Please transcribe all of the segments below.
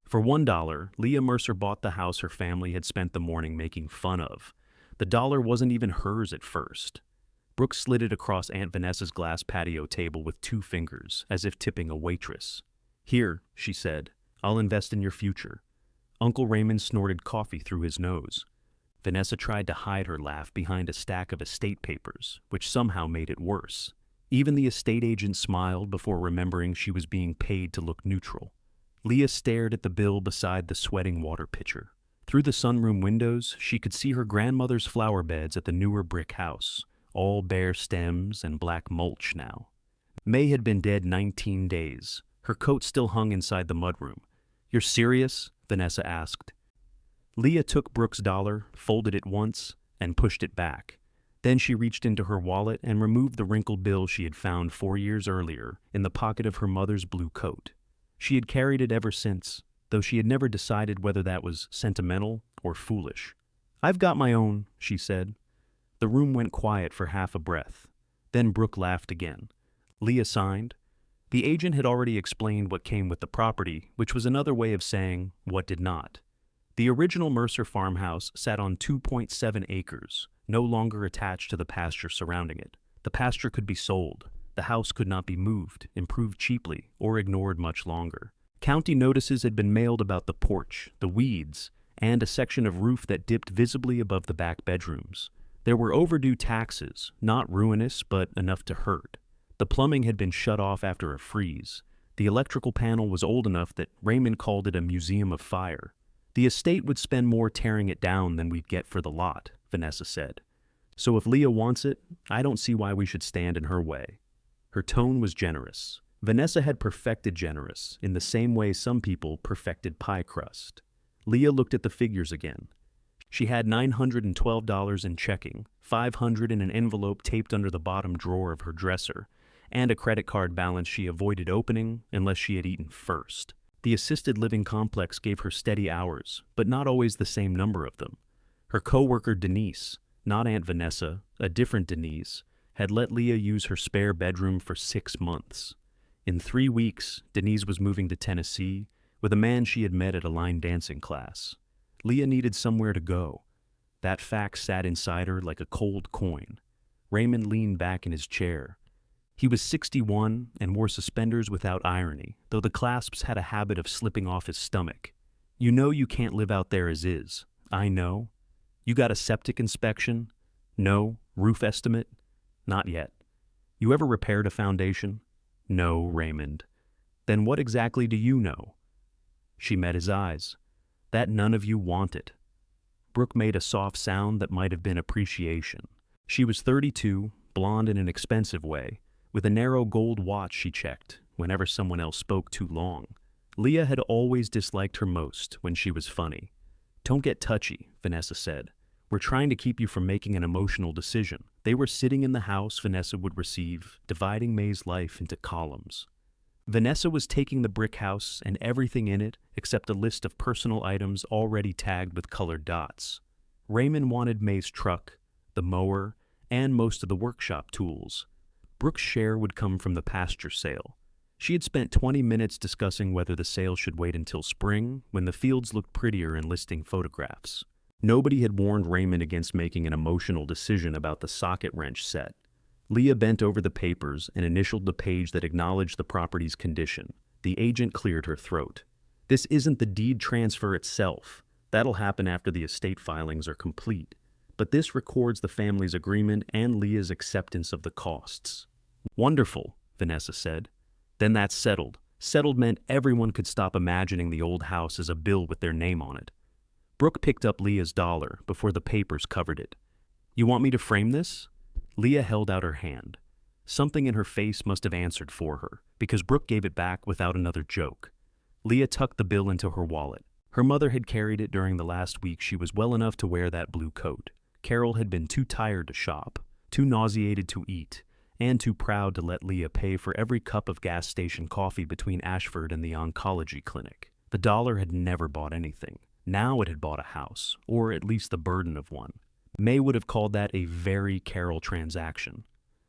For $1, Leah Mercer bought the house her family had spent the morning making fun of. The dollar wasn't even hers at first. Brooke slid it across Aunt Vanessa's glass patio table with 2 fingers, as if tipping a waitress. "Here," she said, "I'll invest in your future." Uncle Raymond snorted coffee through his nose. Vanessa tried to hide her laugh behind a stack of estate papers, which somehow made it worse. Even the estate agent smiled before remembering she was being paid to look neutral. Leah stared at the bill beside the sweating water pitcher. Through the sunroom windows, she could see her grandmother's flower beds at the newer brick house, all bare stems and black mulch now. May had been dead 19 days. Her coat still hung inside the mudroom. "You're serious?" Vanessa asked. Leah took Brooke's dollar, folded it once, and pushed it back. Then she reached into her wallet and removed the wrinkled bill she had found 4 years earlier in the pocket of her mother's blue coat. She had carried it ever since, though she had never decided whether that was sentimental or foolish. "I've got my own," she said. The room went quiet for half a breath. Then Brooke laughed again. Leah signed. The agent had already explained what came with the property, which was another way of saying what did not. The original Mercer farmhouse sat on 2.7 acres, no longer attached to the pasture surrounding it. The pasture could be sold. The house could not be moved, improved cheaply, or ignored much longer. County notices had been mailed about the porch, the weeds, and a section of roof that dipped visibly above the back bedrooms. There were overdue taxes, not ruinous, but enough to hurt. The plumbing had been shut off after a freeze. The electrical panel was old enough that Raymond called it a museum of fire. The estate would spend more tearing it down than we'd get for the lot, Vanessa said. So if Leah wants it, I don't see why we should stand in her way. Her tone was generous. Vanessa had perfected generous, in the same way some people perfected pie crust. Leah looked at the figures again. She had $912 in checking, $500 in an envelope taped under the bottom drawer of her dresser, and a credit card balance she avoided opening unless she had eaten first. The assisted living complex gave her steady hours, but not always the same number of them. Her co-worker Denise, not Aunt Vanessa, a different Denise, had let Leah use her spare bedroom for 6 months. In 3 weeks, Denise was moving to Tennessee with a man she had met at a line dancing class. Leah needed somewhere to go. That fact sat inside her like a cold coin. Raymond leaned back in his chair. He was 61 and wore suspenders without irony, though the clasps had a habit of slipping off his stomach. "You know you can't live out there as is." "I know." "You got a septic inspection?" "No." "Roof estimate?" "Not yet." "You ever repaired a foundation?" "No, Raymond." "Then what exactly do you know?" She met his eyes. "That none of you want it." Brooke made a soft sound that might have been appreciation. She was 32, blonde in an expensive way, with a narrow gold watch she checked whenever someone else spoke too long. Leah had always disliked her most when she was funny. "Don't get touchy," Vanessa said. "We're trying to keep you from making an emotional decision." They were sitting in the house Vanessa would receive, dividing May's life into columns. Vanessa was taking the brick house and everything in it except a list of personal items already tagged with colored dots. Raymond wanted May's truck, the mower, and most of the workshop tools. Brooke's share would come from the pasture sale. She had spent 20 minutes discussing whether the sale should wait until spring, when the fields looked prettier in listing photographs. Nobody had warned Raymond against making an emotional decision about the socket wrench set. Leah bent over the papers and initialed the page that acknowledged the property's condition. The agent cleared her throat. "This isn't the deed transfer itself. That'll happen after the estate filings are complete. But this records the family's agreement and Leah's acceptance of the costs." "Wonderful," Vanessa said. "Then that's settled." Settled meant everyone could stop imagining the old house as a bill with their name on it. Brooke picked up Leah's dollar before the papers covered it. "You want me to frame this?" Leah held out her hand. Something in her face must have answered for her, because Brooke gave it back without another joke. Leah tucked the bill into her wallet. Her mother had carried it during the last week she was well enough to wear that blue coat. Carol had been too tired to shop, too nauseated to eat, and too proud to let Leah pay for every cup of gas station coffee between Ashford and the oncology clinic. The dollar had never bought anything. Now it had bought a house, or at least the burden of one. May would have called that a very Carol transaction.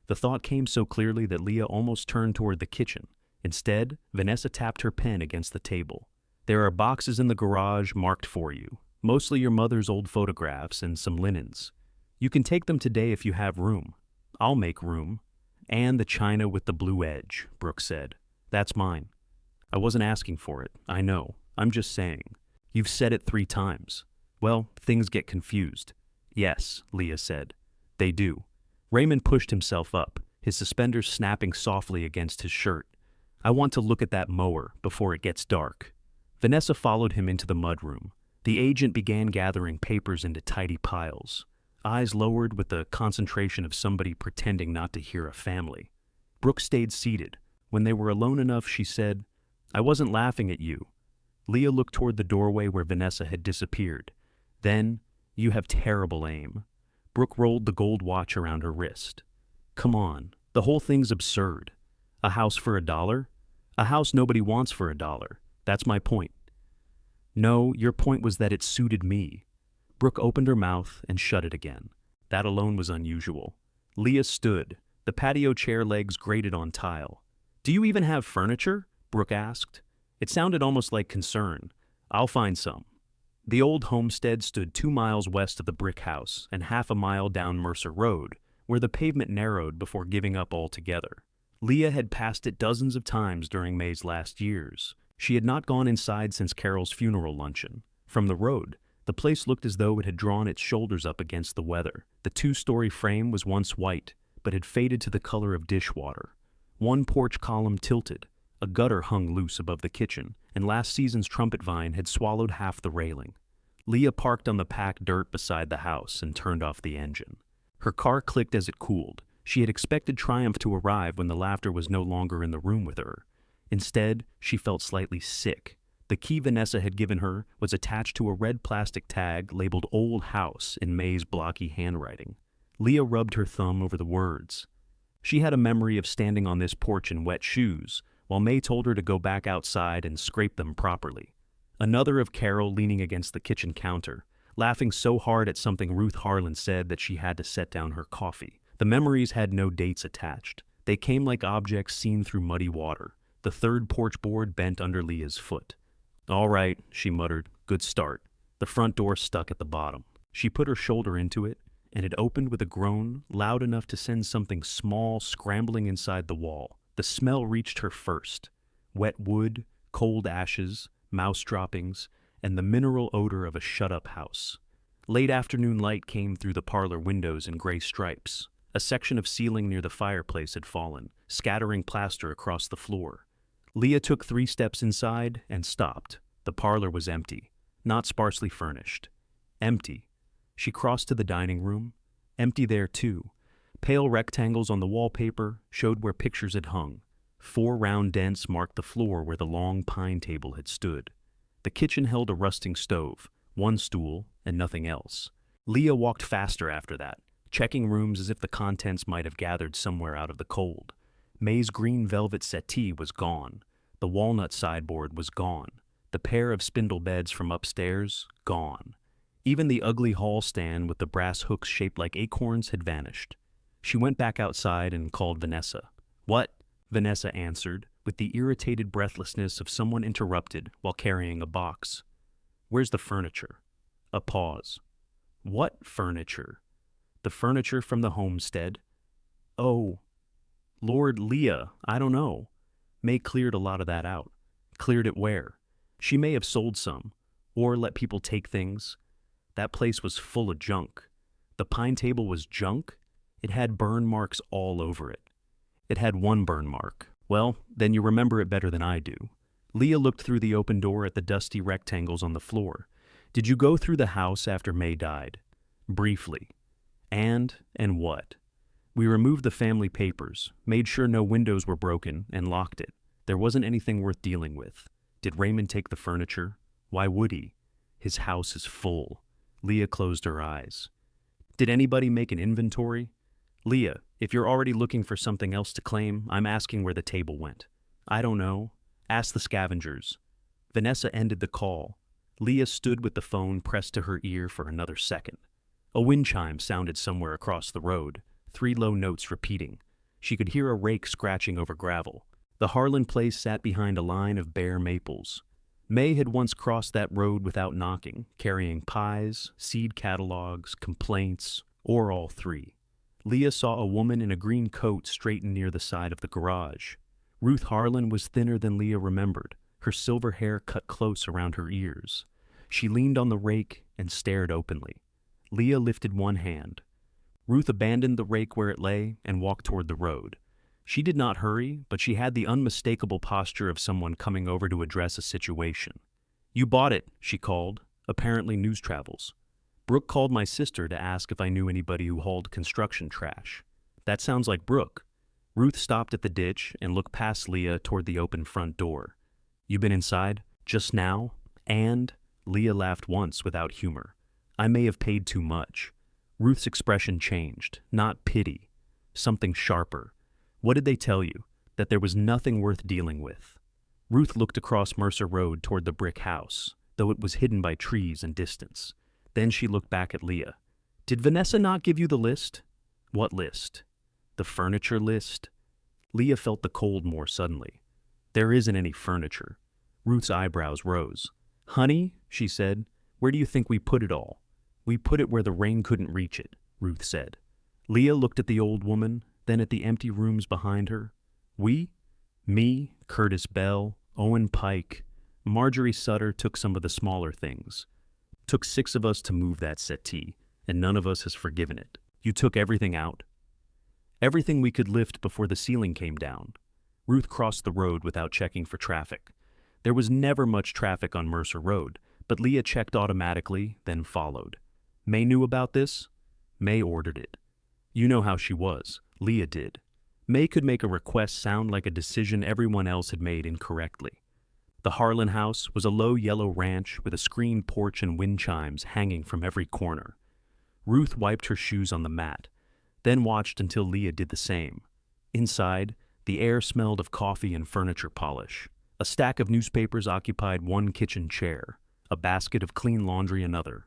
The thought came so clearly that Leah almost turned toward the kitchen. Instead, Vanessa tapped her pen against the table. There are boxes in the garage marked for you, mostly your mother's old photographs and some linens. You can take them today if you have room. I'll make room. And the china with the blue edge, Brooke said. That's mine. I wasn't asking for it, I know. I'm just saying. You've said it 3 times. Well, things get confused. Yes, Leah said. They do. Raymond pushed himself up, his suspenders snapping softly against his shirt. I want to look at that mower before it gets dark. Vanessa followed him into the mudroom. The agent began gathering papers into tidy piles, eyes lowered with the concentration of somebody pretending not to hear a family. Brooke stayed seated. When they were alone enough, she said, I wasn't laughing at you. Leah looked toward the doorway where Vanessa had disappeared. Then, you have terrible aim. Brooke rolled the gold watch around her wrist. Come on, the whole thing's absurd. A house for $1? A house nobody wants for $1. That's my point. No, your point was that it suited me. Brooke opened her mouth and shut it again. That alone was unusual. Leah stood, the patio chair legs grated on tile. Do you even have furniture? Brooke asked. It sounded almost like concern. I'll find some. The old homestead stood 2 miles west of the brick house and half a mile down Mercer Road, where the pavement narrowed before giving up altogether. Leah had passed it dozens of times during May's last years. She had not gone inside since Carol's funeral luncheon. From the road, the place looked as though it had drawn its shoulders up against the weather. The 2-story frame was once white, but had faded to the color of dishwater. One porch column tilted, a gutter hung loose above the kitchen, and last season's trumpet vine had swallowed half the railing. Leah parked on the packed dirt beside the house and turned off the engine. Her car clicked as it cooled. She had expected triumph to arrive when the laughter was no longer in the room with her. Instead, she felt slightly sick. The key Vanessa had given her was attached to a red plastic tag labeled Old House in May's blocky handwriting. Leah rubbed her thumb over the words. She had a memory of standing on this porch in wet shoes, while May told her to go back outside and scrape them properly. Another of Carol leaning against the kitchen counter, laughing so hard at something Ruth Harlan said that she had to set down her coffee. The memories had no dates attached. They came like objects seen through muddy water. The third porch board bent under Leah's foot. All right, she muttered. Good start. The front door stuck at the bottom. She put her shoulder into it, and it opened with a groan loud enough to send something small scrambling inside the wall. The smell reached her first. Wet wood, cold ashes, mouse droppings, and the mineral odor of a shut-up house. Late afternoon light came through the parlor windows in gray stripes. A section of ceiling near the fireplace had fallen, scattering plaster across the floor. Leah took 3 steps inside and stopped. The parlor was empty, not sparsely furnished. Empty. She crossed to the dining room. Empty there, too. Pale rectangles on the wallpaper showed where pictures had hung. 4 round dents marked the floor where the long pine table had stood. The kitchen held a rusting stove, 1 stool, and nothing else. Leah walked faster after that, checking rooms as if the contents might have gathered somewhere out of the cold. May's green velvet settee was gone. The walnut sideboard was gone. The pair of spindle beds from upstairs, gone. Even the ugly hall stand with the brass hooks shaped like acorns had vanished. She went back outside and called Vanessa. What? Vanessa answered, with the irritated breathlessness of someone interrupted while carrying a box. Where's the furniture? A pause. What furniture? The furniture from the homestead. Oh, Lord, Leah, I don't know. May cleared a lot of that out. Cleared it where? She may have sold some, or let people take things. That place was full of junk. The pine table was junk? It had burn marks all over it. It had 1 burn mark. Well, then you remember it better than I do. Leah looked through the open door at the dusty rectangles on the floor. Did you go through the house after May died? Briefly. And what? We removed the family papers, made sure no windows were broken, and locked it. There wasn't anything worth dealing with. Did Raymond take the furniture? Why would he? His house is full. Leah closed her eyes. Did anybody make an inventory? Leah, if you're already looking for something else to claim, I'm asking where the table went. I don't know. Ask the scavengers. Vanessa ended the call. Leah stood with the phone pressed to her ear for another second. A wind chime sounded somewhere across the road, 3 low notes repeating. She could hear a rake scratching over gravel. The Harlan place sat behind a line of bare maples. May had once crossed that road without knocking, carrying pies, seed catalogs, complaints, or all three. Leah saw a woman in a green coat straighten near the side of the garage. Ruth Harlan was thinner than Leah remembered, her silver hair cut close around her ears. She leaned on the rake and stared openly. Leah lifted one hand. Ruth abandoned the rake where it lay and walked toward the road. She did not hurry, but she had the unmistakable posture of someone coming over to address a situation. "You bought it," she called, apparently news travels. "Brooke called my sister to ask if I knew anybody who hauled construction trash." "That sounds like Brooke." Ruth stopped at the ditch and looked past Leah toward the open front door. "You been inside? Just now?" "And?" Leah laughed once without humor. "I may have paid too much." Ruth's expression changed, not pity, something sharper. "What did they tell you? That there was nothing worth dealing with?" Ruth looked across Mercer Road toward the brick house, though it was hidden by trees and distance. Then she looked back at Leah. "Did Vanessa not give you the list?" "What list?" "The furniture list?" Leah felt the cold more suddenly. "There isn't any furniture." Ruth's eyebrows rose. "Honey," she said, "where do you think we put it all?" "We put it where the rain couldn't reach it," Ruth said. Leah looked at the old woman, then at the empty rooms behind her. "We?" "Me, Curtis Bell, Owen Pike, Marjorie Sutter took some of the smaller things. Took 6 of us to move that settee, and none of us has forgiven it." "You took everything out?" "Everything we could lift before the ceiling came down." Ruth crossed the road without checking for traffic. There was never much traffic on Mercer Road, but Leah checked automatically, then followed. "May knew about this?" "May ordered it." "You know how she was." Leah did. May could make a request sound like a decision everyone else had made incorrectly. The Harlan house was a low yellow ranch with a screened porch and wind chimes hanging from every corner. Ruth wiped her shoes on the mat, then watched until Leah did the same. Inside, the air smelled of coffee and furniture polish. A stack of newspapers occupied one kitchen chair, a basket of clean laundry another.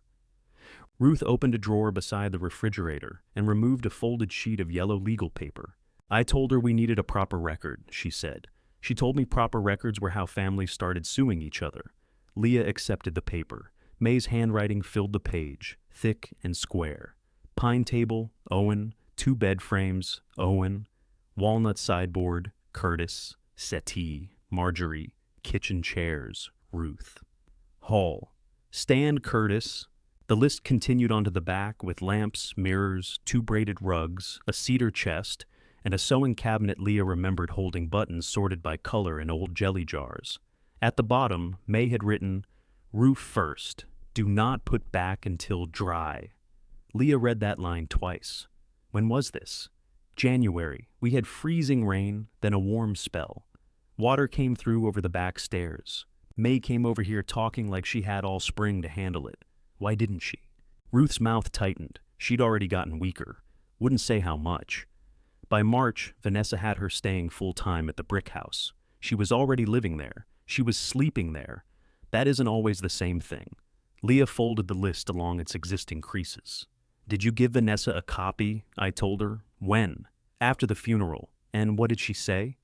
Ruth opened a drawer beside the refrigerator and removed a folded sheet of yellow legal paper. "I told her we needed a proper record," she said. "She told me proper records were how families started suing each other." Leah accepted the paper. May's handwriting filled the page, thick and square. Pine table, Owen. 2 bed frames, Owen. Walnut sideboard, Curtis. Settee, Marjorie. Kitchen chairs, Ruth. Hall. Stand, Curtis. The list continued onto the back with lamps, mirrors, 2 braided rugs, a cedar chest, and a sewing cabinet Leah remembered holding buttons sorted by color in old jelly jars. At the bottom, May had written, "Roof first. Do not put back until dry." Leah read that line twice. When was this? January. We had freezing rain, then a warm spell. Water came through over the back stairs. May came over here talking like she had all spring to handle it. Why didn't she? Ruth's mouth tightened. She'd already gotten weaker. Wouldn't say how much. By March, Vanessa had her staying full-time at the brick house. She was already living there. She was sleeping there. That isn't always the same thing. Leah folded the list along its existing creases. "Did you give Vanessa a copy?" I told her. "When?" "After the funeral." "And what did she say?"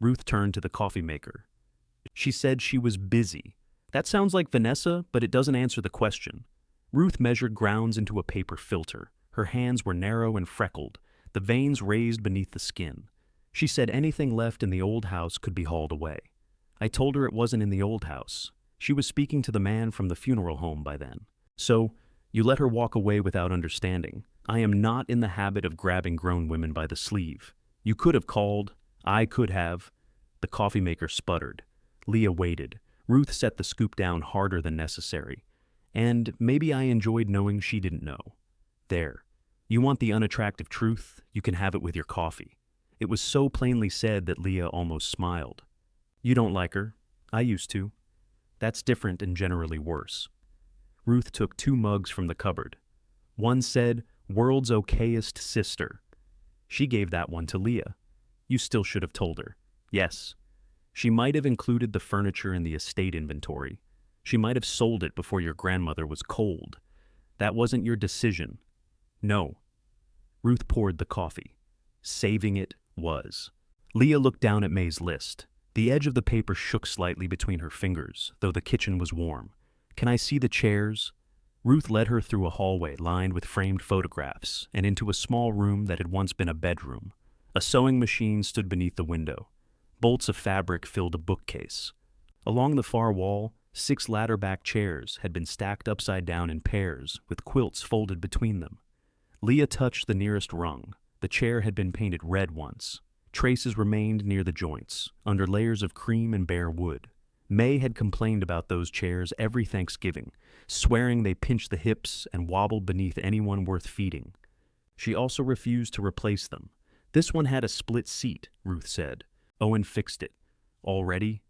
Ruth turned to the coffee maker. "She said she was busy." "That sounds like Vanessa, but it doesn't answer the question." Ruth measured grounds into a paper filter. Her hands were narrow and freckled, the veins raised beneath the skin. She said anything left in the old house could be hauled away. I told her it wasn't in the old house. She was speaking to the man from the funeral home by then. "So, you let her walk away without understanding. I am not in the habit of grabbing grown women by the sleeve. You could have called. I could have." The coffee maker sputtered. Leah waited. Ruth set the scoop down harder than necessary. "And maybe I enjoyed knowing she didn't know. There. You want the unattractive truth? You can have it with your coffee." It was so plainly said that Leah almost smiled. "You don't like her. I used to. That's different and generally worse." Ruth took 2 mugs from the cupboard. One said, "World's okayest sister." She gave that one to Leah. "You still should have told her." "Yes." She might have included the furniture in the estate inventory. She might have sold it before your grandmother was cold. That wasn't your decision. "No." Ruth poured the coffee. Saving it was. Leah looked down at May's list. The edge of the paper shook slightly between her fingers, though the kitchen was warm. "Can I see the chairs?" Ruth led her through a hallway lined with framed photographs and into a small room that had once been a bedroom. A sewing machine stood beneath the window. Bolts of fabric filled a bookcase. Along the far wall, 6 ladder-back chairs had been stacked upside down in pairs, with quilts folded between them. Leah touched the nearest rung. The chair had been painted red once. Traces remained near the joints, under layers of cream and bare wood. May had complained about those chairs every Thanksgiving, swearing they pinched the hips and wobbled beneath anyone worth feeding. She also refused to replace them. "This one had a split seat," Ruth said. "Owen fixed it." "Already?"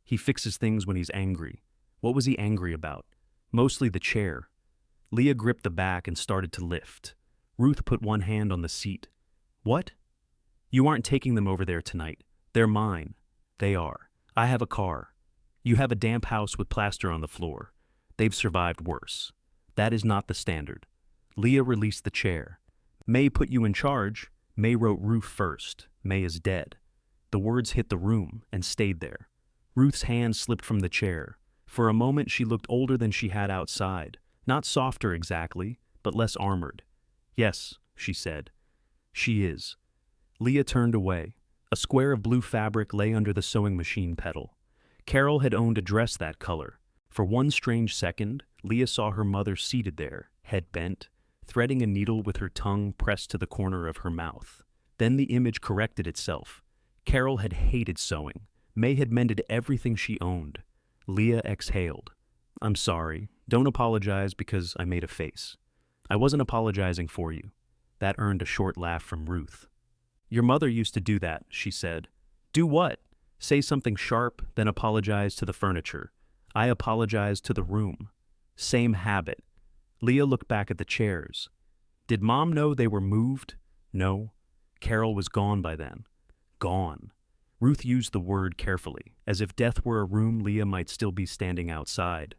"He fixes things when he's angry." What was he angry about? Mostly the chair. Leah gripped the back and started to lift. Ruth put one hand on the seat. "What?" "You aren't taking them over there tonight. They're mine." "They are. I have a car." "You have a damp house with plaster on the floor. They've survived worse." "That is not the standard." Leah released the chair. "May put you in charge." May wrote Ruth first. "May is dead." The words hit the room and stayed there. Ruth's hand slipped from the chair. For a moment she looked older than she had outside. Not softer exactly, but less armored. "Yes," she said. "She is." Leah turned away. A square of blue fabric lay under the sewing machine pedal. Carol had owned a dress that color. For one strange second, Leah saw her mother seated there, head bent, threading a needle with her tongue pressed to the corner of her mouth. Then the image corrected itself. Carol had hated sewing. May had mended everything she owned. Leah exhaled. "I'm sorry. Don't apologize because I made a face." "I wasn't apologizing for you." That earned a short laugh from Ruth. "Your mother used to do that," she said. "Do what?" "Say something sharp, then apologize to the furniture." "I apologize to the room." "Same habit." Leah looked back at the chairs. "Did Mom know they were moved?" "No." Carol was gone by then. Gone. Ruth used the word carefully, as if death were a room Leah might still be standing outside.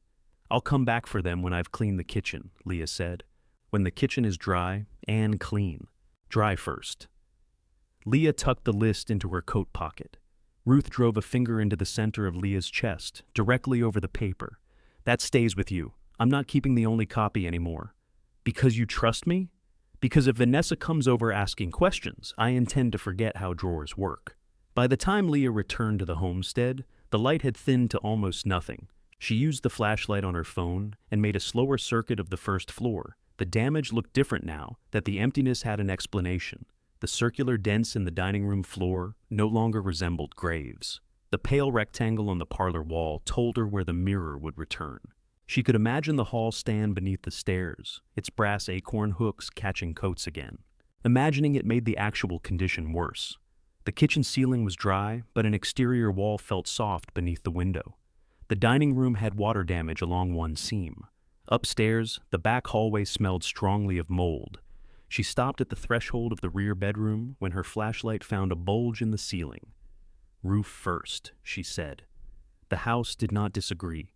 "I'll come back for them when I've cleaned the kitchen," Leah said. "When the kitchen is dry and clean. Dry first." Leah tucked the list into her coat pocket. Ruth drove a finger into the center of Leah's chest, directly over the paper. "That stays with you. I'm not keeping the only copy anymore." "Because you trust me?" "Because if Vanessa comes over asking questions, I intend to forget how drawers work." By the time Leah returned to the homestead, the light had thinned to almost nothing. She used the flashlight on her phone and made a slower circuit of the first floor. The damage looked different now that the emptiness had an explanation. The circular dents in the dining room floor no longer resembled graves. The pale rectangle on the parlor wall told her where the mirror would return. She could imagine the hall stand beneath the stairs, its brass acorn hooks catching coats again. Imagining it made the actual condition worse. The kitchen ceiling was dry, but an exterior wall felt soft beneath the window. The dining room had water damage along one seam. Upstairs, the back hallway smelled strongly of mold. She stopped at the threshold of the rear bedroom when her flashlight found a bulge in the ceiling. "Roof first," she said. The house did not disagree.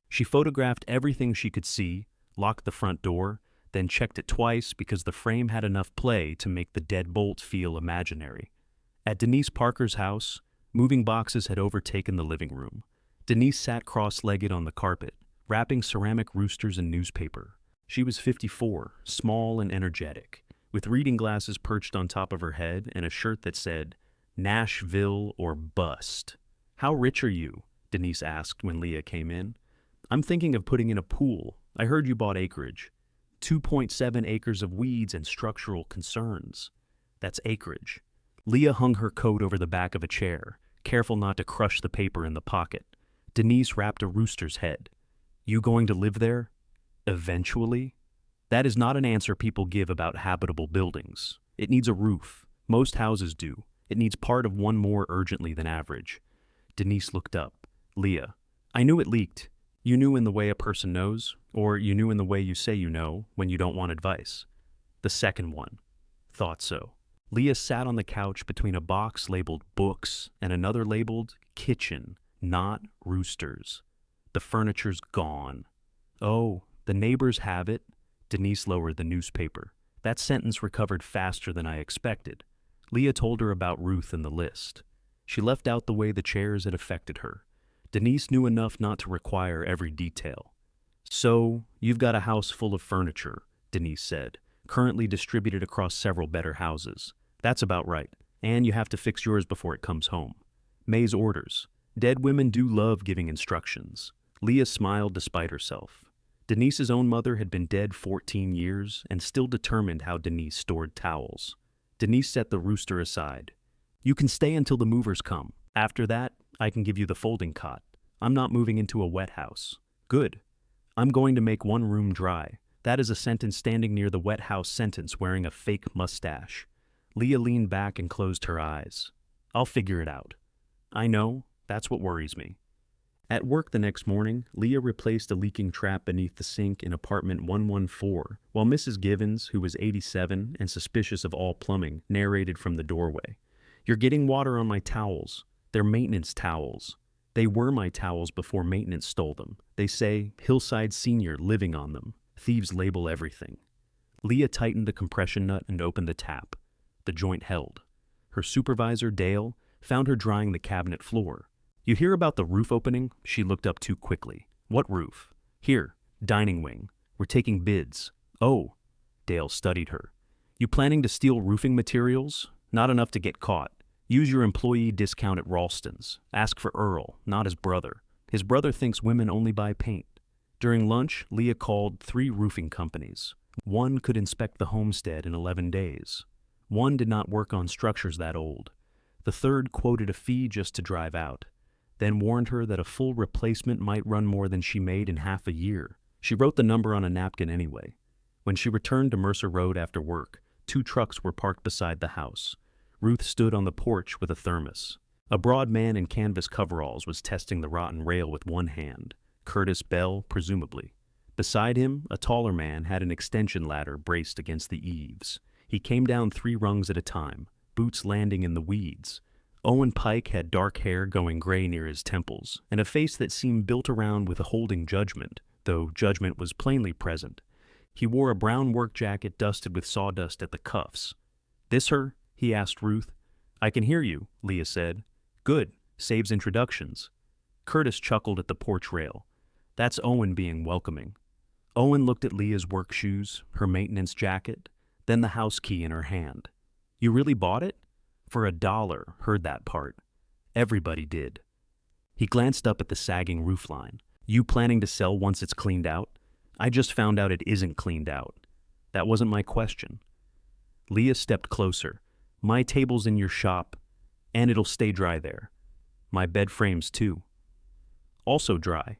She photographed everything she could see, locked the front door, then checked it twice because the frame had enough play to make the dead bolt feel imaginary. At Denise Parker's house, moving boxes had overtaken the living room. Denise sat cross-legged on the carpet, wrapping ceramic roosters in newspaper. She was 54, small and energetic, with reading glasses perched on top of her head and a shirt that said, "Nashville or bust." "How rich are you?" Denise asked when Leah came in. "I'm thinking of putting in a pool. I heard you bought acreage." 2.7 acres of weeds and structural concerns. That's acreage. Leah hung her coat over the back of a chair, careful not to crush the paper in the pocket. Denise wrapped a rooster's head. "You going to live there?" "Eventually?" That is not an answer people give about habitable buildings. It needs a roof. Most houses do. It needs part of one more urgently than average. Denise looked up. "Leah, I knew it leaked. You knew in the way a person knows, or you knew in the way you say you know when you don't want advice." "The second one." "Thought so." Leah sat on the couch between a box labeled books and another labeled kitchen, not roosters. "The furniture's gone." "Oh, the neighbors have it." Denise lowered the newspaper. That sentence recovered faster than I expected. Leah told her about Ruth and the list. She left out the way the chairs had affected her. Denise knew enough not to require every detail. "So, you've got a house full of furniture," Denise said, "currently distributed across several better houses. That's about right. And you have to fix yours before it comes home." May's orders. Dead women do love giving instructions. Leah smiled despite herself. Denise's own mother had been dead 14 years and still determined how Denise stored towels. Denise set the rooster aside. "You can stay until the movers come. After that, I can give you the folding cot. I'm not moving into a wet house." "Good. I'm going to make one room dry." That is a sentence standing near the wet house sentence wearing a fake mustache. Leah leaned back and closed her eyes. "I'll figure it out." "I know. That's what worries me." At work the next morning, Leah replaced a leaking trap beneath the sink in apartment 114, while Mrs. Givens, who was 87 and suspicious of all plumbing, narrated from the doorway. "You're getting water on my towels. They're maintenance towels. They were my towels before maintenance stole them. They say Hillside Senior living on them. Thieves label everything." Leah tightened the compression nut and opened the tap. The joint held. Her supervisor, Dale, found her drying the cabinet floor. "You hear about the roof opening?" She looked up too quickly. "What roof?" "Here, dining wing. We're taking bids." "Oh." Dale studied her. "You planning to steal roofing materials? Not enough to get caught. Use your employee discount at Ralston's. Ask for Earl, not his brother. His brother thinks women only buy paint." During lunch, Leah called 3 roofing companies. One could inspect the Homestead in 11 days. One did not work on structures that old. The third quoted a fee just to drive out, then warned her that a full replacement might run more than she made in half a year. She wrote the number on a napkin anyway. When she returned to Mercer Road after work, 2 trucks were parked beside the house. Ruth stood on the porch with a thermos. A broad man in canvas coveralls was testing the rotten rail with one hand. Curtis Bell, presumably. Beside him, a taller man had an extension ladder braced against the eaves. He came down 3 rungs at a time, boots landing in the weeds. Owen Pike had dark hair going gray near his temples, and a face that seemed built around with a holding judgment, though judgment was plainly present. He wore a brown work jacket dusted with sawdust at the cuffs. "This her?" he asked Ruth. "I can hear you," Leah said. "Good. Saves introductions." Curtis chuckled at the porch rail. "That's Owen being welcoming." Owen looked at Leah's work shoes, her maintenance jacket, then the house key in her hand. "You really bought it?" "For $1, heard that part." Everybody did. He glanced up at the sagging roofline. "You planning to sell once it's cleaned out?" "I just found out it isn't cleaned out." "That wasn't my question." Leah stepped closer. "My table's in your shop, and it'll stay dry there. My bed frames too." "Also dry."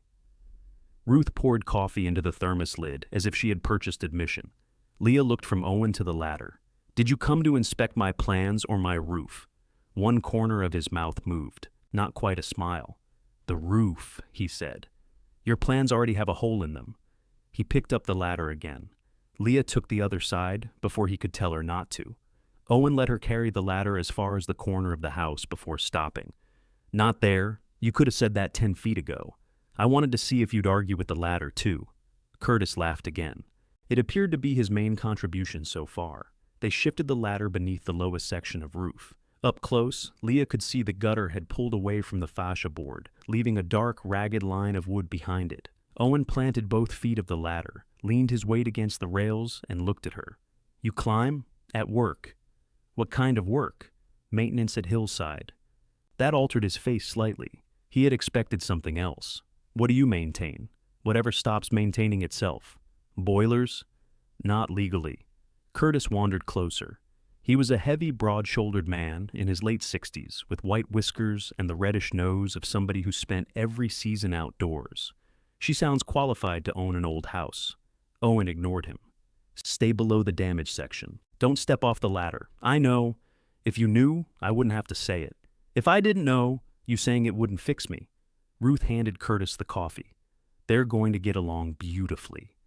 Ruth poured coffee into the thermos lid as if she had purchased admission. Leah looked from Owen to the latter. "Did you come to inspect my plans or my roof?" One corner of his mouth moved, not quite a smile. "The roof," he said. "Your plans already have a hole in them." He picked up the ladder again. Leah took the other side before he could tell her not to. Owen let her carry the ladder as far as the corner of the house before stopping. "Not there. You could have said that 10 feet ago. I wanted to see if you'd argue with the ladder, too." Curtis laughed again. It appeared to be his main contribution so far. They shifted the ladder beneath the lowest section of roof. Up close, Leah could see the gutter had pulled away from the fascia board, leaving a dark, ragged line of wood behind it. Owen planted both feet of the ladder, leaned his weight against the rails, and looked at her. "You climb? At work." "What kind of work?" "Maintenance at Hillside." That altered his face slightly. He had expected something else. "What do you maintain?" "Whatever stops maintaining itself." "Boilers?" "Not legally." Curtis wandered closer. He was a heavy, broad-shouldered man in his late 60s, with white whiskers and the reddish nose of somebody who spent every season outdoors. "She sounds qualified to own an old house." Owen ignored him. "Stay below the damage section. Don't step off the ladder. I know. If you knew, I wouldn't have to say it." "If I didn't know, you saying it wouldn't fix me." Ruth handed Curtis the coffee. "They're going to get along beautifully."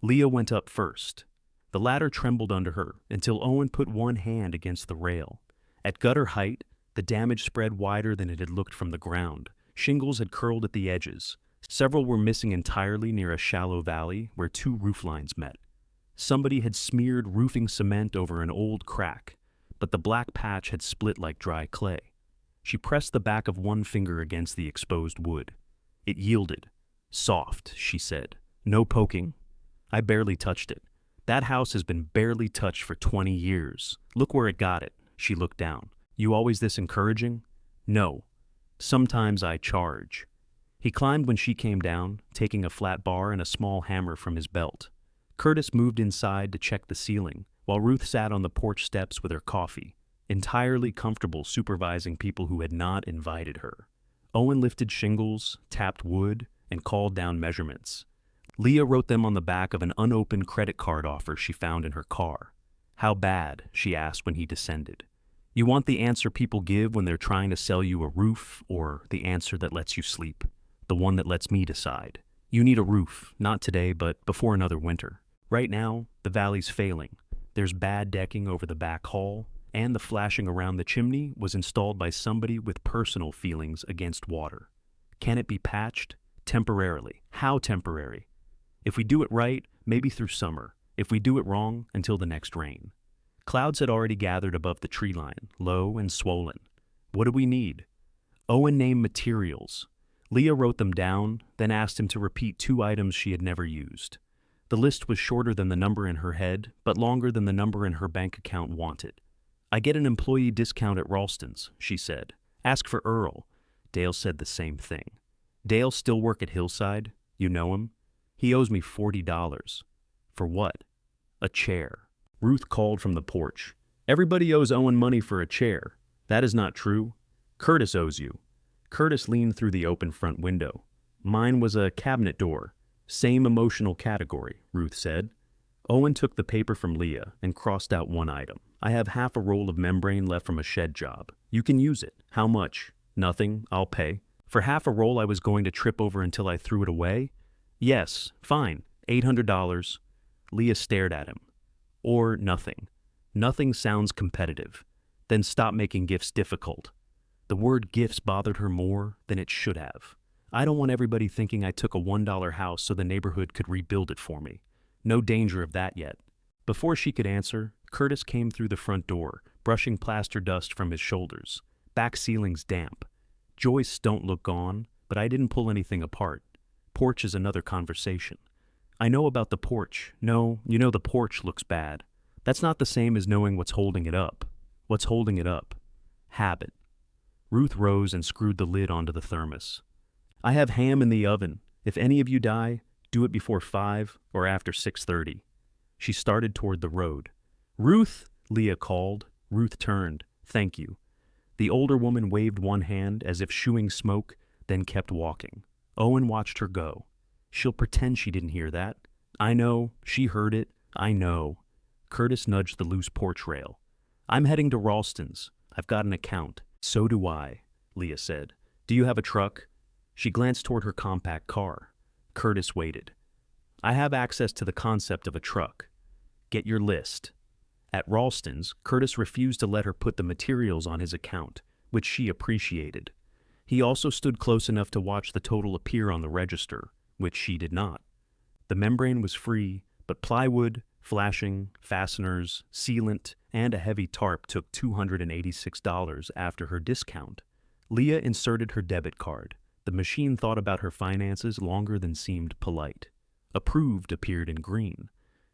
Leah went up first. The ladder trembled under her until Owen put one hand against the rail. At gutter height, the damage spread wider than it had looked from the ground. Shingles had curled at the edges. Several were missing entirely near a shallow valley where 2 roof lines met. Somebody had smeared roofing cement over an old crack, but the black patch had split like dry clay. She pressed the back of one finger against the exposed wood. It yielded. Soft, she said. No poking. I barely touched it. That house has been barely touched for 20 years. Look where it got it. She looked down. You always this encouraging? No. Sometimes I charge. He climbed when she came down, taking a flat bar and a small hammer from his belt. Curtis moved inside to check the ceiling, while Ruth sat on the porch steps with her coffee, entirely comfortable supervising people who had not invited her. Owen lifted shingles, tapped wood, and called down measurements. Leah wrote them on the back of an unopened credit card offer she found in her car. How bad? She asked when he descended. You want the answer people give when they're trying to sell you a roof, or the answer that lets you sleep? The one that lets me decide. You need a roof, not today, but before another winter. Right now, the valley's failing. There's bad decking over the back hall, and the flashing around the chimney was installed by somebody with personal feelings against water. Can it be patched? Temporarily. How temporary? If we do it right, maybe through summer. If we do it wrong, until the next rain. Clouds had already gathered above the tree line, low and swollen. What do we need? Owen named materials. Leah wrote them down, then asked him to repeat 2 items she had never used. The list was shorter than the number in her head, but longer than the number in her bank account wanted. I get an employee discount at Ralston's, she said. Ask for Earl. Dale said the same thing. Dale still work at Hillside? You know him? He owes me $40. For what? A chair. Ruth called from the porch. Everybody owes Owen money for a chair. That is not true. Curtis owes you. Curtis leaned through the open front window. Mine was a cabinet door. Same emotional category, Ruth said. Owen took the paper from Leah and crossed out one item. I have half a roll of membrane left from a shed job. You can use it. How much? Nothing. I'll pay. For half a roll I was going to trip over until I threw it away? Yes, fine. $800. Leah stared at him. Or nothing. Nothing sounds competitive. Then stop making gifts difficult. The word gifts bothered her more than it should have. I don't want everybody thinking I took a $1 house so the neighborhood could rebuild it for me. No danger of that yet. Before she could answer, Curtis came through the front door, brushing plaster dust from his shoulders. Back ceiling's damp. Joists don't look gone, but I didn't pull anything apart. Porch is another conversation. I know about the porch. No, you know the porch looks bad. That's not the same as knowing what's holding it up. What's holding it up? Habit. Ruth rose and screwed the lid onto the thermos. I have ham in the oven. If any of you die, do it before 5 or after 6:30. She started toward the road. Ruth, Leah called. Ruth turned. Thank you. The older woman waved one hand as if shooing smoke, then kept walking. Owen watched her go. She'll pretend she didn't hear that. I know. She heard it. I know. Curtis nudged the loose porch rail. I'm heading to Ralston's. I've got an account. So do I, Leah said. Do you have a truck? She glanced toward her compact car. Curtis waited. I have access to the concept of a truck. Get your list. At Ralston's, Curtis refused to let her put the materials on his account, which she appreciated. He also stood close enough to watch the total appear on the register, which she did not. The membrane was free, but plywood, flashing, fasteners, sealant, and a heavy tarp took $286 after her discount. Leah inserted her debit card. The machine thought about her finances longer than seemed polite. Approved appeared in green.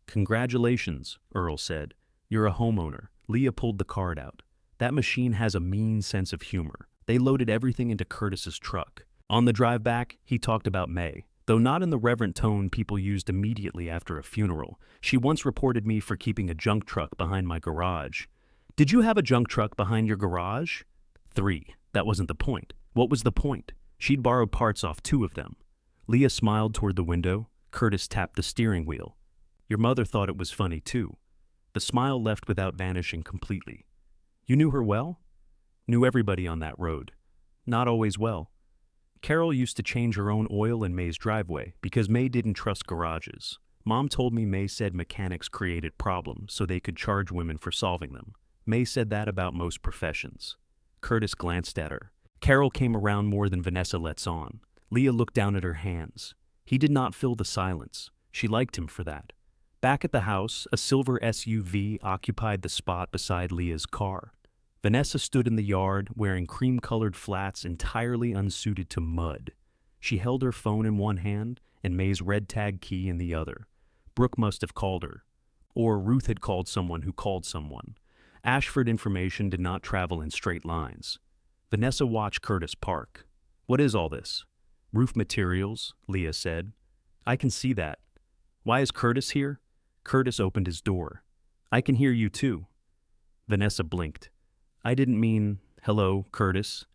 Congratulations, Earl said. You're a homeowner. Leah pulled the card out. That machine has a mean sense of humor. They loaded everything into Curtis's truck. On the drive back, he talked about May. Though not in the reverent tone people used immediately after a funeral, she once reported me for keeping a junk truck behind my garage. Did you have a junk truck behind your garage? 3. That wasn't the point. What was the point? She'd borrowed parts off 2 of them. Leah smiled toward the window. Curtis tapped the steering wheel. Your mother thought it was funny, too. The smile left without vanishing completely. You knew her well? Knew everybody on that road. Not always well. Carol used to change her own oil in May's driveway because May didn't trust garages. Mom told me May said mechanics created problems so they could charge women for solving them. May said that about most professions. Curtis glanced at her. Carol came around more than Vanessa lets on. Leah looked down at her hands. He did not fill the silence. She liked him for that. Back at the house, a silver SUV occupied the spot beside Leah's car. Vanessa stood in the yard, wearing cream-colored flats entirely unsuited to mud. She held her phone in one hand and May's red tag key in the other. Brooke must have called her. Or Ruth had called someone who called someone. Ashford information did not travel in straight lines. Vanessa watched Curtis park. "What is all this?" "Roof materials," Leah said. "I can see that. Why is Curtis here?" Curtis opened his door. "I can hear you too." Vanessa blinked. "I didn't mean, hello, Curtis."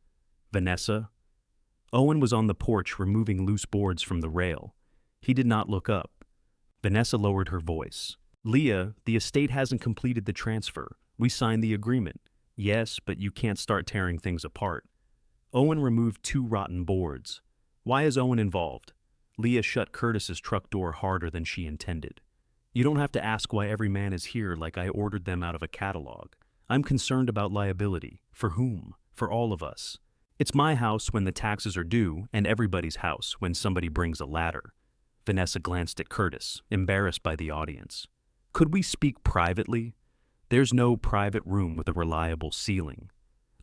"Vanessa?" Owen was on the porch removing loose boards from the rail. He did not look up. Vanessa lowered her voice. "Leah, the estate hasn't completed the transfer. We signed the agreement." "Yes, but you can't start tearing things apart." Owen removed 2 rotten boards. "Why is Owen involved?" Leah shut Curtis's truck door harder than she intended. "You don't have to ask why every man is here like I ordered them out of a catalog. I'm concerned about liability. For whom? For all of us. It's my house when the taxes are due, and everybody's house when somebody brings a ladder." Vanessa glanced at Curtis, embarrassed by the audience. "Could we speak privately?" "There's no private room with a reliable ceiling."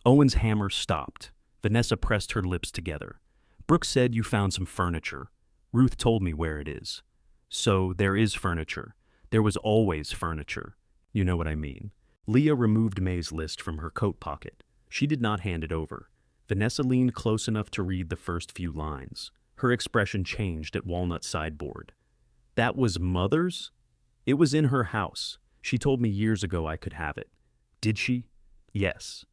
Owen's hammer stopped. Vanessa pressed her lips together. "Brooke said you found some furniture. Ruth told me where it is." "So there is furniture. There was always furniture. You know what I mean." Leah removed May's list from her coat pocket. She did not hand it over. Vanessa leaned close enough to read the first few lines. Her expression changed at Walnut Sideboard. "That was Mother's?" "It was in her house. She told me years ago I could have it." "Did she?" "Yes."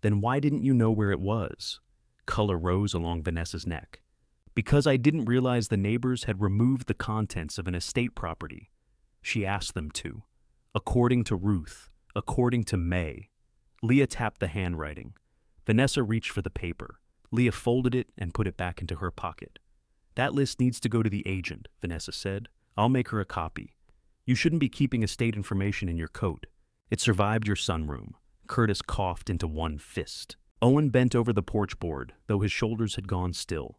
"Then why didn't you know where it was?" Color rose along Vanessa's neck. "Because I didn't realize the neighbors had removed the contents of an estate property. She asked them to. According to Ruth. According to May." Leah tapped the handwriting. Vanessa reached for the paper. Leah folded it and put it back into her pocket. "That list needs to go to the agent," Vanessa said. "I'll make her a copy. You shouldn't be keeping estate information in your coat. It survived your sunroom." Curtis coughed into one fist. Owen bent over the porch board, though his shoulders had gone still.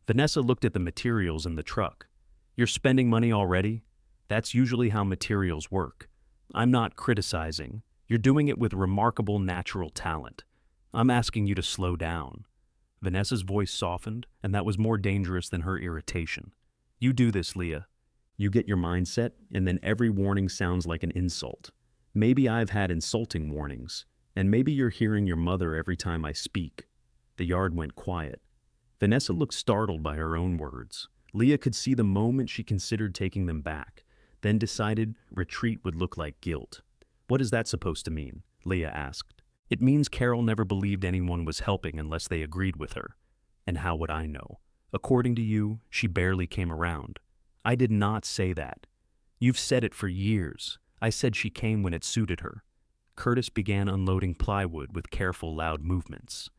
Vanessa looked at the materials in the truck. "You're spending money already? That's usually how materials work. I'm not criticizing. You're doing it with remarkable natural talent. I'm asking you to slow down." Vanessa's voice softened, and that was more dangerous than her irritation. "You do this, Leah. You get your mindset, and then every warning sounds like an insult. Maybe I've had insulting warnings, and maybe you're hearing your mother every time I speak." The yard went quiet. Vanessa looked startled by her own words. Leah could see the moment she considered taking them back, then decided retreat would look like guilt. "What is that supposed to mean?" Leah asked. "It means Carol never believed anyone was helping unless they agreed with her. And how would I know? According to you, she barely came around." "I did not say that. You've said it for years. I said she came when it suited her." Curtis began unloading plywood with careful, loud movements.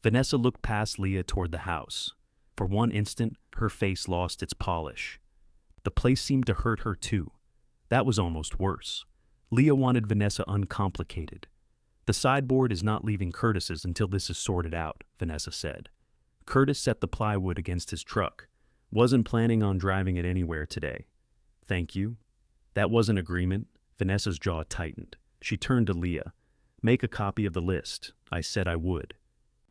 Vanessa looked past Leah toward the house. For one instant, her face lost its polish. The place seemed to hurt her too. That was almost worse. Leah wanted Vanessa uncomplicated. "The sideboard is not leaving Curtis's until this is sorted out," Vanessa said. Curtis set the plywood against his truck. "Wasn't planning on driving it anywhere today." "Thank you." "That was an agreement." Vanessa's jaw tightened. She turned to Leah. "Make a copy of the list. I said I would.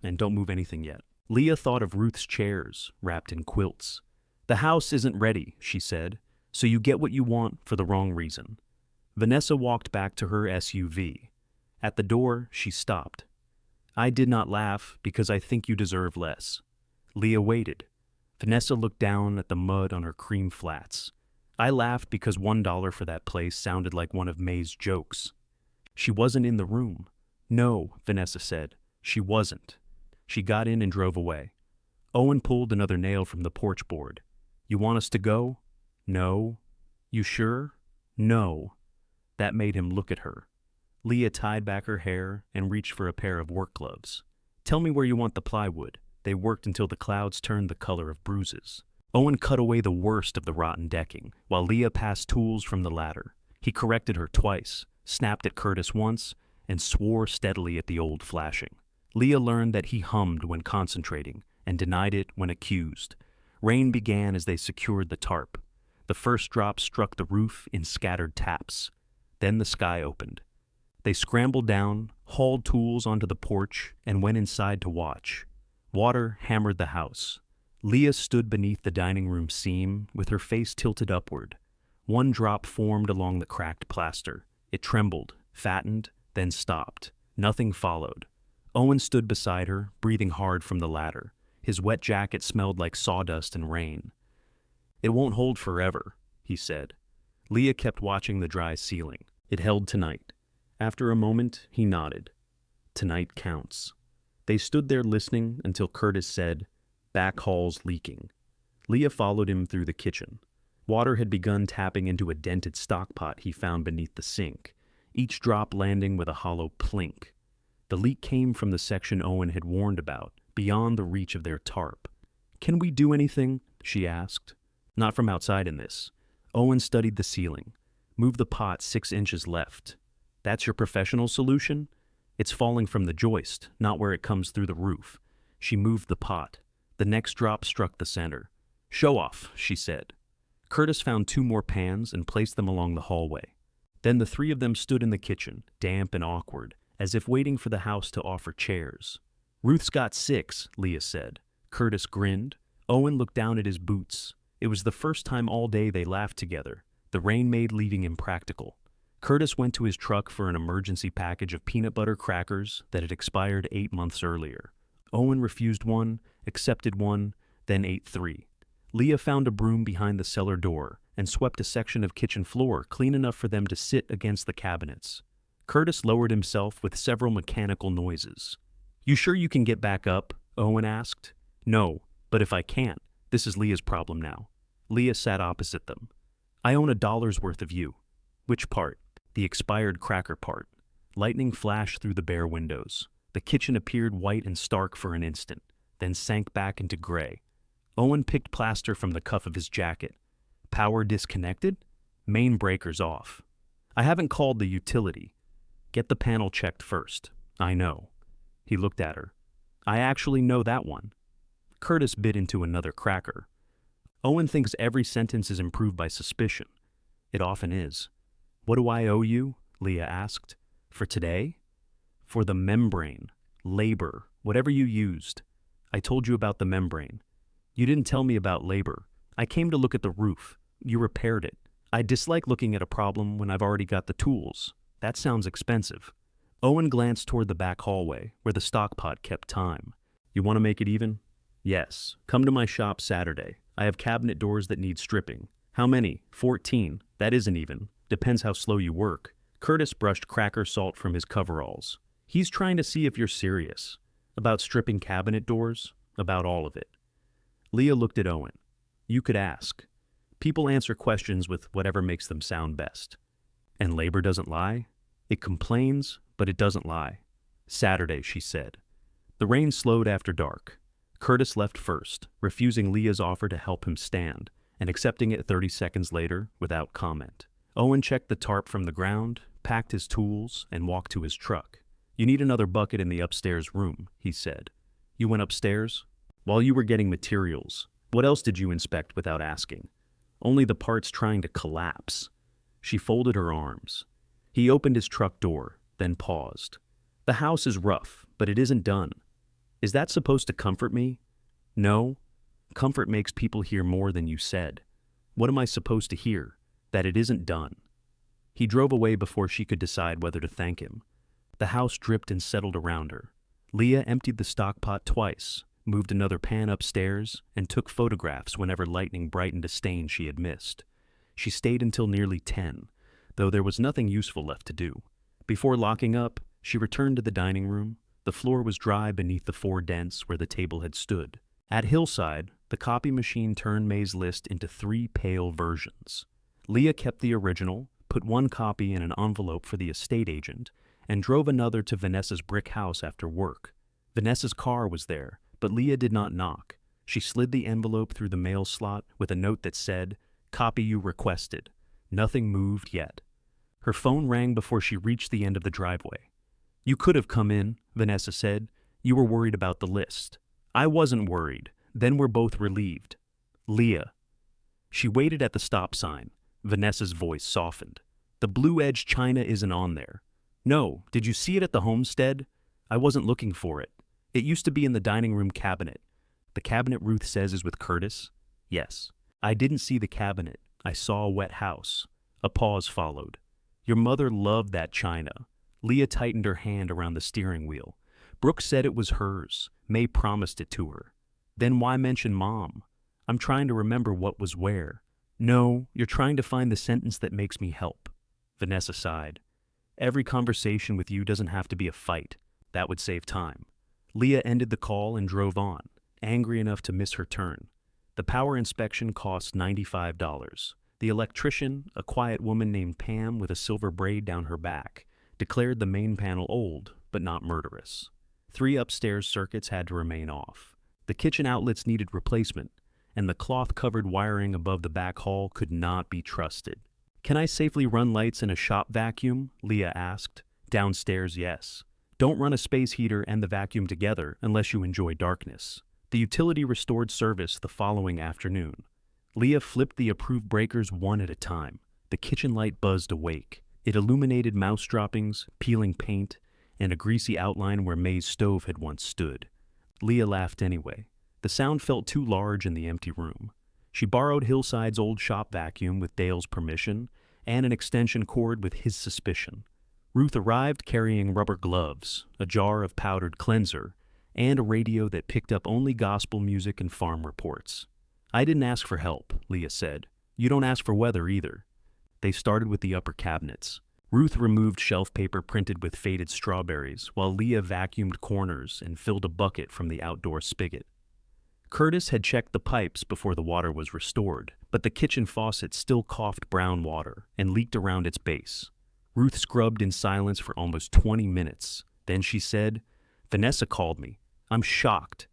And don't move anything yet." Leah thought of Ruth's chairs, wrapped in quilts. "The house isn't ready," she said, "so you get what you want for the wrong reason." Vanessa walked back to her SUV. At the door, she stopped. "I did not laugh because I think you deserve less." Leah waited. Vanessa looked down at the mud on her cream flats. "I laughed because $1 for that place sounded like one of May's jokes." "She wasn't in the room." "No," Vanessa said. "She wasn't." She got in and drove away. Owen pulled another nail from the porch board. "You want us to go?" "No." "You sure?" "No." That made him look at her. Leah tied back her hair and reached for a pair of work gloves. "Tell me where you want the plywood." They worked until the clouds turned the color of bruises. Owen cut away the worst of the rotten decking, while Leah passed tools from the ladder. He corrected her twice, snapped at Curtis once, and swore steadily at the old flashing. Leah learned that he hummed when concentrating and denied it when accused. Rain began as they secured the tarp. The first drop struck the roof in scattered taps. Then the sky opened. They scrambled down, hauled tools onto the porch, and went inside to watch. Water hammered the house. Leah stood beneath the dining room seam, with her face tilted upward. One drop formed along the cracked plaster. It trembled, fattened, then stopped. Nothing followed. Owen stood beside her, breathing hard from the ladder. His wet jacket smelled like sawdust and rain. "It won't hold forever," he said. Leah kept watching the dry ceiling. It held tonight. After a moment, he nodded. Tonight counts. They stood there listening until Curtis said, "Back hall's leaking." Leah followed him through the kitchen. Water had begun tapping into a dented stockpot he found beneath the sink, each drop landing with a hollow plink. The leak came from the section Owen had warned about, beyond the reach of their tarp. "Can we do anything?" she asked. "Not from outside in this." Owen studied the ceiling. "Move the pot 6 inches left." "That's your professional solution?" "It's falling from the joist, not where it comes through the roof." She moved the pot. The next drop struck the center. "Show off," she said. Curtis found 2 more pans and placed them along the hallway. Then the 3 of them stood in the kitchen, damp and awkward, as if waiting for the house to offer chairs. "Ruth's got 6, Leah said. Curtis grinned. Owen looked down at his boots. It was the first time all day they laughed together. The rain made leaving impractical. Curtis went to his truck for an emergency package of peanut butter crackers that had expired 8 months earlier. Owen refused one, accepted one, then ate 3. Leah found a broom behind the cellar door and swept a section of kitchen floor clean enough for them to sit against the cabinets. Curtis lowered himself with several mechanical noises. "You sure you can get back up?" Owen asked. "No, but if I can't, this is Leah's problem now." Leah sat opposite them. "I own $1 worth of you." "Which part?" "The expired cracker part." Lightning flashed through the bare windows. The kitchen appeared white and stark for an instant, then sank back into gray. Owen picked plaster from the cuff of his jacket. "Power disconnected? Main breaker's off." "I haven't called the utility." "Get the panel checked first." "I know." He looked at her. "I actually know that one." Curtis bit into another cracker. Owen thinks every sentence is improved by suspicion. It often is. "What do I owe you?" Leah asked. "For today?" "For the membrane. Labor. Whatever you used." "I told you about the membrane." "You didn't tell me about labor. I came to look at the roof. You repaired it. I dislike looking at a problem when I've already got the tools. That sounds expensive." Owen glanced toward the back hallway, where the stockpot kept time. "You want to make it even?" "Yes. Come to my shop Saturday. I have cabinet doors that need stripping." "How many?" 14. "That isn't even. Depends how slow you work." Curtis brushed cracker salt from his coveralls. "He's trying to see if you're serious." "About stripping cabinet doors?" "About all of it." Leah looked at Owen. "You could ask. People answer questions with whatever makes them sound best." "And labor doesn't lie?" "It complains, but it doesn't lie." "Saturday," she said. The rain slowed after dark. Curtis left first, refusing Leah's offer to help him stand, and accepting it 30 seconds later without comment. Owen checked the tarp from the ground, packed his tools, and walked to his truck. "You need another bucket in the upstairs room," he said. "You went upstairs?" "While you were getting materials. What else did you inspect without asking?" "Only the parts trying to collapse." She folded her arms. He opened his truck door, then paused. "The house is rough, but it isn't done." "Is that supposed to comfort me?" "No. Comfort makes people hear more than you said." "What am I supposed to hear?" "That it isn't done." He drove away before she could decide whether to thank him. The house dripped and settled around her. Leah emptied the stockpot twice, moved another pan upstairs, and took photographs whenever lightning brightened a stain she had missed. She stayed until nearly 10, though there was nothing useful left to do. Before locking up, she returned to the dining room. The floor was dry beneath the 4 dents where the table had stood. At Hillside, the copy machine turned May's list into 3 pale versions. Leah kept the original, put 1 copy in an envelope for the estate agent, and drove another to Vanessa's brick house after work. Vanessa's car was there, but Leah did not knock. She slid the envelope through the mail slot with a note that said, "Copy you requested." Nothing moved yet. Her phone rang before she reached the end of the driveway. "You could have come in," Vanessa said. "You were worried about the list." "I wasn't worried. Then we're both relieved." "Leah." She waited at the stop sign. Vanessa's voice softened. "The blue edge china isn't on there." No, did you see it at the Homestead? I wasn't looking for it. It used to be in the dining room cabinet. The cabinet Ruth says is with Curtis? Yes. I didn't see the cabinet. I saw a wet house. A pause followed. Your mother loved that china. Leah tightened her hand around the steering wheel. Brooke said it was hers. May promised it to her. Then why mention Mom? I'm trying to remember what was where. No, you're trying to find the sentence that makes me help. Vanessa sighed. Every conversation with you doesn't have to be a fight. That would save time. Leah ended the call and drove on, angry enough to miss her turn. The power inspection cost $95. The electrician, a quiet woman named Pam with a silver braid down her back, declared the main panel old, but not murderous. 3 upstairs circuits had to remain off. The kitchen outlets needed replacement, and the cloth-covered wiring above the back hall could not be trusted. Can I safely run lights in a shop vacuum? Leah asked. Downstairs, yes. Don't run a space heater and the vacuum together unless you enjoy darkness. The utility restored service the following afternoon. Leah flipped the approved breakers one at a time. The kitchen light buzzed awake. It illuminated mouse droppings, peeling paint, and a greasy outline where May's stove had once stood. Leah laughed anyway. The sound felt too large in the empty room. She borrowed Hillside's old shop vacuum with Dale's permission and an extension cord with his suspicion. Ruth arrived carrying rubber gloves, a jar of powdered cleanser, and a radio that picked up only gospel music and farm reports. I didn't ask for help, Leah said. You don't ask for weather either. They started with the upper cabinets. Ruth removed shelf paper printed with faded strawberries, while Leah vacuumed corners and filled a bucket from the outdoor spigot. Curtis had checked the pipes before the water was restored, but the kitchen faucet still coughed brown water and leaked around its base. Ruth scrubbed in silence for almost 20 minutes. Then she said, Vanessa called me. I'm shocked.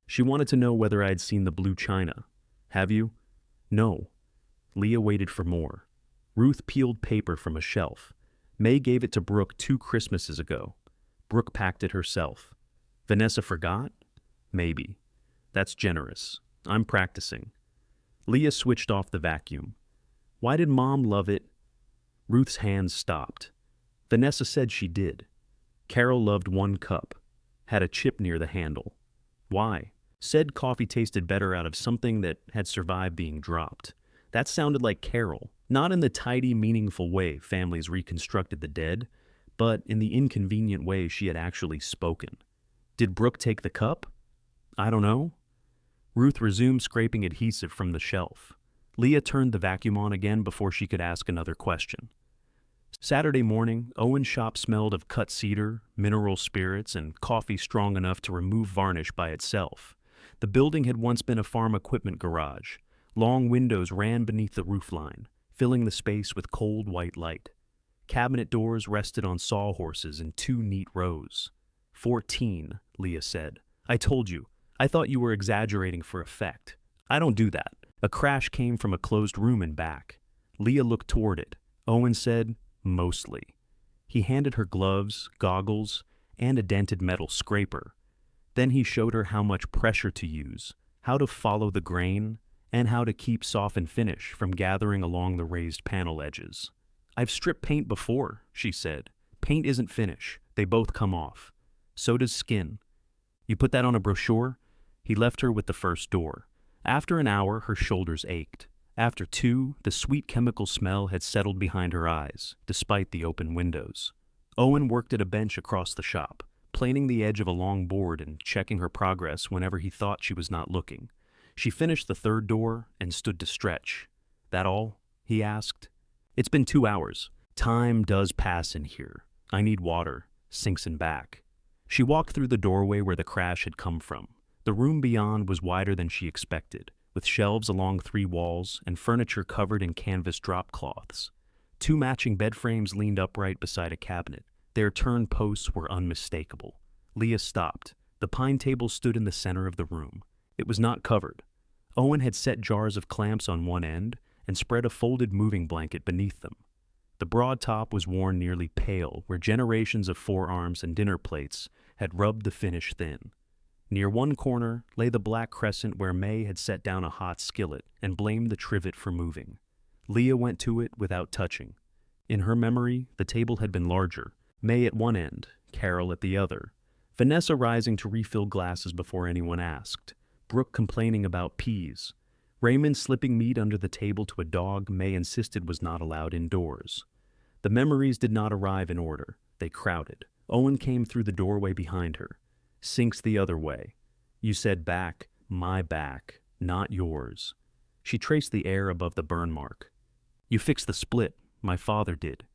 She wanted to know whether I had seen the blue china. Have you? No. Leah waited for more. Ruth peeled paper from a shelf. May gave it to Brooke 2 Christmases ago. Brooke packed it herself. Vanessa forgot? Maybe. That's generous. I'm practicing. Leah switched off the vacuum. Why did Mom love it? Ruth's hands stopped. Vanessa said she did. Carol loved 1 cup. Had a chip near the handle. Why? Said coffee tasted better out of something that had survived being dropped. That sounded like Carol, not in the tidy, meaningful way families reconstructed the dead, but in the inconvenient way she had actually spoken. Did Brooke take the cup? I don't know. Ruth resumed scraping adhesive from the shelf. Leah turned the vacuum on again before she could ask another question. Saturday morning, Owen's shop smelled of cut cedar, mineral spirits, and coffee strong enough to remove varnish by itself. The building had once been a farm equipment garage. Long windows ran beneath the roofline, filling the space with cold white light. Cabinet doors rested on sawhorses in 2 neat rows. 14, Leah said. I told you. I thought you were exaggerating for effect. I don't do that. A crash came from a closed room in back. Leah looked toward it. Owen said, mostly. He handed her gloves, goggles, and a dented metal scraper. Then he showed her how much pressure to use, how to follow the grain, and how to keep softened finish from gathering along the raised panel edges. I've stripped paint before, she said. Paint isn't finish. They both come off. So does skin. You put that on a brochure? He left her with the first door. After an hour, her shoulders ached. After 2, the sweet chemical smell had settled behind her eyes, despite the open windows. Owen worked at a bench across the shop, planing the edge of a long board and checking her progress whenever he thought she was not looking. She finished the 3rd door and stood to stretch. That all? He asked. It's been 2 hours. Time does pass in here. I need water. Sinks in back. She walked through the doorway where the crash had come from. The room beyond was wider than she expected, with shelves along 3 walls and furniture covered in canvas drop cloths. 2 matching bed frames leaned upright beside a cabinet. Their turn posts were unmistakable. Leah stopped. The pine table stood in the center of the room. It was not covered. Owen had set jars of clamps on one end and spread a folded moving blanket beneath them. The broad top was worn nearly pale, where generations of forearms and dinner plates had rubbed the finish thin. Near one corner lay the black crescent where May had set down a hot skillet and blamed the trivet for moving. Leah went to it without touching. In her memory, the table had been larger, May at one end, Carol at the other. Vanessa rising to refill glasses before anyone asked. Brooke complaining about peas. Raymond slipping meat under the table to a dog May insisted was not allowed indoors. The memories did not arrive in order. They crowded. Owen came through the doorway behind her. Sinks the other way. You said back, my back, not yours. She traced the air above the burn mark. You fixed the split, my father did.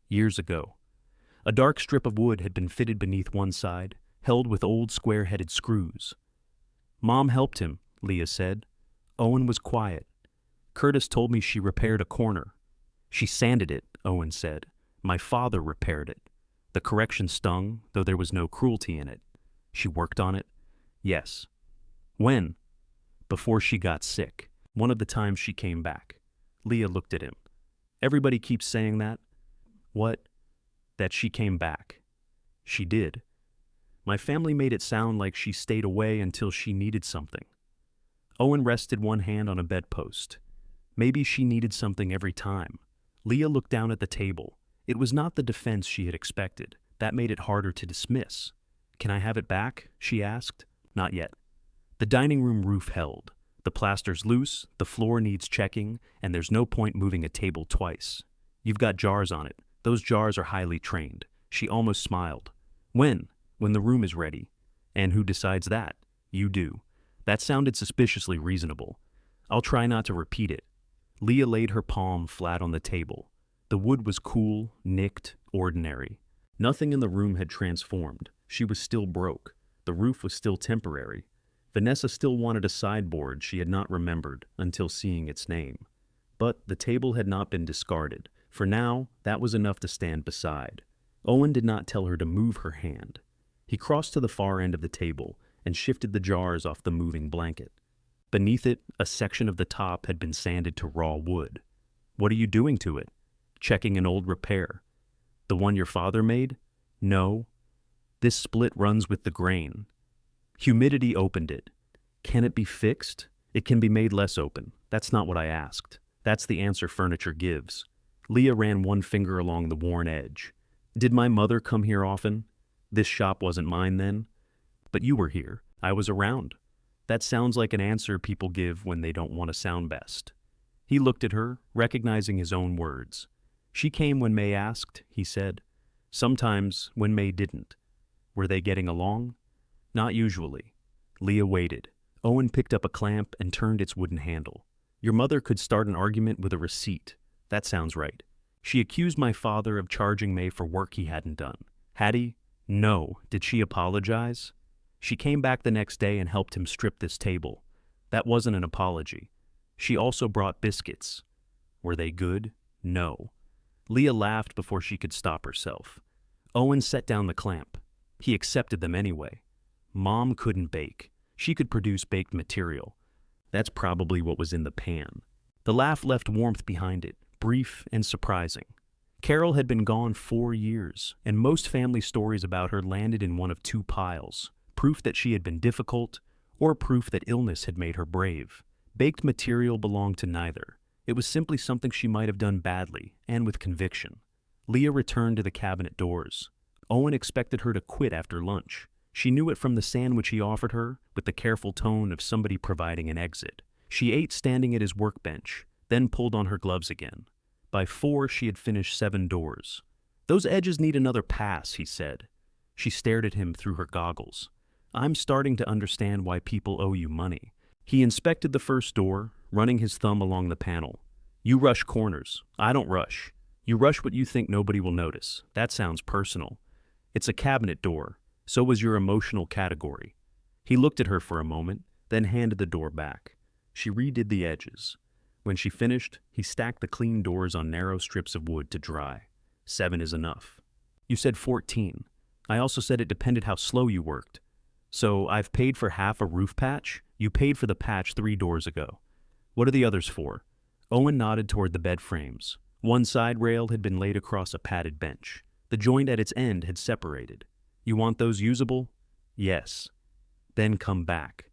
Years ago. A dark strip of wood had been fitted beneath one side, held with old square-headed screws. Mom helped him, Leah said. Owen was quiet. Curtis told me she repaired a corner. She sanded it, Owen said. My father repaired it. The correction stung, though there was no cruelty in it. She worked on it? Yes. When? Before she got sick. One of the times she came back. Leah looked at him. Everybody keeps saying that. What? That she came back. She did. My family made it sound like she stayed away until she needed something. Owen rested one hand on a bedpost. Maybe she needed something every time. Leah looked down at the table. It was not the defense she had expected. That made it harder to dismiss. Can I have it back? She asked. Not yet. The dining room roof held. The plaster's loose, the floor needs checking, and there's no point moving a table twice. You've got jars on it. Those jars are highly trained. She almost smiled. When? When the room is ready. And who decides that? You do. That sounded suspiciously reasonable. I'll try not to repeat it. Leah laid her palm flat on the table. The wood was cool, nicked, ordinary. Nothing in the room had transformed. She was still broke. The roof was still temporary. Vanessa still wanted a sideboard she had not remembered until seeing its name. But the table had not been discarded. For now, that was enough to stand beside. Owen did not tell her to move her hand. He crossed to the far end of the table and shifted the jars off the moving blanket. Beneath it, a section of the top had been sanded to raw wood. What are you doing to it? Checking an old repair. The one your father made? No. This split runs with the grain. Humidity opened it. Can it be fixed? It can be made less open. That's not what I asked. That's the answer furniture gives. Leah ran one finger along the worn edge. Did my mother come here often? This shop wasn't mine then. But you were here. I was around. That sounds like an answer people give when they don't want to sound best. He looked at her, recognizing his own words. She came when May asked, he said. Sometimes when May didn't. Were they getting along? Not usually. Leah waited. Owen picked up a clamp and turned its wooden handle. Your mother could start an argument with a receipt. That sounds right. She accused my father of charging May for work he hadn't done. Had he? No. Did she apologize? She came back the next day and helped him strip this table. That wasn't an apology. She also brought biscuits. Were they good? No. Leah laughed before she could stop herself. Owen set down the clamp. He accepted them anyway. Mom couldn't bake. She could produce baked material. That's probably what was in the pan. The laugh left warmth behind it, brief and surprising. Carol had been gone 4 years, and most family stories about her landed in one of two piles. Proof that she had been difficult, or proof that illness had made her brave. Baked material belonged to neither. It was simply something she might have done badly, and with conviction. Leah returned to the cabinet doors. Owen expected her to quit after lunch. She knew it from the sandwich he offered her, with the careful tone of somebody providing an exit. She ate standing at his workbench, then pulled on her gloves again. By 4, she had finished 7 doors. Those edges need another pass, he said. She stared at him through her goggles. I'm starting to understand why people owe you money. He inspected the first door, running his thumb along the panel. You rush corners. I don't rush. You rush what you think nobody will notice. That sounds personal. It's a cabinet door. So was your emotional category. He looked at her for a moment, then handed the door back. She redid the edges. When she finished, he stacked the clean doors on narrow strips of wood to dry. 7 is enough. You said 14. I also said it depended how slow you worked. So I've paid for half a roof patch? You paid for the patch 3 doors ago. What are the others for? Owen nodded toward the bed frames. One side rail had been laid across a padded bench. The joint at its end had separated. You want those usable? Yes. Then come back.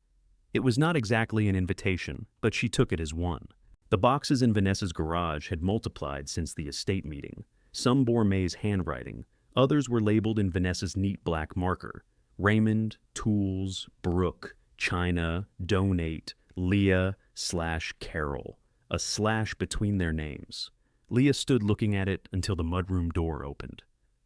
It was not exactly an invitation, but she took it as one. The boxes in Vanessa's garage had multiplied since the estate meeting. Some bore May's handwriting, Others were labeled in Vanessa's neat black marker: Raymond, Tools, Brooke, China, Donate, Leah/Carol, a slash between their names. Leah stood looking at it until the mudroom door opened.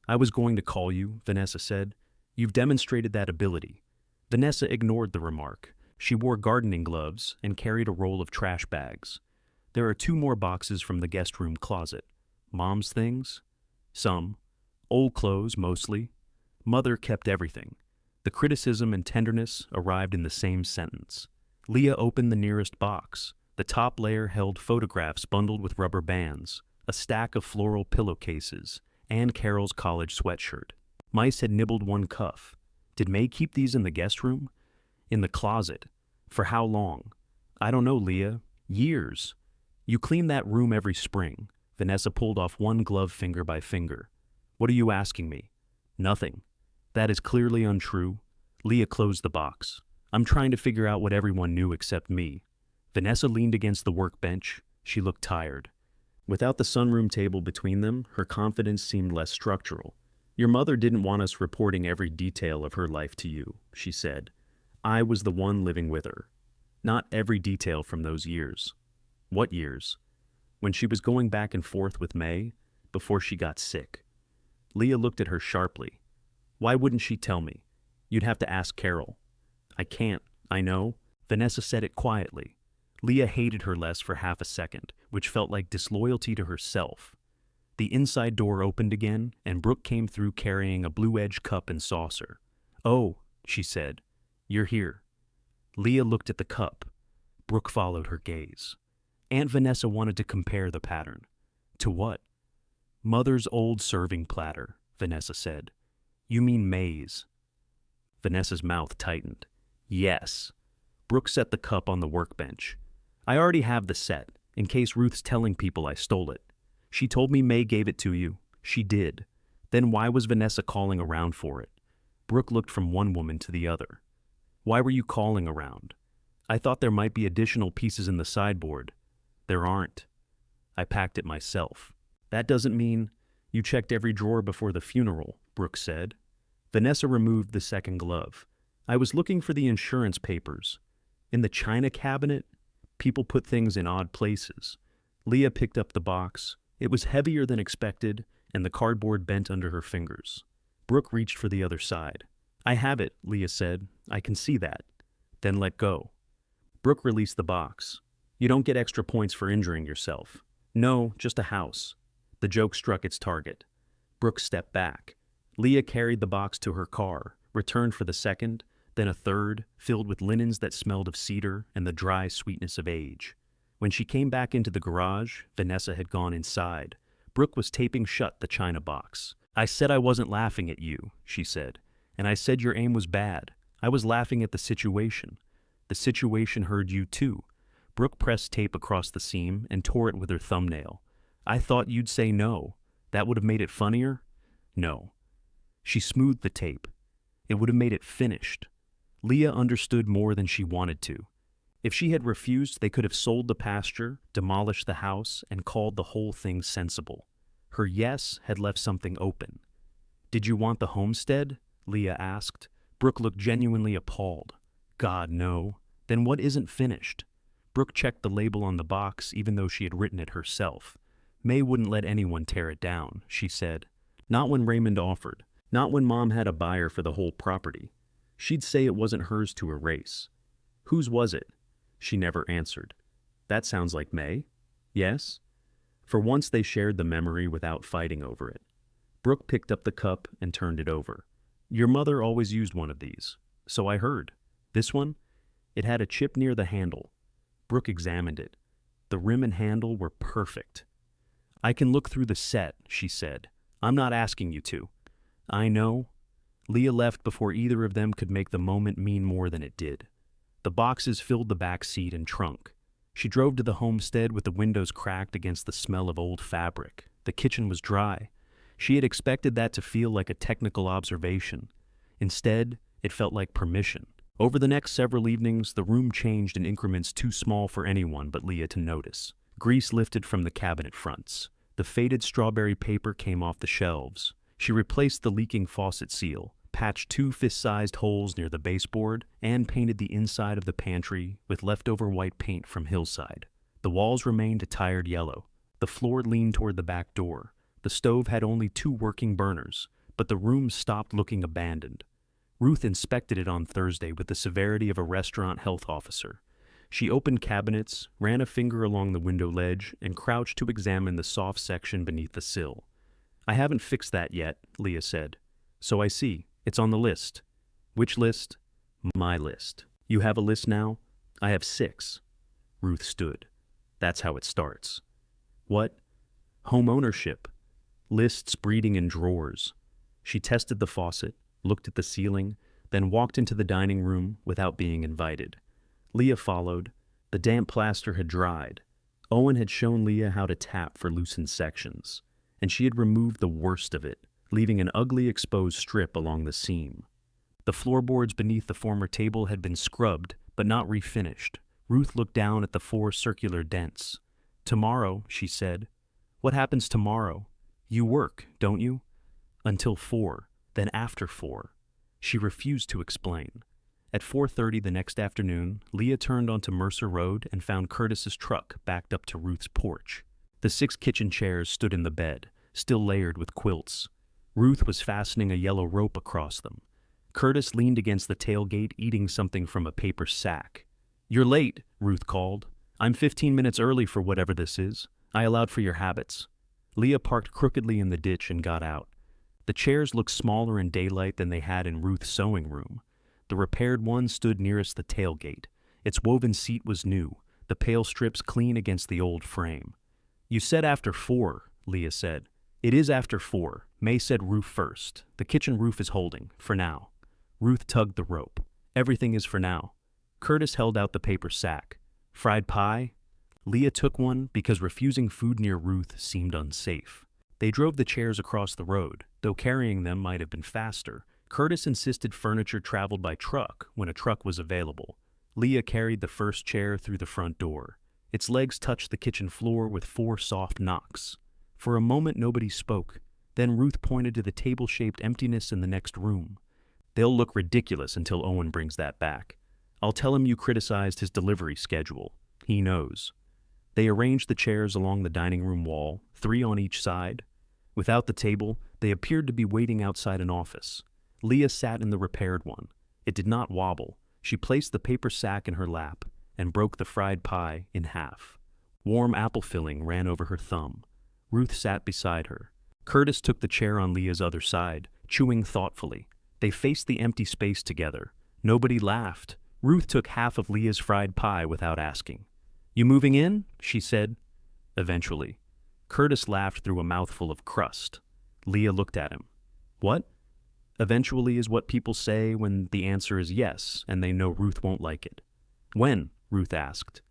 "I was going to call you," Vanessa said. "You've demonstrated that ability." Vanessa ignored the remark. She wore gardening gloves and carried a roll of trash bags. "There are 2 more boxes from the guest room closet. Mom's things?" "Some. Old clothes, mostly. Mother kept everything." The criticism and tenderness arrived in the same sentence. Leah opened the nearest box. The top layer held photographs bundled with rubber bands, a stack of floral pillowcases, and Carol's college sweatshirt. Mice had nibbled one cuff. Did May keep these in the guest room? "In the closet. For how long?" "I don't know, Leah. Years." "You clean that room every spring." Vanessa pulled off one glove finger by finger. "What are you asking me?" "Nothing." "That is clearly untrue." Leah closed the box. "I'm trying to figure out what everyone knew except me." Vanessa leaned against the workbench. She looked tired. Without the sunroom table between them, her confidence seemed less structural. "Your mother didn't want us reporting every detail of her life to you," she said. "I was the one living with her. Not every detail from those years." "What years?" "When she was going back and forth with May, before she got sick." Leah looked at her sharply. "Why wouldn't she tell me?" "You'd have to ask Carol." "I can't, I know." Vanessa said it quietly. Leah hated her less for half a second, which felt like disloyalty to herself. The inside door opened again, and Brooke came through carrying a blue-edged cup and saucer. "Oh," she said, "you're here." Leah looked at the cup. Brooke followed her gaze. Aunt Vanessa wanted to compare the pattern. To what? "Mother's old serving platter," Vanessa said. "You mean May's." Vanessa's mouth tightened. "Yes." Brooke set the cup on the workbench. "I already have the set, in case Ruth's telling people I stole it. She told me May gave it to you. She did. Then why was Vanessa calling around for it?" Brooke looked from one woman to the other. "Why were you calling around?" "I thought there might be additional pieces in the sideboard." "There aren't. I packed it myself." "That doesn't mean—" "You checked every drawer before the funeral," Brooke said. Vanessa removed the second glove. "I was looking for the insurance papers. In the china cabinet? People put things in odd places." Leah picked up the box. It was heavier than expected, and the cardboard bent under her fingers. Brooke reached for the other side. "I have it," Leah said. "I can see that." "Then let go." Brooke released the box. "You don't get extra points for injuring yourself." "No, just a house." The joke struck its target. Brooke stepped back. Leah carried the box to her car, returned for the second, then a third, filled with linens that smelled of cedar and the dry sweetness of age. When she came back into the garage, Vanessa had gone inside. Brooke was taping shut the china box. "I said I wasn't laughing at you," she said. "And I said your aim was bad. I was laughing at the situation. The situation hurt you too." Brooke pressed tape across the seam and tore it with her thumbnail. "I thought you'd say no. That would have made it funnier?" "No." She smoothed the tape. It would have made it finished. Leah understood more than she wanted to. If she had refused, they could have sold the pasture, demolished the house, and called the whole thing sensible. Her yes had left something open. "Did you want the homestead?" Leah asked. Brooke looked genuinely appalled. "God, no. Then what isn't finished?" Brooke checked the label on the box even though she had written it herself. "May wouldn't let anyone tear it down," she said. "Not when Raymond offered. Not when Mom had a buyer for the whole property. She'd say it wasn't hers to erase." "Whose was it?" She never answered. "That sounds like May." "Yes?" For once they shared the memory without fighting over it. Brooke picked up the cup and turned it over. "Your mother always used one of these. So I heard. This one? It had a chip near the handle." Brooke examined it. The rim and handle were perfect. "I can look through the set," she said. "I'm not asking you to." "I know." Leah left before either of them could make the moment mean more than it did. The boxes filled the back seat and trunk. She drove to the homestead with the windows cracked against the smell of old fabric. The kitchen was dry. She had expected that to feel like a technical observation. Instead, it felt like permission. Over the next several evenings, the room changed in increments too small for anyone but Leah to notice. Grease lifted from the cabinet fronts. The faded strawberry paper came off the shelves. She replaced the leaking faucet seal, patched 2 fist-sized holes near the baseboard, and painted the inside of the pantry with leftover white paint from Hillside. The walls remained a tired yellow. The floor leaned toward the back door. The stove had only 2 working burners, but the room stopped looking abandoned. Ruth inspected it on Thursday with the severity of a restaurant health officer. She opened cabinets, ran a finger along the window ledge, and crouched to examine the soft section beneath the sill. "I haven't fixed that yet," Leah said. "So I see. It's on the list." "Which list?" "My list." "You have a list now?" "I have 6. Ruth stood. "That's how it starts." "What?" "Home ownership. Lists breeding in drawers." She tested the faucet, looked at the ceiling, then walked into the dining room without being invited. Leah followed. The damp plaster had dried. Owen had shown Leah how to tap for loosened sections, and she had removed the worst of it, leaving an ugly exposed strip along the seam. The floorboards beneath the former table had been scrubbed, but not refinished. Ruth looked down at the 4 circular dents. "Tomorrow," she said. "What happens tomorrow? You work, don't you?" "Until 4, then after 4. She refused to explain. At 4:30 the next afternoon, Leah turned onto Mercer Road and found Curtis's truck backed up to Ruth's porch. The 6 kitchen chairs stood in the bed, still layered with quilts. Ruth was fastening a yellow rope across them. Curtis leaned against the tailgate, eating something from a paper sack. "You're late," Ruth called. "I'm 15 minutes early for whatever this is. I allowed for your habits." Leah parked crookedly in the ditch and got out. The chairs looked smaller in daylight than they had in Ruth's sewing room. The repaired one stood nearest the tailgate. Its woven seat was new, the pale strips clean against the old frame. "You said after 4, Leah said. "It is after 4. May said roof first. The kitchen roof is holding, for now." Ruth tugged the rope. "Everything is for now." Curtis held out the paper sack. "Fried pie?" Leah took one because refusing food near Ruth seemed unsafe. They drove the chairs across the road, though carrying them might have been faster. Curtis insisted furniture traveled by truck when a truck was available. Leah carried the first chair through the front door. Its legs touched the kitchen floor with 4 soft knocks. For a moment nobody spoke. Then Ruth pointed to the table-shaped emptiness in the next room. "They'll look ridiculous until Owen brings that back. I'll tell him you criticized his delivery schedule. He knows." They arranged the chairs along the dining room wall, 3 on each side. Without the table, they appeared to be waiting outside an office. Leah sat in the repaired one. It did not wobble. She placed the paper sack in her lap and broke the fried pie in half. Warm apple filling ran over her thumb. Ruth sat beside her. Curtis took the chair on Leah's other side, chewing thoughtfully. They faced the empty space together. Nobody laughed. Ruth took half of Leah's fried pie without asking. "You moving in?" she said. "Eventually." Curtis laughed through a mouthful of crust. Leah looked at him. "What?" "Eventually is what people say when the answer is yes, and they know Ruth won't like it." "When?" Ruth asked.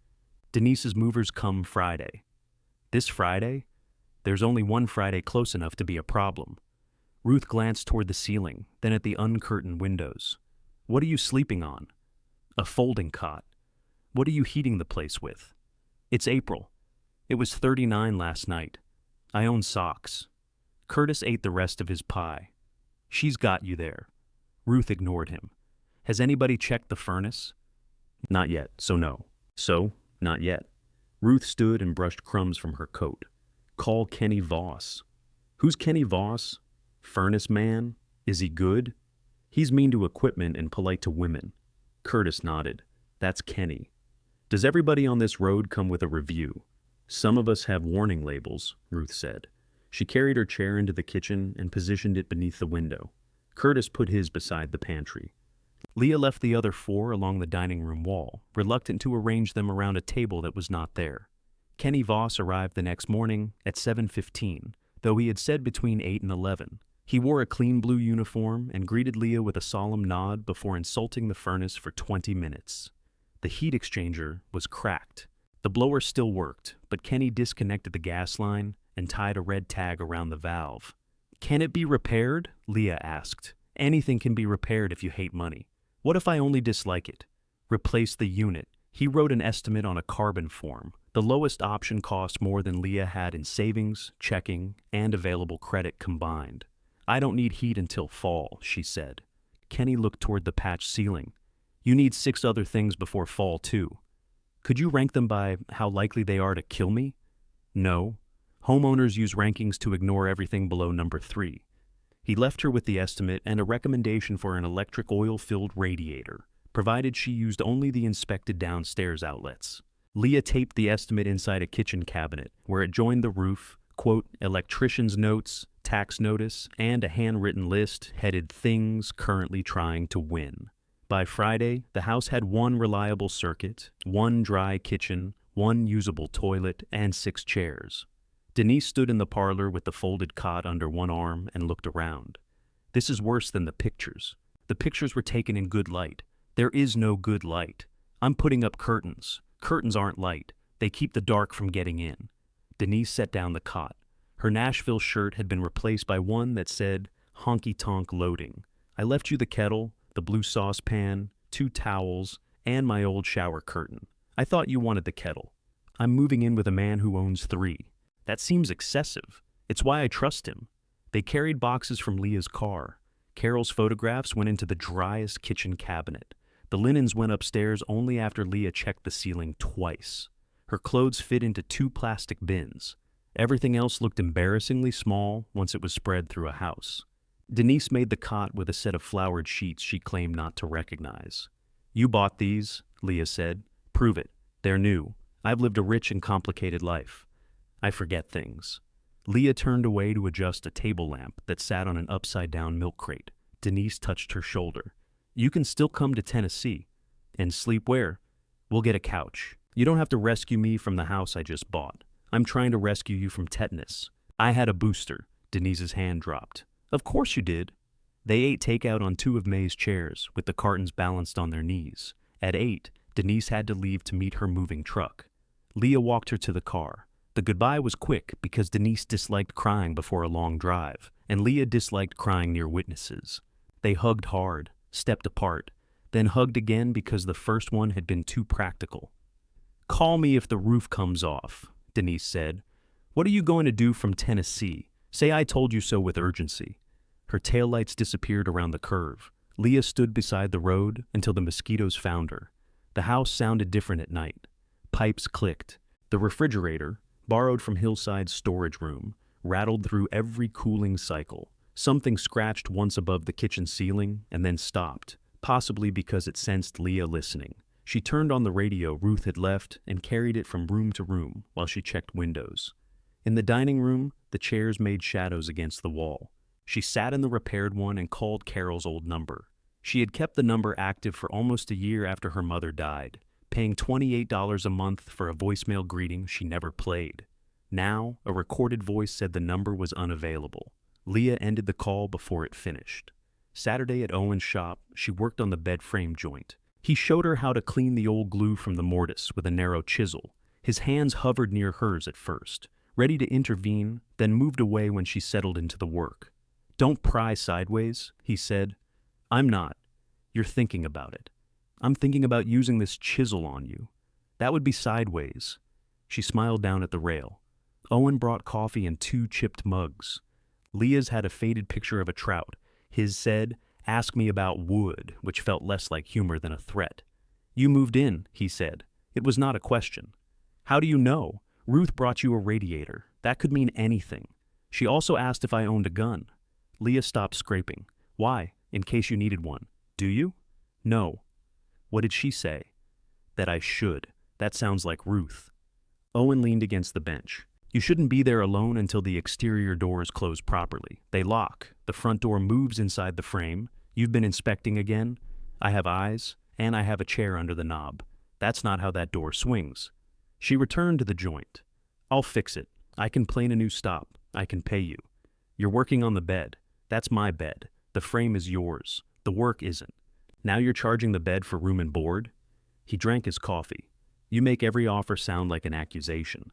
"Denise's movers come Friday." "This Friday?" "There's only one Friday close enough to be a problem." Ruth glanced toward the ceiling, then at the uncurtained windows. "What are you sleeping on?" "A folding cot." "What are you heating the place with?" "It's April. It was 39 last night. I own socks." Curtis ate the rest of his pie. "She's got you there." Ruth ignored him. "Has anybody checked the furnace?" "Not yet, so no." "So, not yet." Ruth stood and brushed crumbs from her coat. "Call Kenny Voss." "Who's Kenny Voss?" "Furnace man. Is he good?" "He's mean to equipment and polite to women." Curtis nodded. "That's Kenny." "Does everybody on this road come with a review?" "Some of us have warning labels," Ruth said. She carried her chair into the kitchen and positioned it beneath the window. Curtis put his beside the pantry. Leah left the other 4 along the dining room wall, reluctant to arrange them around a table that was not there. Kenny Voss arrived the next morning at 7:15, though he had said between 8 and 11. He wore a clean blue uniform and greeted Leah with a solemn nod before insulting the furnace for 20 minutes. The heat exchanger was cracked. The blower still worked, but Kenny disconnected the gas line and tied a red tag around the valve. "Can it be repaired?" Leah asked. "Anything can be repaired if you hate money. What if I only dislike it?" "Replace the unit." He wrote an estimate on a carbon form. The lowest option cost more than Leah had in savings, checking, and available credit combined. I don't need heat until fall, she said. Kenny looked toward the patched ceiling. You need 6 other things before fall, too. Could you rank them by how likely they are to kill me? No. Homeowners use rankings to ignore everything below number 3. He left her with the estimate and a recommendation for an electric oil-filled radiator, provided she used only the inspected downstairs outlets. Leah taped the estimate inside a kitchen cabinet, where it joined the roof, quote, electrician's notes, tax notice, and a handwritten list headed Things Currently Trying to Win. By Friday, the house had 1 reliable circuit, 1 dry kitchen, 1 usable toilet, and 6 chairs. Denise stood in the parlor with the folded cot under one arm and looked around. This is worse than the pictures. The pictures were taken in good light. There is no good light. I'm putting up curtains. Curtains aren't light. They keep the dark from getting in. Denise set down the cot. Her Nashville shirt had been replaced by one that said, honky-tonk loading. I left you the kettle, the blue saucepan, 2 towels, and my old shower curtain. I thought you wanted the kettle. I'm moving in with a man who owns 3. That seems excessive. It's why I trust him. They carried boxes from Leah's car. Carol's photographs went into the driest kitchen cabinet. The linens went upstairs only after Leah checked the ceiling twice. Her clothes fit into 2 plastic bins. Everything else looked embarrassingly small once it was spread through a house. Denise made the cot with a set of flowered sheets she claimed not to recognize. You bought these, Leah said. Prove it. They're new. I've lived a rich and complicated life. I forget things. Leah turned away to adjust a table lamp that sat on an upside-down milk crate. Denise touched her shoulder. You can still come to Tennessee. And sleep where? We'll get a couch. You don't have to rescue me from the house I just bought. I'm trying to rescue you from tetanus. I had a booster. Denise's hand dropped. Of course you did. They ate takeout on 2 of May's chairs, with the cartons balanced on their knees. At 8, Denise had to leave to meet her moving truck. Leah walked her to the car. The goodbye was quick because Denise disliked crying before a long drive, and Leah disliked crying near witnesses. They hugged hard, stepped apart, then hugged again because the first one had been too practical. Call me if the roof comes off, Denise said. What are you going to do from Tennessee? Say I told you so with urgency. Her taillights disappeared around the curve. Leah stood beside the road until the mosquitoes found her. The house sounded different at night. Pipes clicked. The refrigerator, borrowed from Hillside's storage room, rattled through every cooling cycle. Something scratched once above the kitchen ceiling and then stopped, possibly because it sensed Leah listening. She turned on the radio Ruth had left and carried it from room to room while she checked windows. In the dining room, the chairs made shadows against the wall. She sat in the repaired one and called Carol's old number. She had kept the number active for almost a year after her mother died, paying $28 a month for a voicemail greeting she never played. Now, a recorded voice said the number was unavailable. Leah ended the call before it finished. Saturday at Owen's shop, she worked on the bed frame joint. He showed her how to clean the old glue from the mortise with a narrow chisel. His hands hovered near hers at first, ready to intervene, then moved away when she settled into the work. Don't pry sideways, he said. I'm not. You're thinking about it. I'm thinking about using this chisel on you. That would be sideways. She smiled down at the rail. Owen brought coffee in 2 chipped mugs. Leah's had a faded picture of a trout. His said, ask me about wood, which felt less like humor than a threat. You moved in, he said. It was not a question. How do you know? Ruth brought you a radiator. That could mean anything. She also asked if I owned a gun. Leah stopped scraping. Why? In case you needed one. Do you? No. What did she say? That I should. That sounds like Ruth. Owen leaned against the bench. You shouldn't be there alone until the exterior doors close properly. They lock. The front door moves inside the frame. You've been inspecting again? I have eyes, and I have a chair under the knob. That's not how that door swings. She returned to the joint. I'll fix it. I can plane a new stop. I can pay you. You're working on the bed. That's my bed. The frame is yours. The work isn't. Now you're charging the bed for room and board? He drank his coffee. You make every offer sound like an accusation.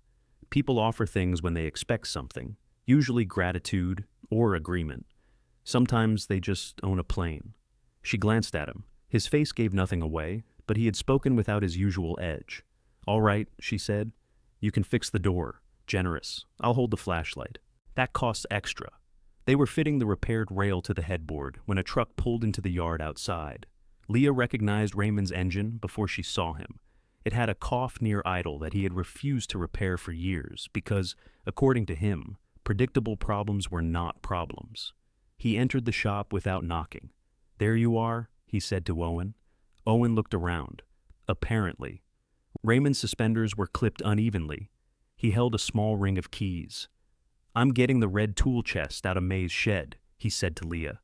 People offer things when they expect something, usually gratitude or agreement. Sometimes they just own a plane. She glanced at him. His face gave nothing away, but he had spoken without his usual edge. All right, she said. You can fix the door. Generous. I'll hold the flashlight. That costs extra. They were fitting the repaired rail to the headboard when a truck pulled into the yard outside. Leah recognized Raymond's engine before she saw him. It had a cough near idle that he had refused to repair for years because, according to him, predictable problems were not problems. He entered the shop without knocking. "There you are," he said to Owen. Owen looked around. Apparently. Raymond's suspenders were clipped unevenly. He held a small ring of keys. "I'm getting the red tool chest out of May's shed," he said to Leah.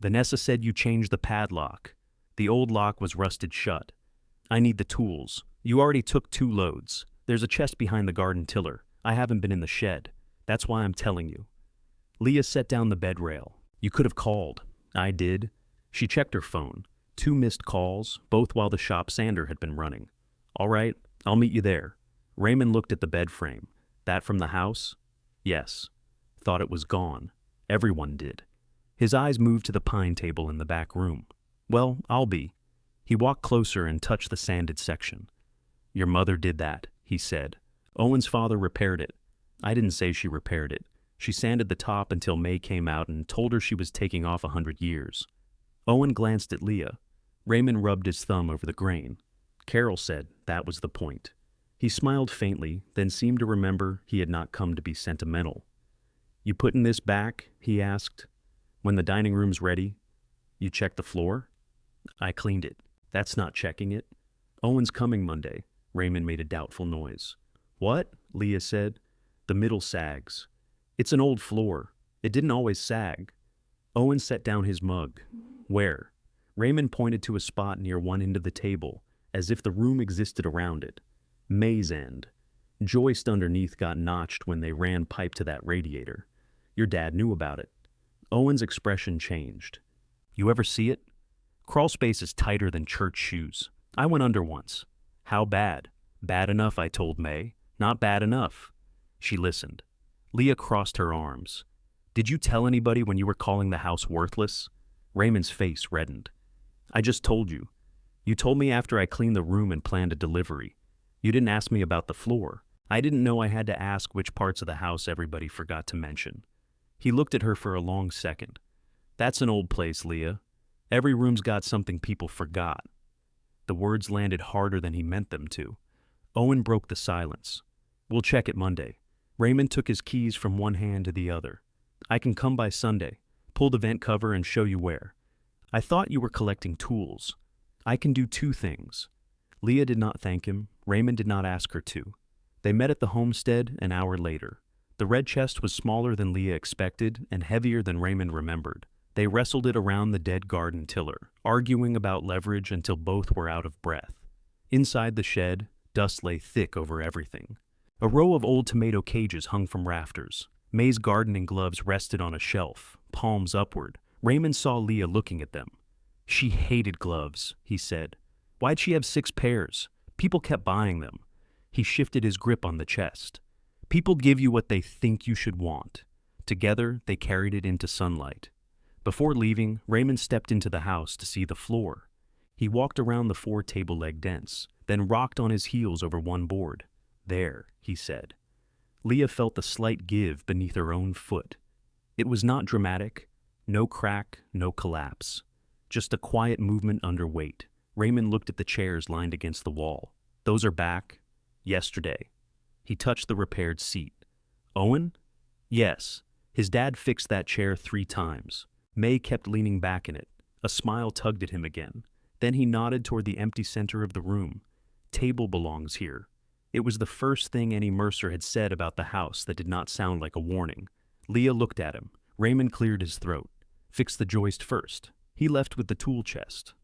"Vanessa said you changed the padlock. The old lock was rusted shut. I need the tools. You already took 2 loads. There's a chest behind the garden tiller. I haven't been in the shed. That's why I'm telling you." Leah set down the bed rail. "You could have called." "I did." She checked her phone. 2 missed calls, both while the shop sander had been running. "All right, I'll meet you there." Raymond looked at the bed frame. "That from the house?" "Yes." Thought it was gone. Everyone did. His eyes moved to the pine table in the back room. "Well, I'll be." He walked closer and touched the sanded section. "Your mother did that," he said. "Owen's father repaired it." "I didn't say she repaired it. She sanded the top until May came out and told her she was taking off 100 years. Owen glanced at Leah. Raymond rubbed his thumb over the grain. Carol said that was the point. He smiled faintly, then seemed to remember he had not come to be sentimental. "You putting this back?" he asked. "When the dining room's ready?" "You checked the floor?" "I cleaned it." "That's not checking it." "Owen's coming Monday." Raymond made a doubtful noise. "What?" Leah said. "The middle sags. It's an old floor. It didn't always sag." Owen set down his mug. "Where?" Raymond pointed to a spot near one end of the table, as if the room existed around it. "May's end. Joist underneath got notched when they ran pipe to that radiator. Your dad knew about it." Owen's expression changed. "You ever see it? Crawl space is tighter than church shoes. I went under once." "How bad?" "Bad enough," I told May. "Not bad enough." She listened. Leah crossed her arms. "Did you tell anybody when you were calling the house worthless?" Raymond's face reddened. "I just told you. You told me after I cleaned the room and planned a delivery. You didn't ask me about the floor. I didn't know I had to ask which parts of the house everybody forgot to mention." He looked at her for a long second. "That's an old place, Leah. Every room's got something people forgot." The words landed harder than he meant them to. Owen broke the silence. "We'll check it Monday." Raymond took his keys from one hand to the other. "I can come by Sunday, pull the vent cover and show you where." "I thought you were collecting tools." "I can do 2 things." Leah did not thank him. Raymond did not ask her to. They met at the Homestead an hour later. The red chest was smaller than Leah expected and heavier than Raymond remembered. They wrestled it around the dead garden tiller, arguing about leverage until both were out of breath. Inside the shed, dust lay thick over everything. A row of old tomato cages hung from rafters. May's gardening gloves rested on a shelf, palms upward. Raymond saw Leah looking at them. "She hated gloves," he said. "Why'd she have 6 pairs? People kept buying them." He shifted his grip on the chest. "People give you what they think you should want." Together, they carried it into sunlight. Before leaving, Raymond stepped into the house to see the floor. He walked around the 4 table leg dents, then rocked on his heels over one board. "There," he said. Leah felt the slight give beneath her own foot. It was not dramatic. No crack, no collapse. Just a quiet movement under weight. Raymond looked at the chairs lined against the wall. "Those are back?" "Yesterday." He touched the repaired seat. "Owen?" "Yes. His dad fixed that chair 3 times. May kept leaning back in it. A smile tugged at him again. Then he nodded toward the empty center of the room. "Table belongs here." It was the first thing any Mercer had said about the house that did not sound like a warning. Leah looked at him. Raymond cleared his throat. "Fix the joist first." He left with the tool chest.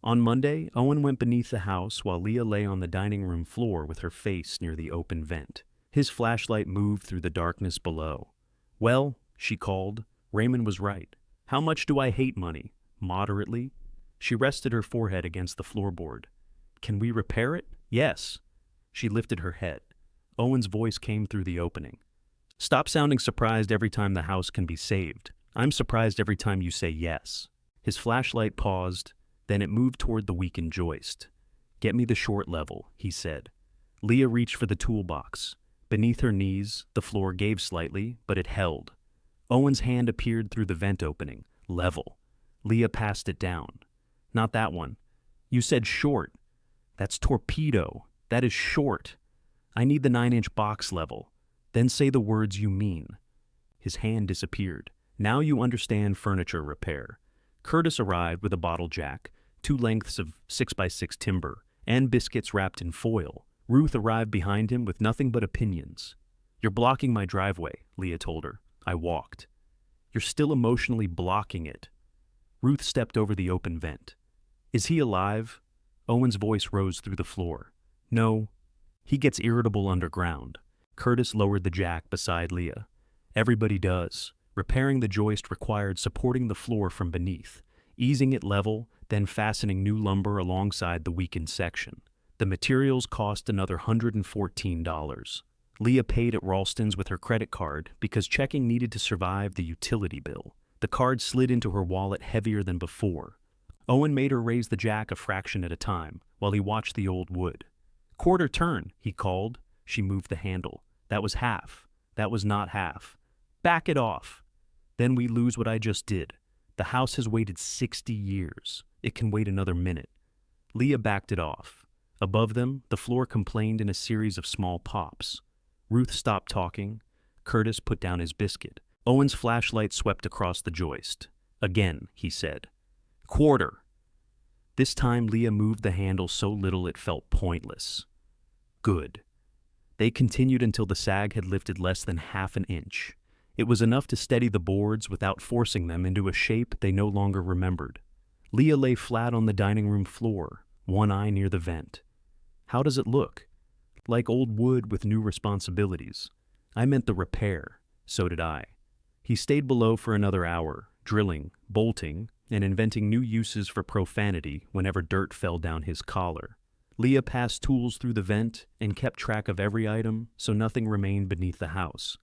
On Monday, Owen went beneath the house while Leah lay on the dining room floor with her face near the open vent. His flashlight moved through the darkness below. "Well," she called. Raymond was right. "How much do I hate money?" "Moderately." She rested her forehead against the floorboard. "Can we repair it?" "Yes." She lifted her head. Owen's voice came through the opening. "Stop sounding surprised every time the house can be saved. I'm surprised every time you say yes." His flashlight paused, then it moved toward the weakened joist. "Get me the short level," he said. Leah reached for the toolbox. Beneath her knees, the floor gave slightly, but it held. Owen's hand appeared through the vent opening. Level. Leah passed it down. Not that one. You said short. That's torpedo. That is short. I need the 9-inch box level. Then say the words you mean. His hand disappeared. Now you understand furniture repair. Curtis arrived with a bottle jack, 2 lengths of 6x6 timber, and biscuits wrapped in foil. Ruth arrived behind him with nothing but opinions. You're blocking my driveway, Leah told her. I walked. You're still emotionally blocking it. Ruth stepped over the open vent. Is he alive? Owen's voice rose through the floor. No. He gets irritable underground. Curtis lowered the jack beside Leah. Everybody does. Repairing the joist required supporting the floor from beneath, easing it level, then fastening new lumber alongside the weakened section. The materials cost another $114. Leah paid at Ralston's with her credit card because checking needed to survive the utility bill. The card slid into her wallet heavier than before. Owen made her raise the jack a fraction at a time while he watched the old wood. Quarter turn, he called. She moved the handle. That was half. That was not half. Back it off. Then we lose what I just did. The house has waited 60 years. It can wait another minute. Leah backed it off. Above them, the floor complained in a series of small pops. Ruth stopped talking. Curtis put down his biscuit. Owen's flashlight swept across the joist. Again, he said. Quarter. This time Leah moved the handle so little it felt pointless. Good. They continued until the sag had lifted less than half an inch. It was enough to steady the boards without forcing them into a shape they no longer remembered. Leah lay flat on the dining room floor, one eye near the vent. How does it look? Like old wood with new responsibilities. I meant the repair. So did I. He stayed below for another hour, drilling, bolting, and inventing new uses for profanity whenever dirt fell down his collar. Leah passed tools through the vent and kept track of every item so nothing remained beneath the house.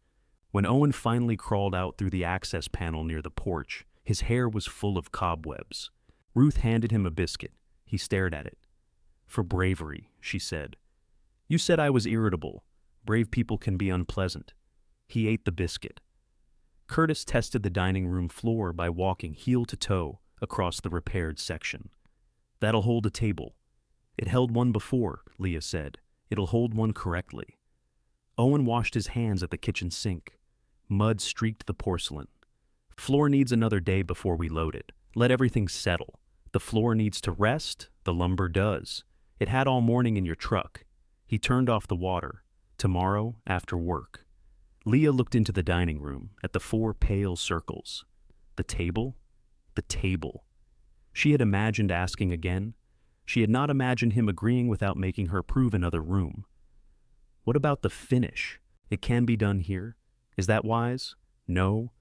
When Owen finally crawled out through the access panel near the porch, his hair was full of cobwebs. Ruth handed him a biscuit. He stared at it. For bravery, she said. You said I was irritable. Brave people can be unpleasant. He ate the biscuit. Curtis tested the dining room floor by walking heel to toe across the repaired section. That'll hold a table. It held one before, Leah said. It'll hold one correctly. Owen washed his hands at the kitchen sink. Mud streaked the porcelain. Floor needs another day before we load it. Let everything settle. The floor needs to rest. The lumber does. It had all morning in your truck. He turned off the water. Tomorrow, after work. Leah looked into the dining room at the 4 pale circles. The table? The table. She had imagined asking again. She had not imagined him agreeing without making her prove another room. What about the finish? It can be done here. Is that wise? No,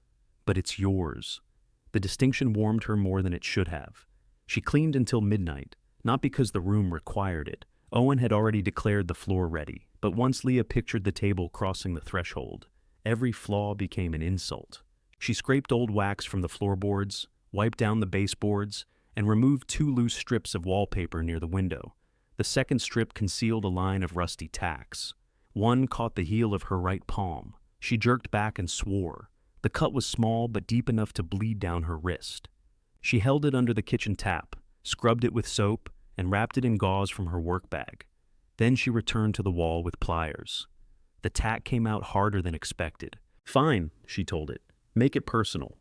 but it's yours. The distinction warmed her more than it should have. She cleaned until midnight, not because the room required it. Owen had already declared the floor ready, but once Leah pictured the table crossing the threshold, every flaw became an insult. She scraped old wax from the floorboards, wiped down the baseboards, and removed 2 loose strips of wallpaper near the window. The second strip concealed a line of rusty tacks. One caught the heel of her right palm. She jerked back and swore. The cut was small but deep enough to bleed down her wrist. She held it under the kitchen tap, scrubbed it with soap, and wrapped it in gauze from her work bag. Then she returned to the wall with pliers. The tack came out harder than expected. Fine, she told it. Make it personal.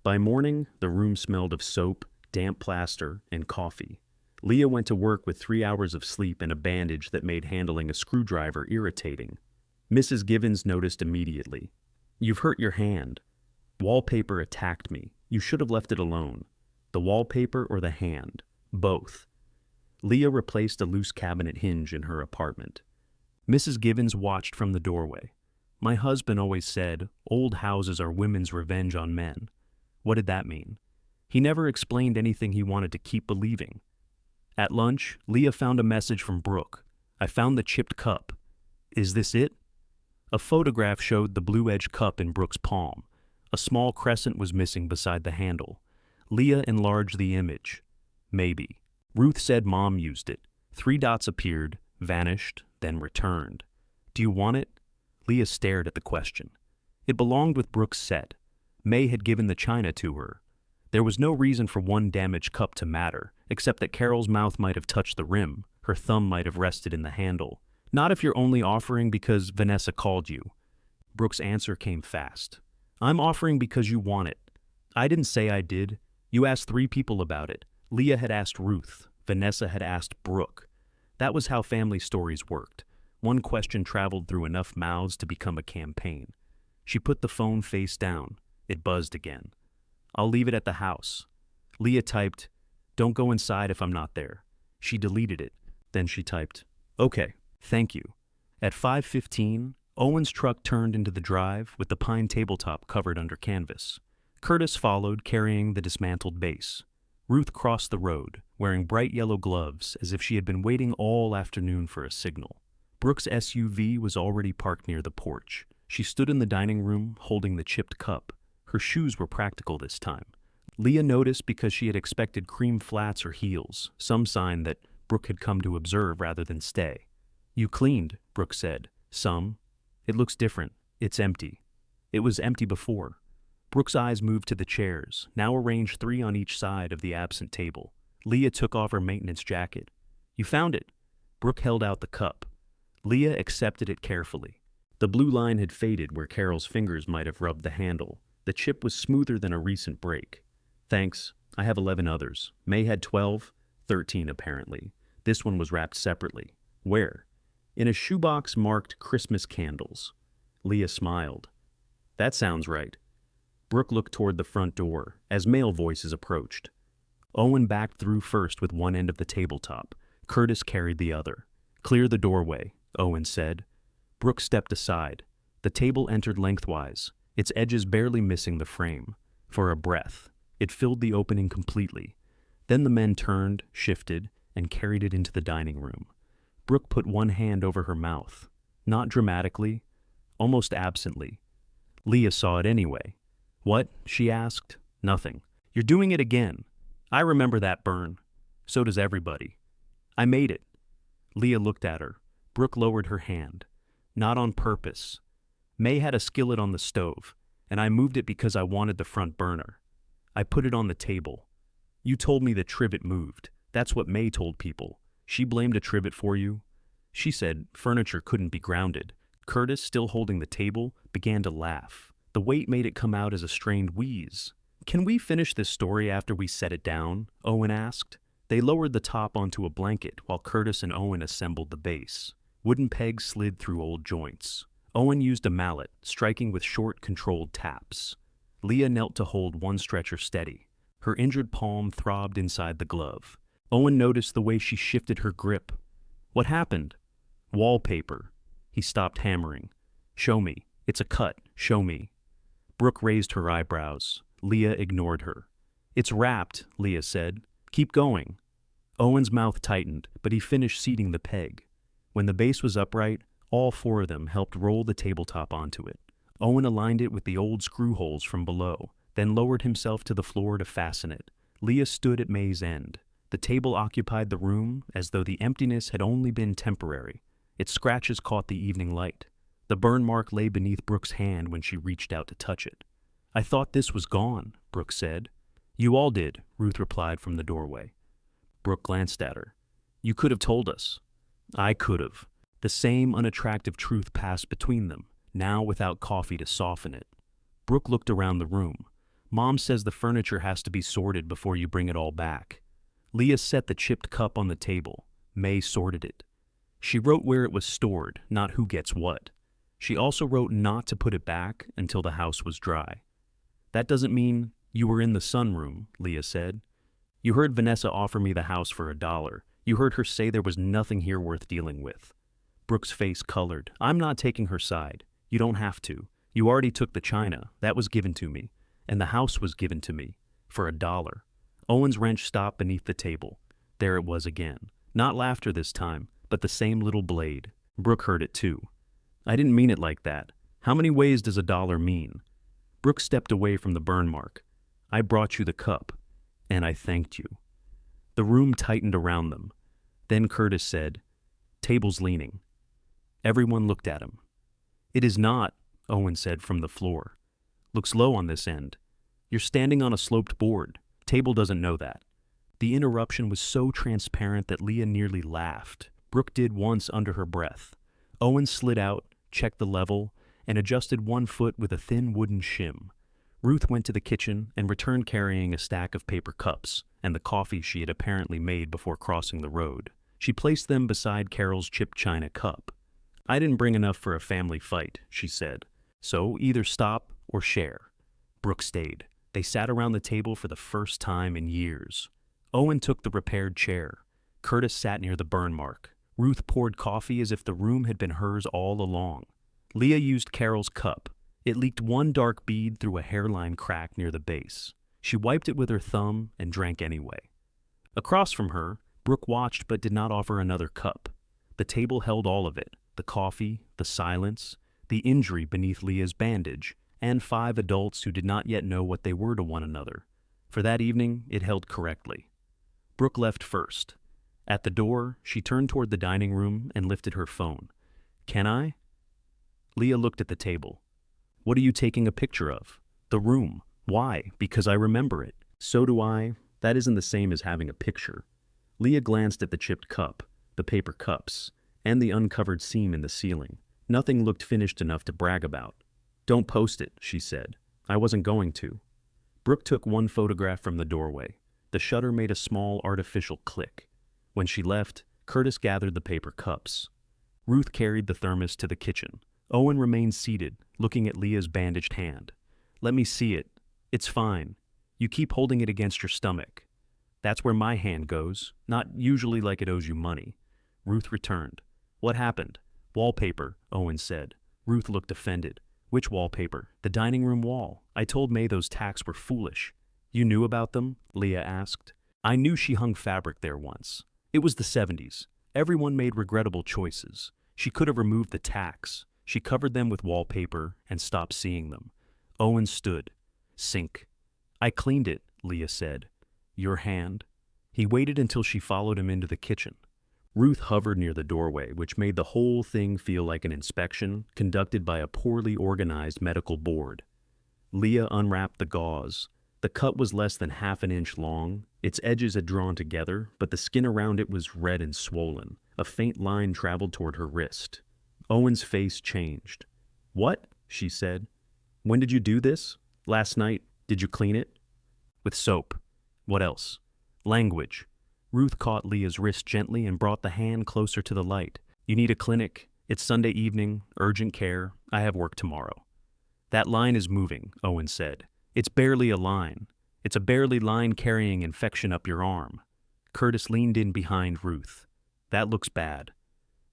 By morning, the room smelled of soap, damp plaster, and coffee. Leah went to work with 3 hours of sleep and a bandage that made handling a screwdriver irritating. Mrs. Givens noticed immediately. You've hurt your hand. Wallpaper attacked me. You should have left it alone. The wallpaper or the hand? Both. Leah replaced a loose cabinet hinge in her apartment. Mrs. Givens watched from the doorway. My husband always said, old houses are women's revenge on men. What did that mean? He never explained anything he wanted to keep believing. At lunch, Leah found a message from Brooke. I found the chipped cup. Is this it? A photograph showed the blue-edged cup in Brooke's palm. A small crescent was missing beside the handle. Leah enlarged the image. Maybe. Ruth said Mom used it. 3 dots appeared, vanished, then returned. Do you want it? Leah stared at the question. It belonged with Brooke's set. May had given the china to her. There was no reason for one damaged cup to matter, except that Carol's mouth might have touched the rim, her thumb might have rested in the handle. Not if you're only offering because Vanessa called you. Brooke's answer came fast. I'm offering because you want it. I didn't say I did. You asked 3 people about it. Leah had asked Ruth. Vanessa had asked Brooke. That was how family stories worked. One question traveled through enough mouths to become a campaign. She put the phone face down. It buzzed again. I'll leave it at the house. Leah typed, don't go inside if I'm not there. She deleted it. Then she typed, okay, thank you. At 5:15, Owen's truck turned into the drive with the pine tabletop covered under canvas. Curtis followed, carrying the dismantled base. Ruth crossed the road, wearing bright yellow gloves as if she had been waiting all afternoon for a signal. Brooke's SUV was already parked near the porch. She stood in the dining room, holding the chipped cup. Her shoes were practical this time. Leah noticed because she had expected cream flats or heels, some sign that Brooke had come to observe rather than stay. You cleaned, Brooke said. Some. It looks different. It's empty. It was empty before. Brooke's eyes moved to the chairs, now arranged 3 on each side of the absent table. Leah took off her maintenance jacket. You found it. Brooke held out the cup. Leah accepted it carefully. The blue line had faded where Carol's fingers might have rubbed the handle. The chip was smoother than a recent break. Thanks. I have 11 others. May had 12, 13 apparently. This one was wrapped separately. Where? In a shoebox marked Christmas candles. Leah smiled. That sounds right. Brooke looked toward the front door as male voices approached. Owen backed through first with one end of the tabletop. Curtis carried the other. Clear the doorway, Owen said. Brooke stepped aside. The table entered lengthwise, its edges barely missing the frame. For a breath, it filled the opening completely. Then the men turned, shifted, and carried it into the dining room. Brooke put one hand over her mouth. Not dramatically, almost absently. Leah saw it anyway. What? She asked. Nothing. You're doing it again. I remember that burn. So does everybody. I made it. Leah looked at her. Brooke lowered her hand. Not on purpose. May had a skillet on the stove, and I moved it because I wanted the front burner. I put it on the table. You told me the trivet moved. That's what May told people. She blamed a trivet for you. She said furniture couldn't be grounded. Curtis, still holding the table, began to laugh. The weight made it come out as a strained wheeze. Can we finish this story after we set it down? Owen asked. They lowered the top onto a blanket while Curtis and Owen assembled the base. Wooden pegs slid through old joints. Owen used a mallet, striking with short, controlled taps. Leah knelt to hold one stretcher steady. Her injured palm throbbed inside the glove. Owen noticed the way she shifted her grip. What happened? Wallpaper. He stopped hammering. Show me. It's a cut. Show me. Brooke raised her eyebrows. Leah ignored her. It's wrapped, Leah said. Keep going. Owen's mouth tightened, but he finished seating the peg. When the base was upright, all 4 of them helped roll the tabletop onto it. Owen aligned it with the old screw holes from below, then lowered himself to the floor to fasten it. Leah stood at May's end. The table occupied the room as though the emptiness had only been temporary. Its scratches caught the evening light. The burn mark lay beneath Brooke's hand when she reached out to touch it. I thought this was gone, Brooke said. You all did, Ruth replied from the doorway. Brooke glanced at her. You could have told us. I could have. The same unattractive truth passed between them, now without coffee to soften it. Brooke looked around the room. Mom says the furniture has to be sorted before you bring it all back. Leah set the chipped cup on the table. May sorted it. She wrote where it was stored, not who gets what. She also wrote not to put it back until the house was dry. That doesn't mean you were in the sunroom, Leah said. You heard Vanessa offer me the house for $1. You heard her say there was nothing here worth dealing with. Brooke's face colored. I'm not taking her side. You don't have to. You already took the china. That was given to me. And the house was given to me. For $1. Owen's wrench stopped beneath the table. There it was again. Not laughter this time, but the same little blade. Brooke heard it too. I didn't mean it like that. How many ways does $1 mean? Brooke stepped away from the burn mark. I brought you the cup, and I thanked you. The room tightened around them. Then Curtis said, Table's leaning. Everyone looked at him. It is not, Owen said from the floor. Looks low on this end. You're standing on a sloped board. Table doesn't know that. The interruption was so transparent that Leah nearly laughed. Brooke did once under her breath. Owen slid out, checked the level, and adjusted one foot with a thin wooden shim. Ruth went to the kitchen and returned carrying a stack of paper cups and the coffee she had apparently made before crossing the road. She placed them beside Carol's chipped china cup. "I didn't bring enough for a family fight," she said. "So either stop or share." Brooke stayed. They sat around the table for the first time in years. Owen took the repaired chair. Curtis sat near the burn mark. Ruth poured coffee as if the room had been hers all along. Leah used Carol's cup. It leaked one dark bead through a hairline crack near the base. She wiped it with her thumb and drank anyway. Across from her, Brooke watched but did not offer another cup. The table held all of it: the coffee, the silence, the injury beneath Leah's bandage, and 5 adults who did not yet know what they were to one another. For that evening, it held correctly. Brooke left first. At the door, she turned toward the dining room and lifted her phone. "Can I?" Leah looked at the table. "What are you taking a picture of?" "The room." "Why?" "Because I remember it." "So do I. That isn't the same as having a picture." Leah glanced at the chipped cup, the paper cups, and the uncovered seam in the ceiling. Nothing looked finished enough to brag about. "Don't post it," she said. "I wasn't going to." Brooke took one photograph from the doorway. The shutter made a small artificial click. When she left, Curtis gathered the paper cups. Ruth carried the thermos to the kitchen. Owen remained seated, looking at Leah's bandaged hand. "Let me see it. It's fine. You keep holding it against your stomach." "That's where my hand goes, not usually like it owes you money." Ruth returned. "What happened?" "Wallpaper," Owen said. Ruth looked offended. "Which wallpaper?" "The dining room wall. I told May those tacks were foolish." "You knew about them?" Leah asked. "I knew she hung fabric there once. It was the 70s. Everyone made regrettable choices. She could have removed the tacks. She covered them with wallpaper and stopped seeing them." Owen stood. "Sink." "I cleaned it," Leah said. "Your hand?" He waited until she followed him into the kitchen. Ruth hovered near the doorway, which made the whole thing feel like an inspection conducted by a poorly organized medical board. Leah unwrapped the gauze. The cut was less than half an inch long. Its edges had drawn together, but the skin around it was red and swollen. A faint line traveled toward her wrist. Owen's face changed. "What?" she said. "When did you do this?" "Last night." "Did you clean it?" "With soap." "What else?" "Language." Ruth caught Leah's wrist gently and brought the hand closer to the light. "You need a clinic. It's Sunday evening, urgent care. I have work tomorrow." "That line is moving," Owen said. "It's barely a line. It's a barely line carrying infection up your arm." Curtis leaned in behind Ruth. "That looks bad."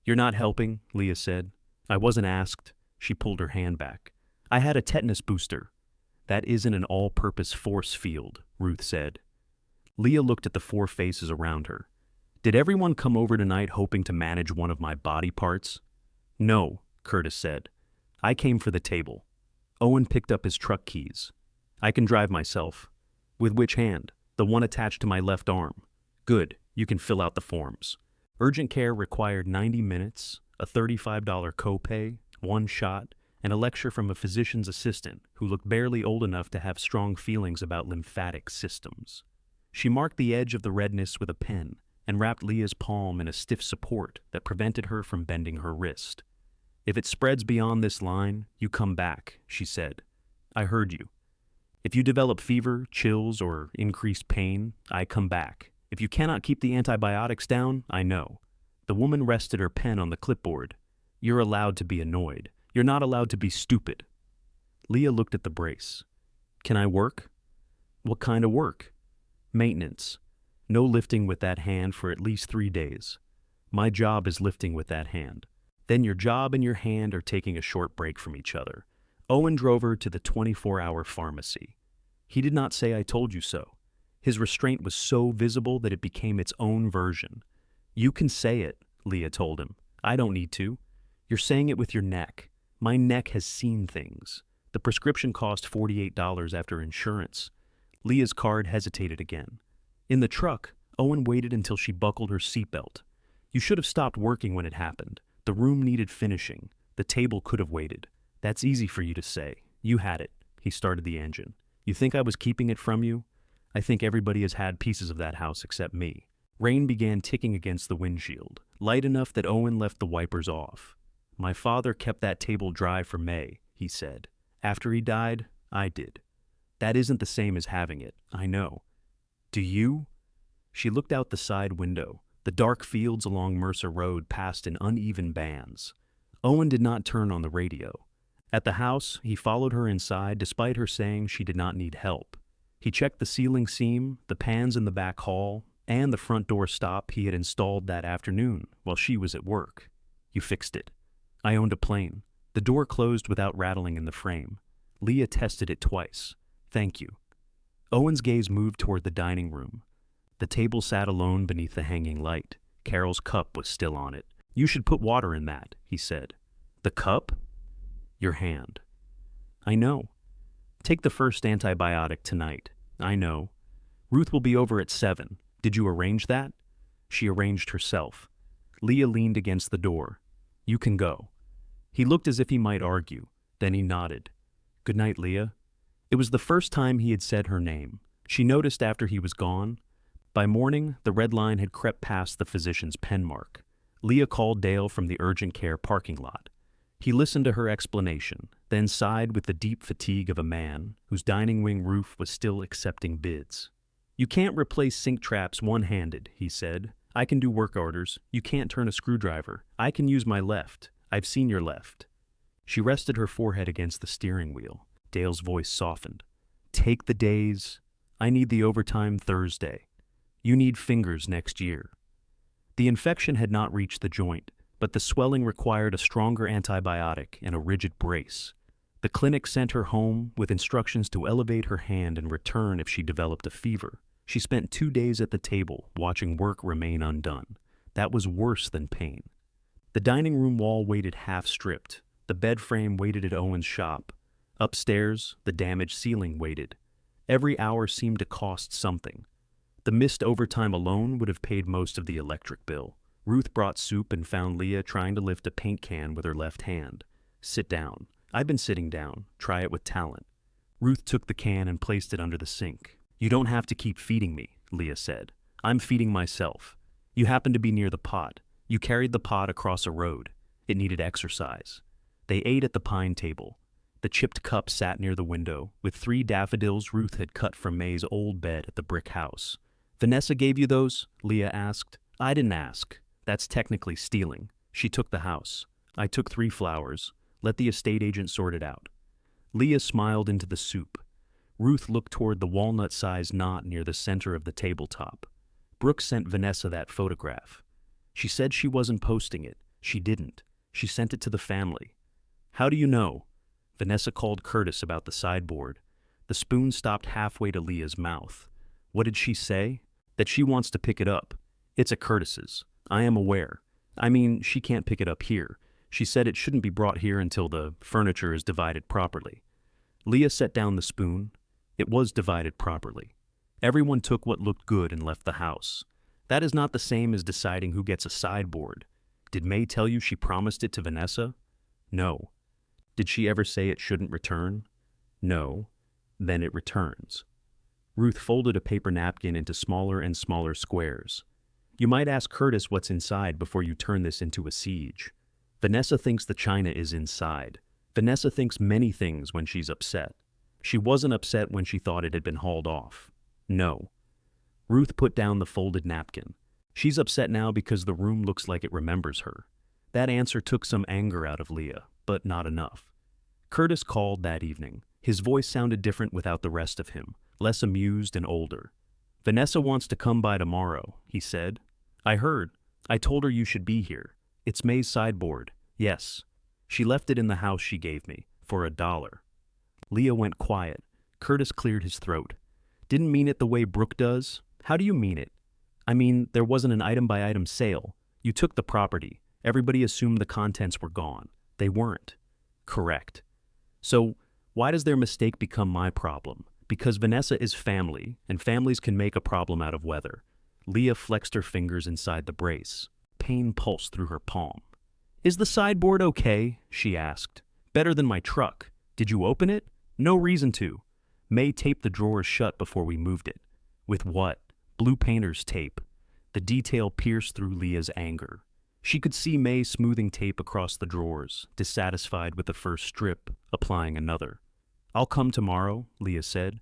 "You're not helping," Leah said. "I wasn't asked." She pulled her hand back. "I had a tetanus booster." "That isn't an all-purpose force field," Ruth said. Leah looked at the 4 faces around her. "Did everyone come over tonight hoping to manage one of my body parts?" "No," Curtis said. "I came for the table." Owen picked up his truck keys. "I can drive myself." "With which hand?" "The one attached to my left arm." "Good. You can fill out the forms." Urgent care required 90 minutes, a $35 copay, 1 shot, and a lecture from a physician's assistant who looked barely old enough to have strong feelings about lymphatic systems. She marked the edge of the redness with a pen and wrapped Leah's palm in a stiff support that prevented her from bending her wrist. "If it spreads beyond this line, you come back," she said. "I heard you. If you develop fever, chills, or increased pain, I come back. If you cannot keep the antibiotics down, I know." The woman rested her pen on the clipboard. "You're allowed to be annoyed. You're not allowed to be stupid." Leah looked at the brace. "Can I work?" "What kind of work?" "Maintenance. No lifting with that hand for at least 3 days. My job is lifting with that hand. Then your job and your hand are taking a short break from each other." Owen drove her to the 24-hour pharmacy. He did not say "I told you so." His restraint was so visible that it became its own version. "You can say it," Leah told him. "I don't need to. You're saying it with your neck. My neck has seen things." The prescription cost $48 after insurance. Leah's card hesitated again. In the truck, Owen waited until she buckled her seatbelt. "You should have stopped working when it happened. The room needed finishing. The table could have waited." "That's easy for you to say. You had it." He started the engine. You think I was keeping it from you? I think everybody has had pieces of that house except me. Rain began ticking against the windshield, light enough that Owen left the wipers off. My father kept that table dry for May, he said. After he died, I did. That isn't the same as having it, I know. Do you? She looked out the side window. The dark fields along Mercer Road passed in uneven bands. Owen did not turn on the radio. At the house, he followed her inside despite her saying she did not need help. He checked the ceiling seam, the pans in the back hall, and the front door stop he had installed that afternoon while she was at work. You fixed it. I owned a plane. The door closed without rattling in the frame. Leah tested it twice. Thank you. Owen's gaze moved toward the dining room. The table sat alone beneath the hanging light. Carol's cup was still on it. You should put water in that, he said. The cup? Your hand. I know. Take the first antibiotic tonight. I know. Ruth will be over at 7. Did you arrange that? She arranged herself. Leah leaned against the door. You can go. He looked as if he might argue. Then he nodded. Good night, Leah. It was the first time he had said her name. She noticed after he was gone. By morning, the red line had crept past the physician's pen mark. Leah called Dale from the urgent care parking lot. He listened to her explanation, then sighed with the deep fatigue of a man whose dining wing roof was still accepting bids. You can't replace sink traps one-handed, he said. I can do work orders. You can't turn a screwdriver. I can use my left. I've seen your left. She rested her forehead against the steering wheel. Dale's voice softened. Take the days. I need the overtime Thursday. You need fingers next year. The infection had not reached the joint, but the swelling required a stronger antibiotic and a rigid brace. The clinic sent her home with instructions to elevate her hand and return if she developed a fever. She spent 2 days at the table, watching work remain undone. That was worse than pain. The dining room wall waited half-stripped. The bed frame waited at Owen's shop. Upstairs, the damaged ceiling waited. Every hour seemed to cost something. The missed overtime alone would have paid most of the electric bill. Ruth brought soup and found Leah trying to lift a paint can with her left hand. Sit down. I've been sitting down. Try it with talent. Ruth took the can and placed it under the sink. You don't have to keep feeding me, Leah said. I'm feeding myself. You happen to be near the pot. You carried the pot across a road. It needed exercise. They ate at the pine table. The chipped cup sat near the window, with 3 daffodils Ruth had cut from May's old bed at the brick house. Vanessa gave you those? Leah asked. I didn't ask. That's technically stealing. She took the house. I took 3 flowers. Let the estate agent sort it out. Leah smiled into the soup. Ruth looked toward the walnut-sized knot near the center of the tabletop. Brooke sent Vanessa that photograph. She said she wasn't posting it. She didn't. She sent it to the family. How do you know? Vanessa called Curtis about the sideboard. The spoon stopped halfway to Leah's mouth. What did she say? That she wants to pick it up. It's at Curtis's. I am aware. I mean, she can't pick it up here. She said it shouldn't be brought here until the furniture is divided properly. Leah set down the spoon. It was divided properly. Everyone took what looked good and left the house. That is not the same as deciding who gets a sideboard. Did May tell you she promised it to Vanessa? No. Did she ever say it shouldn't return? No. Then it returns. Ruth folded a paper napkin into smaller and smaller squares. You might ask Curtis what's inside before you turn this into a siege. Vanessa thinks the china is inside. Vanessa thinks many things when she's upset. She wasn't upset when she thought it had been hauled off. No. Ruth put down the folded napkin. She's upset now because the room looks like it remembers her. That answer took some anger out of Leah, but not enough. Curtis called that evening. His voice sounded different without the rest of him, less amused and older. Vanessa wants to come by tomorrow, he said. I heard. I told her you should be here. It's May's sideboard. Yes. She left it in the house she gave me, for $1. Leah went quiet. Curtis cleared his throat. Didn't mean it the way Brooke does? How do you mean it? I mean, there wasn't an item-by-item sale. You took the property. Everybody assumed the contents were gone. They weren't. Correct. So, why does their mistake become my problem? Because Vanessa is family, and families can make a problem out of weather. Leah flexed her fingers inside the brace. Pain pulsed through her palm. Is the sideboard okay? She asked. Better than my truck. Did you open it? No reason to. May taped the drawers shut before we moved it. With what? Blue painter's tape. The detail pierced through Leah's anger. She could see May smoothing tape across the drawers, dissatisfied with the first strip, applying another. I'll come tomorrow, Leah said.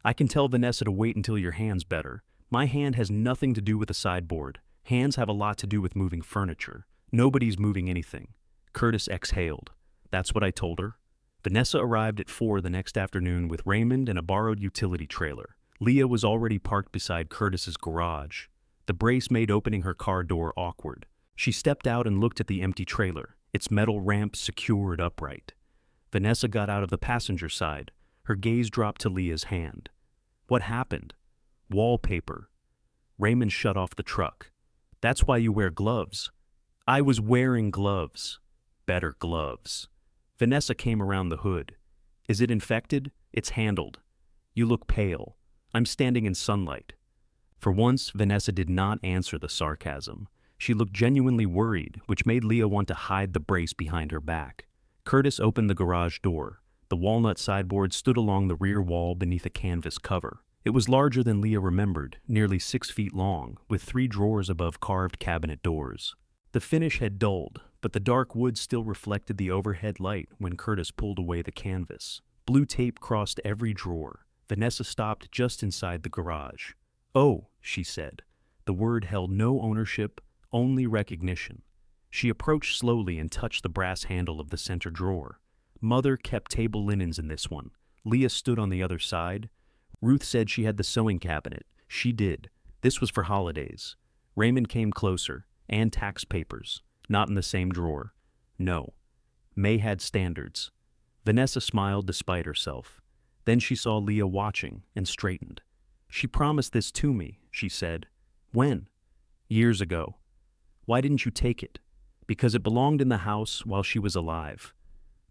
I can tell Vanessa to wait until your hand's better. My hand has nothing to do with the sideboard. Hands have a lot to do with moving furniture. Nobody's moving anything. Curtis exhaled. That's what I told her. Vanessa arrived at 4 the next afternoon with Raymond and a borrowed utility trailer. Leah was already parked beside Curtis's garage. The brace made opening her car door awkward. She stepped out and looked at the empty trailer, its metal ramp secured upright. Vanessa got out of the passenger side. Her gaze dropped to Leah's hand. What happened? Wallpaper. Raymond shut off the truck. That's why you wear gloves. I was wearing gloves. Better gloves. Vanessa came around the hood. Is it infected? It's handled. You look pale. I'm standing in sunlight. For once, Vanessa did not answer the sarcasm. She looked genuinely worried, which made Leah want to hide the brace behind her back. Curtis opened the garage door. The walnut sideboard stood along the rear wall beneath a canvas cover. It was larger than Leah remembered, nearly 6 feet long, with 3 drawers above carved cabinet doors. The finish had dulled, but the dark wood still reflected the overhead light when Curtis pulled away the canvas. Blue tape crossed every drawer. Vanessa stopped just inside the garage. Oh, she said. The word held no ownership, only recognition. She approached slowly and touched the brass handle of the center drawer. Mother kept table linens in this one. Leah stood on the other side. Ruth said she had the sewing cabinet. She did. This was for holidays. Raymond came closer. And tax papers. Not in the same drawer. No. May had standards. Vanessa smiled despite herself. Then she saw Leah watching and straightened. She promised this to me, she said. When? Years ago. Why didn't you take it? Because it belonged in the house while she was alive.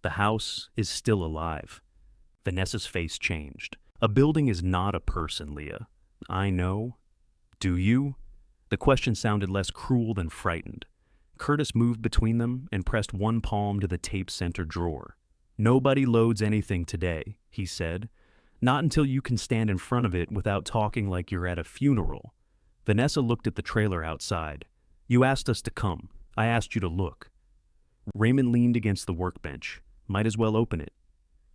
The house is still alive. Vanessa's face changed. A building is not a person, Leah. I know. Do you? The question sounded less cruel than frightened. Curtis moved between them and pressed one palm to the tape-centered drawer. Nobody loads anything today, he said. Not until you can stand in front of it without talking like you're at a funeral. Vanessa looked at the trailer outside. You asked us to come. I asked you to look. Raymond leaned against the workbench. Might as well open it.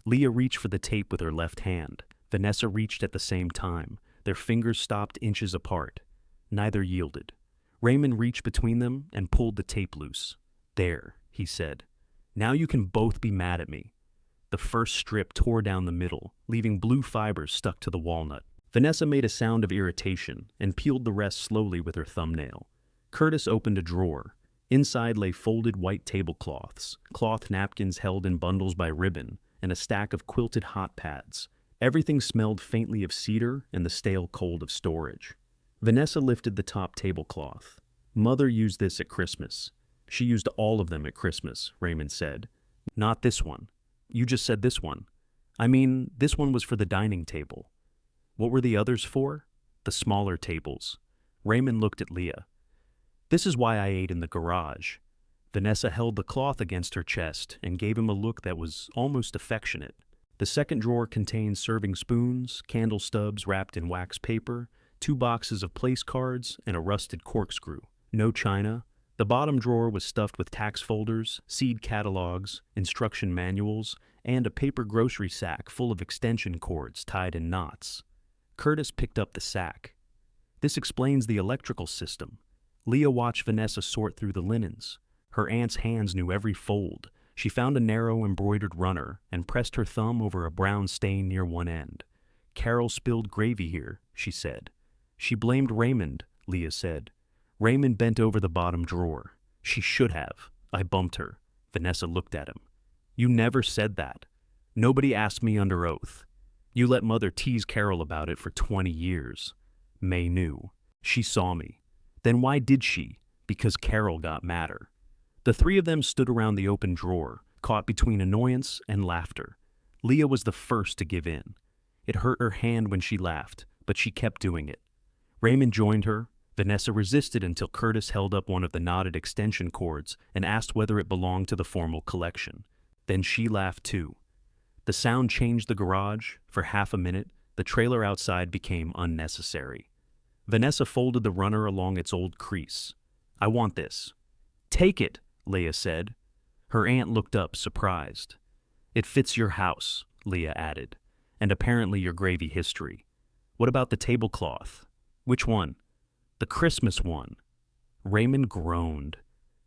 Leah reached for the tape with her left hand. Vanessa reached at the same time. Their fingers stopped inches apart. Neither yielded. Raymond reached between them and pulled the tape loose. There, he said. Now you can both be mad at me. The first strip tore down the middle, leaving blue fibers stuck to the walnut. Vanessa made a sound of irritation and peeled the rest slowly with her thumbnail. Curtis opened a drawer. Inside lay folded white tablecloths, cloth napkins held in bundles by ribbon, and a stack of quilted hot pads. Everything smelled faintly of cedar and the stale cold of storage. Vanessa lifted the top tablecloth. Mother used this at Christmas. She used all of them at Christmas, Raymond said. Not this one. You just said this one. I mean, this one was for the dining table. What were the others for? The smaller tables. Raymond looked at Leah. This is why I ate in the garage. Vanessa held the cloth against her chest and gave him a look that was almost affectionate. The second drawer contained serving spoons, candle stubs wrapped in wax paper, 2 boxes of place cards, and a rusted corkscrew. No china. The bottom drawer was stuffed with tax folders, seed catalogs, instruction manuals, and a paper grocery sack full of extension cords tied in knots. Curtis picked up the sack. This explains the electrical system. Leah watched Vanessa sort through the linens. Her aunt's hands knew every fold. She found a narrow embroidered runner and pressed her thumb over a brown stain near one end. Carol spilled gravy here, she said. She blamed Raymond, Leah said. Raymond bent over the bottom drawer. She should have. I bumped her. Vanessa looked at him. You never said that. Nobody asked me under oath. You let Mother tease Carol about it for 20 years. May knew. She saw me. Then why did she? Because Carol got madder. The 3 of them stood around the open drawer, caught between annoyance and laughter. Leah was the first to give in. It hurt her hand when she laughed, but she kept doing it. Raymond joined her. Vanessa resisted until Curtis held up one of the knotted extension cords and asked whether it belonged to the formal collection. Then she laughed too. The sound changed the garage. For half a minute, the trailer outside became unnecessary. Vanessa folded the runner along its old crease. "I want this." "Take it," Leah said. Her aunt looked up, surprised. "It fits your house," Leah added, "and apparently your gravy history. What about the tablecloth?" "Which one?" "The Christmas one." Raymond groaned.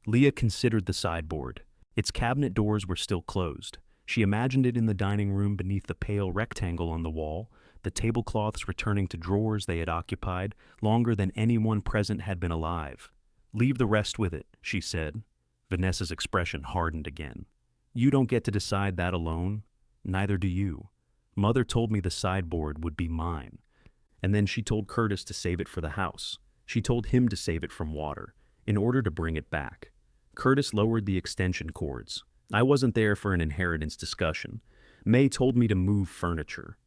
Leah considered the sideboard. Its cabinet doors were still closed. She imagined it in the dining room beneath the pale rectangle on the wall, the tablecloths returning to drawers they had occupied longer than anyone present had been alive. "Leave the rest with it," she said. Vanessa's expression hardened again. "You don't get to decide that alone. Neither do you. Mother told me the sideboard would be mine. And then she told Curtis to save it for the house. She told him to save it from water, in order to bring it back. Curtis lowered the extension cords. I wasn't there for an inheritance discussion. May told me to move furniture."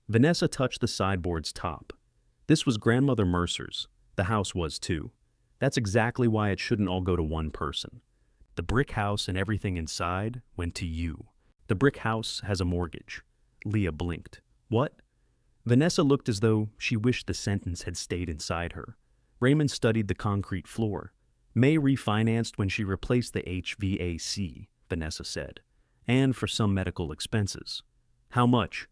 Vanessa touched the sideboard's top. "This was Grandmother Mercer's. The house was too. That's exactly why it shouldn't all go to one person. The brick house and everything inside went to you. The brick house has a mortgage." Leah blinked. "What?" Vanessa looked as though she wished the sentence had stayed inside her. Raymond studied the concrete floor. "May refinanced when she replaced the HVAC, Vanessa said, "and for some medical expenses." "How much?"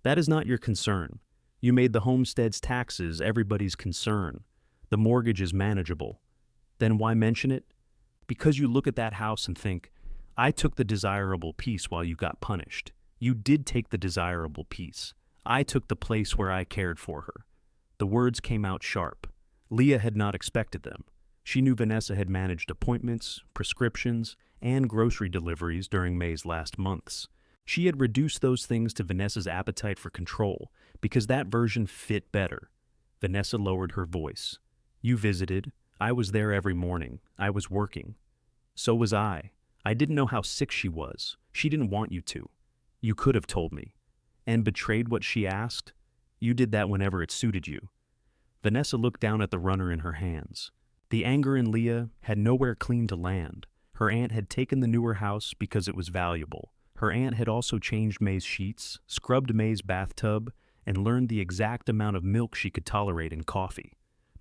"That is not your concern. You made the Homestead's taxes everybody's concern. The mortgage is manageable." "Then why mention it?" "Because you look at that house and think, I took the desirable piece while you got punished. You did take the desirable piece. I took the place where I cared for her." The words came out sharp. Leah had not expected them. She knew Vanessa had managed appointments, prescriptions, and grocery deliveries during May's last months. She had reduced those things to Vanessa's appetite for control, because that version fit better. Vanessa lowered her voice. "You visited. I was there every morning. I was working." "So was I. I didn't know how sick she was. She didn't want you to. You could have told me." "And betrayed what she asked?" "You did that whenever it suited you." Vanessa looked down at the runner in her hands. The anger in Leah had nowhere clean to land. Her aunt had taken the newer house because it was valuable. Her aunt had also changed May's sheets, scrubbed May's bathtub, and learned the exact amount of milk she could tolerate in coffee.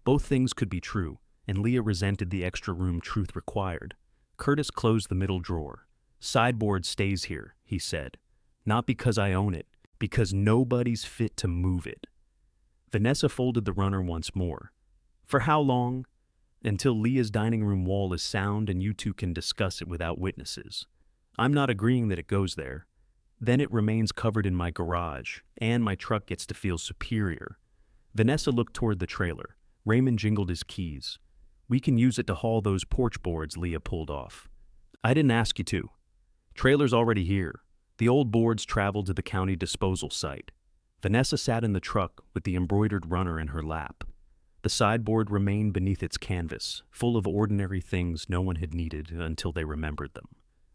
Both things could be true, and Leah resented the extra room truth required. Curtis closed the middle drawer. "Sideboard stays here," he said. "Not because I own it, because nobody's fit to move it." Vanessa folded the runner once more. "For how long?" "Until Leah's dining room wall is sound and you two can discuss it without witnesses. I'm not agreeing that it goes there. Then it remains covered in my garage, and my truck gets to feel superior." Vanessa looked toward the trailer. Raymond jingled his keys. "We can use it to haul those porch boards Leah pulled off." "I didn't ask you to." "Trailer's already here. The old boards traveled to the county disposal site." Vanessa sat in the truck with the embroidered runner in her lap. The sideboard remained beneath its canvas, full of ordinary things no one had needed until they remembered them.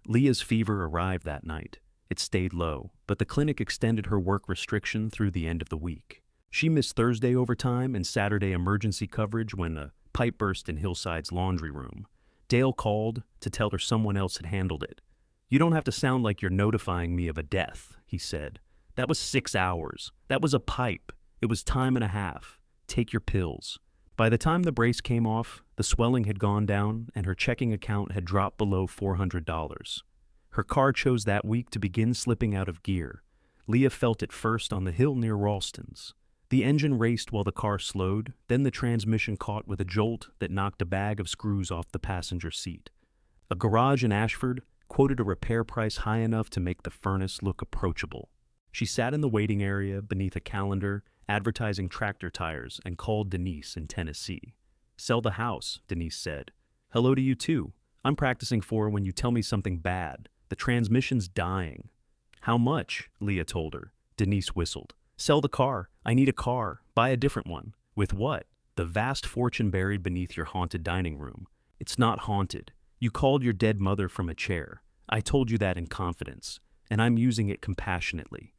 Leah's fever arrived that night. It stayed low, but the clinic extended her work restriction through the end of the week. She missed Thursday overtime and Saturday emergency coverage when a pipe burst in Hillside's laundry room. Dale called to tell her someone else had handled it. "You don't have to sound like you're notifying me of a death," he said. "That was 6 hours. That was a pipe. It was time and a half. Take your pills." By the time the brace came off, the swelling had gone down and her checking account had dropped below $400. Her car chose that week to begin slipping out of gear. Leah felt it first on the hill near Ralston's. The engine raced while the car slowed, then the transmission caught with a jolt that knocked a bag of screws off the passenger seat. A garage in Ashford quoted a repair price high enough to make the furnace look approachable. She sat in the waiting area beneath a calendar advertising tractor tires and called Denise in Tennessee. "Sell the house," Denise said. "Hello to you too. I'm practicing for when you tell me something bad. The transmission's dying." "How much?" Leah told her. Denise whistled. "Sell the car. I need a car. Buy a different one." "With what?" "The vast fortune buried beneath your haunted dining room." "It's not haunted. You called your dead mother from a chair. I told you that in confidence, and I'm using it compassionately."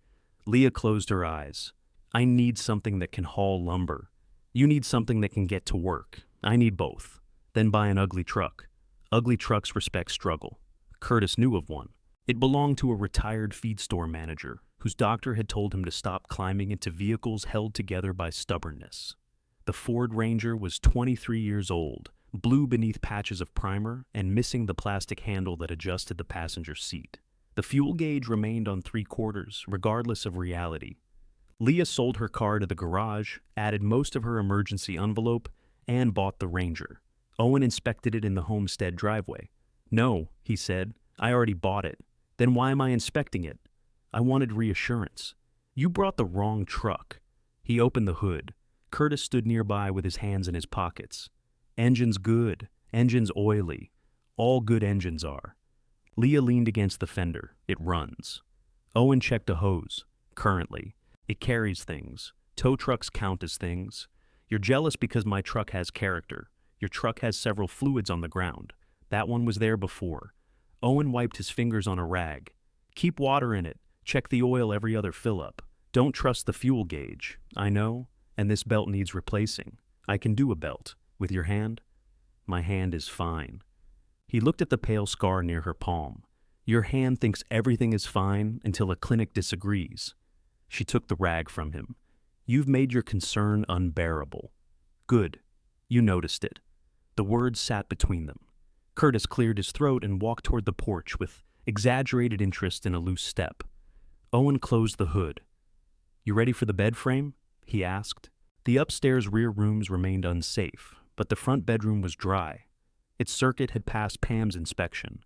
Leah closed her eyes. "I need something that can haul lumber. You need something that can get to work. I need both. Then buy an ugly truck. Ugly trucks respect struggle." Curtis knew of one. It belonged to a retired feed store manager whose doctor had told him to stop climbing into vehicles held together by stubbornness. The Ford Ranger was 23 years old, blue beneath patches of primer and missing the plastic handle that adjusted the passenger seat. The fuel gauge remained on 3/4, regardless of reality. Leah sold her car to the garage, added most of her emergency envelope, and bought the Ranger. Owen inspected it in the Homestead driveway. "No," he said, "I already bought it. Then why am I inspecting it?" "I wanted reassurance." "You brought the wrong truck." He opened the hood. Curtis stood nearby with his hands in his pockets. "Engine's good. Engine's oily. All good engines are." Leah leaned against the fender. "It runs." Owen checked a hose. "Currently. It carries things. Tow trucks count as things. You're jealous because my truck has character. Your truck has several fluids on the ground. That one was there before." Owen wiped his fingers on a rag. "Keep water in it. Check the oil every other fill-up. Don't trust the fuel gauge. I know, and this belt needs replacing. I can do a belt. With your hand?" "My hand is fine." He looked at the pale scar near her palm. "Your hand thinks everything is fine until a clinic disagrees." She took the rag from him. "You've made your concern unbearable." "Good. You noticed it." The words sat between them. Curtis cleared his throat and walked toward the porch with exaggerated interest in a loose step. Owen closed the hood. "You ready for the bed frame?" he asked. The upstairs rear rooms remained unsafe, but the front bedroom was dry. Its circuit had passed Pam's inspection,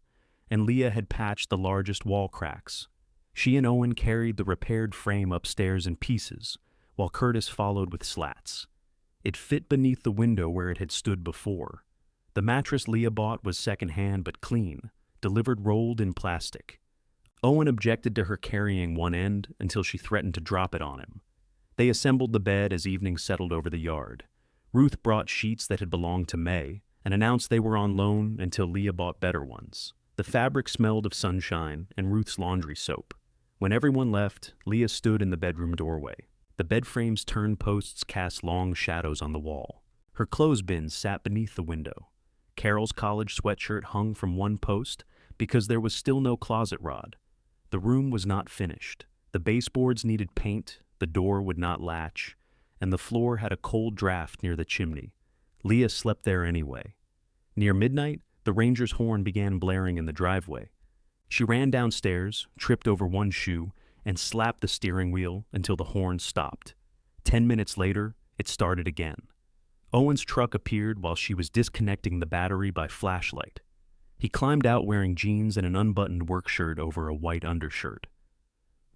and Leah had patched the largest wall cracks. She and Owen carried the repaired frame upstairs in pieces, while Curtis followed with slats. It fit beneath the window where it had stood before. The mattress Leah bought was second-hand but clean, delivered rolled in plastic. Owen objected to her carrying one end until she threatened to drop it on him. They assembled the bed as evening settled over the yard. Ruth brought sheets that had belonged to May and announced they were on loan until Leah bought better ones. The fabric smelled of sunshine and Ruth's laundry soap. When everyone left, Leah stood in the bedroom doorway. The bed frame's turned posts cast long shadows on the wall. Her clothes bins sat beneath the window. Carol's college sweatshirt hung from one post because there was still no closet rod. The room was not finished. The baseboards needed paint, the door would not latch, and the floor had a cold draft near the chimney. Leah slept there anyway. Near midnight, the Ranger's horn began blaring in the driveway. She ran downstairs, tripped over one shoe, and slapped the steering wheel until the horn stopped. 10 minutes later, it started again. Owen's truck appeared while she was disconnecting the battery by flashlight. He climbed out wearing jeans and an unbuttoned work shirt over a white undershirt.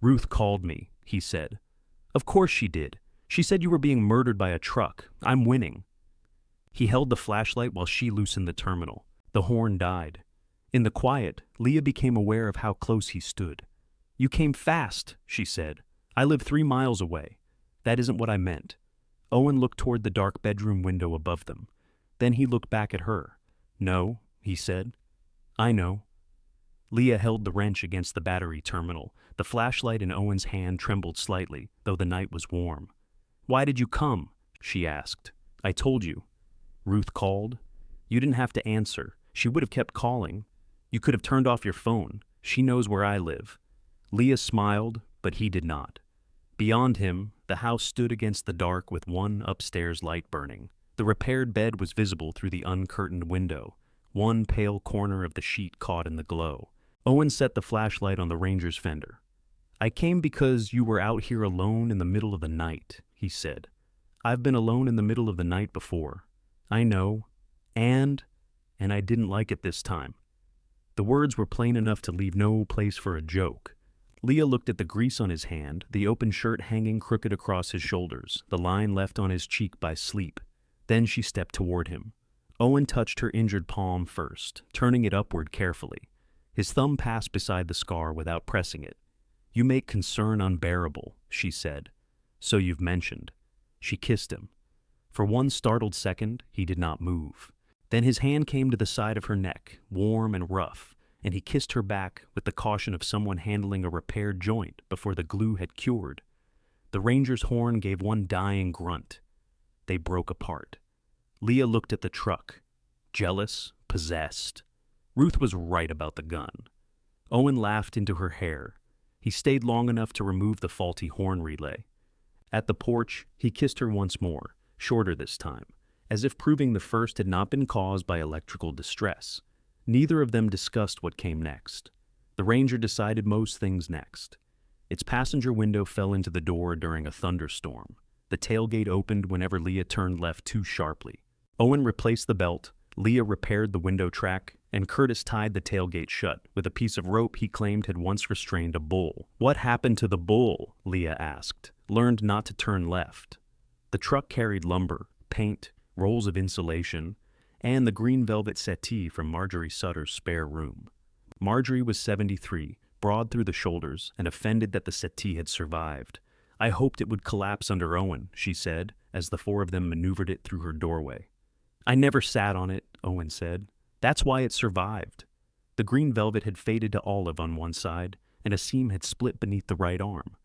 "Ruth called me," he said. "Of course she did. She said you were being murdered by a truck. I'm winning." He held the flashlight while she loosened the terminal. The horn died. In the quiet, Leah became aware of how close he stood. "You came fast," she said. "I live 3 miles away." "That isn't what I meant." Owen looked toward the dark bedroom window above them. Then he looked back at her. "No," he said. "I know." Leah held the wrench against the battery terminal. The flashlight in Owen's hand trembled slightly, though the night was warm. "Why did you come?" she asked. "I told you." Ruth called. "You didn't have to answer. She would have kept calling. You could have turned off your phone. She knows where I live." Leah smiled, but he did not. Beyond him, the house stood against the dark with one upstairs light burning. The repaired bed was visible through the uncurtained window, one pale corner of the sheet caught in the glow. Owen set the flashlight on the Ranger's fender. "I came because you were out here alone in the middle of the night," he said. "I've been alone in the middle of the night before. I know. And I didn't like it this time." The words were plain enough to leave no place for a joke. Leah looked at the grease on his hand, the open shirt hanging crooked across his shoulders, the line left on his cheek by sleep. Then she stepped toward him. Owen touched her injured palm first, turning it upward carefully. His thumb passed beside the scar without pressing it. "You make concern unbearable," she said. "So you've mentioned." She kissed him. For one startled second, he did not move. Then his hand came to the side of her neck, warm and rough, and he kissed her back with the caution of someone handling a repaired joint before the glue had cured. The Ranger's horn gave one dying grunt. They broke apart. Leah looked at the truck. Jealous, possessed. Ruth was right about the gun. Owen laughed into her hair. He stayed long enough to remove the faulty horn relay. At the porch, he kissed her once more, shorter this time, as if proving the first had not been caused by electrical distress. Neither of them discussed what came next. The Ranger decided most things next. Its passenger window fell into the door during a thunderstorm. The tailgate opened whenever Leah turned left too sharply. Owen replaced the belt, Leah repaired the window track, and Curtis tied the tailgate shut with a piece of rope he claimed had once restrained a bull. "What happened to the bull?" Leah asked. "Learned not to turn left." The truck carried lumber, paint, rolls of insulation, and the green velvet settee from Marjorie Sutter's spare room. Marjorie was 73, broad through the shoulders, and offended that the settee had survived. "I hoped it would collapse under Owen," she said, as the four of them maneuvered it through her doorway. "I never sat on it," Owen said. "That's why it survived." The green velvet had faded to olive on one side, and a seam had split beneath the right arm.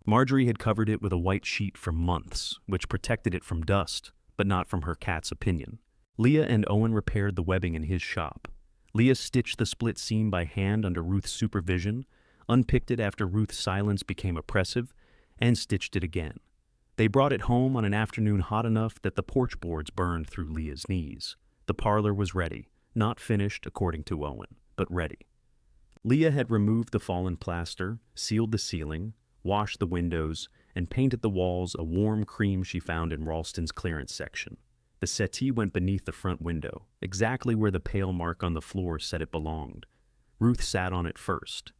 Marjorie had covered it with a white sheet for months, which protected it from dust, but not from her cat's opinion. Leah and Owen repaired the webbing in his shop. Leah stitched the split seam by hand under Ruth's supervision, unpicked it after Ruth's silence became oppressive, and stitched it again. They brought it home on an afternoon hot enough that the porch boards burned through Leah's knees. The parlor was ready, not finished according to Owen, but ready. Leah had removed the fallen plaster, sealed the ceiling, washed the windows, and painted the walls a warm cream she found in Ralston's clearance section. The settee went beneath the front window, exactly where the pale mark on the floor said it belonged. Ruth sat on it first.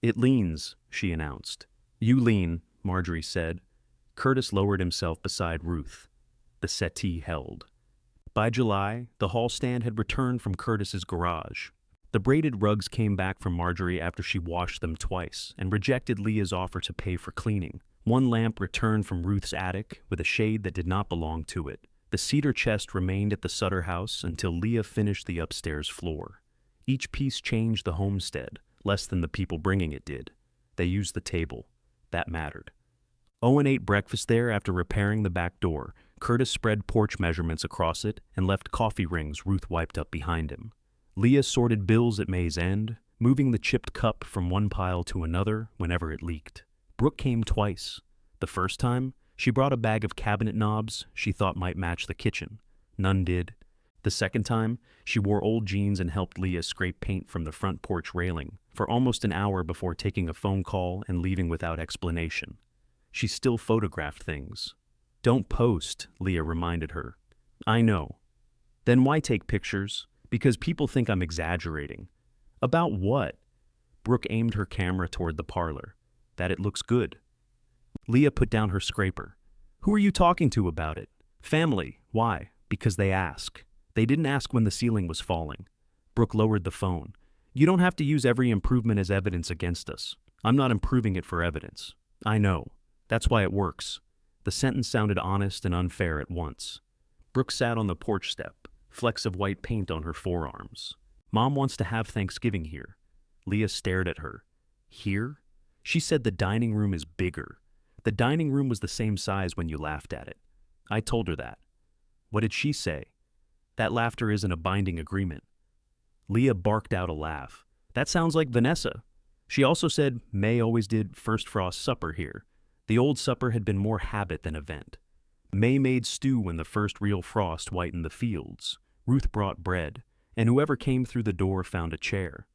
"It leans," she announced. "You lean," Marjorie said. Curtis lowered himself beside Ruth. The settee held. By July, the hall stand had returned from Curtis's garage. The braided rugs came back from Marjorie after she washed them twice and rejected Leah's offer to pay for cleaning. One lamp returned from Ruth's attic with a shade that did not belong to it. The cedar chest remained at the Sutter house until Leah finished the upstairs floor. Each piece changed the homestead, less than the people bringing it did. They used the table. That mattered. Owen ate breakfast there after repairing the back door. Curtis spread porch measurements across it and left coffee rings Ruth wiped up behind him. Leah sorted bills at May's end, moving the chipped cup from one pile to another whenever it leaked. Brooke came twice. The first time, she brought a bag of cabinet knobs she thought might match the kitchen. None did. The second time, she wore old jeans and helped Leah scrape paint from the front porch railing for almost an hour before taking a phone call and leaving without explanation. She still photographed things. "Don't post," Leah reminded her. "I know." "Then why take pictures?" "Because people think I'm exaggerating." "About what?" Brooke aimed her camera toward the parlor. "That it looks good." Leah put down her scraper. "Who are you talking to about it?" "Family." "Why?" "Because they ask." "They didn't ask when the ceiling was falling." Brooke lowered the phone. "You don't have to use every improvement as evidence against us. I'm not improving it for evidence." "I know. That's why it works." The sentence sounded honest and unfair at once. Brooke sat on the porch step, flecks of white paint on her forearms. "Mom wants to have Thanksgiving here." Leah stared at her. "Here?" She said the dining room is bigger. The dining room was the same size when you laughed at it. I told her that. What did she say? That laughter isn't a binding agreement. Leah barked out a laugh. That sounds like Vanessa. She also said May always did first frost supper here. The old supper had been more habit than event. May made stew when the first real frost whitened the fields. Ruth brought bread, and whoever came through the door found a chair.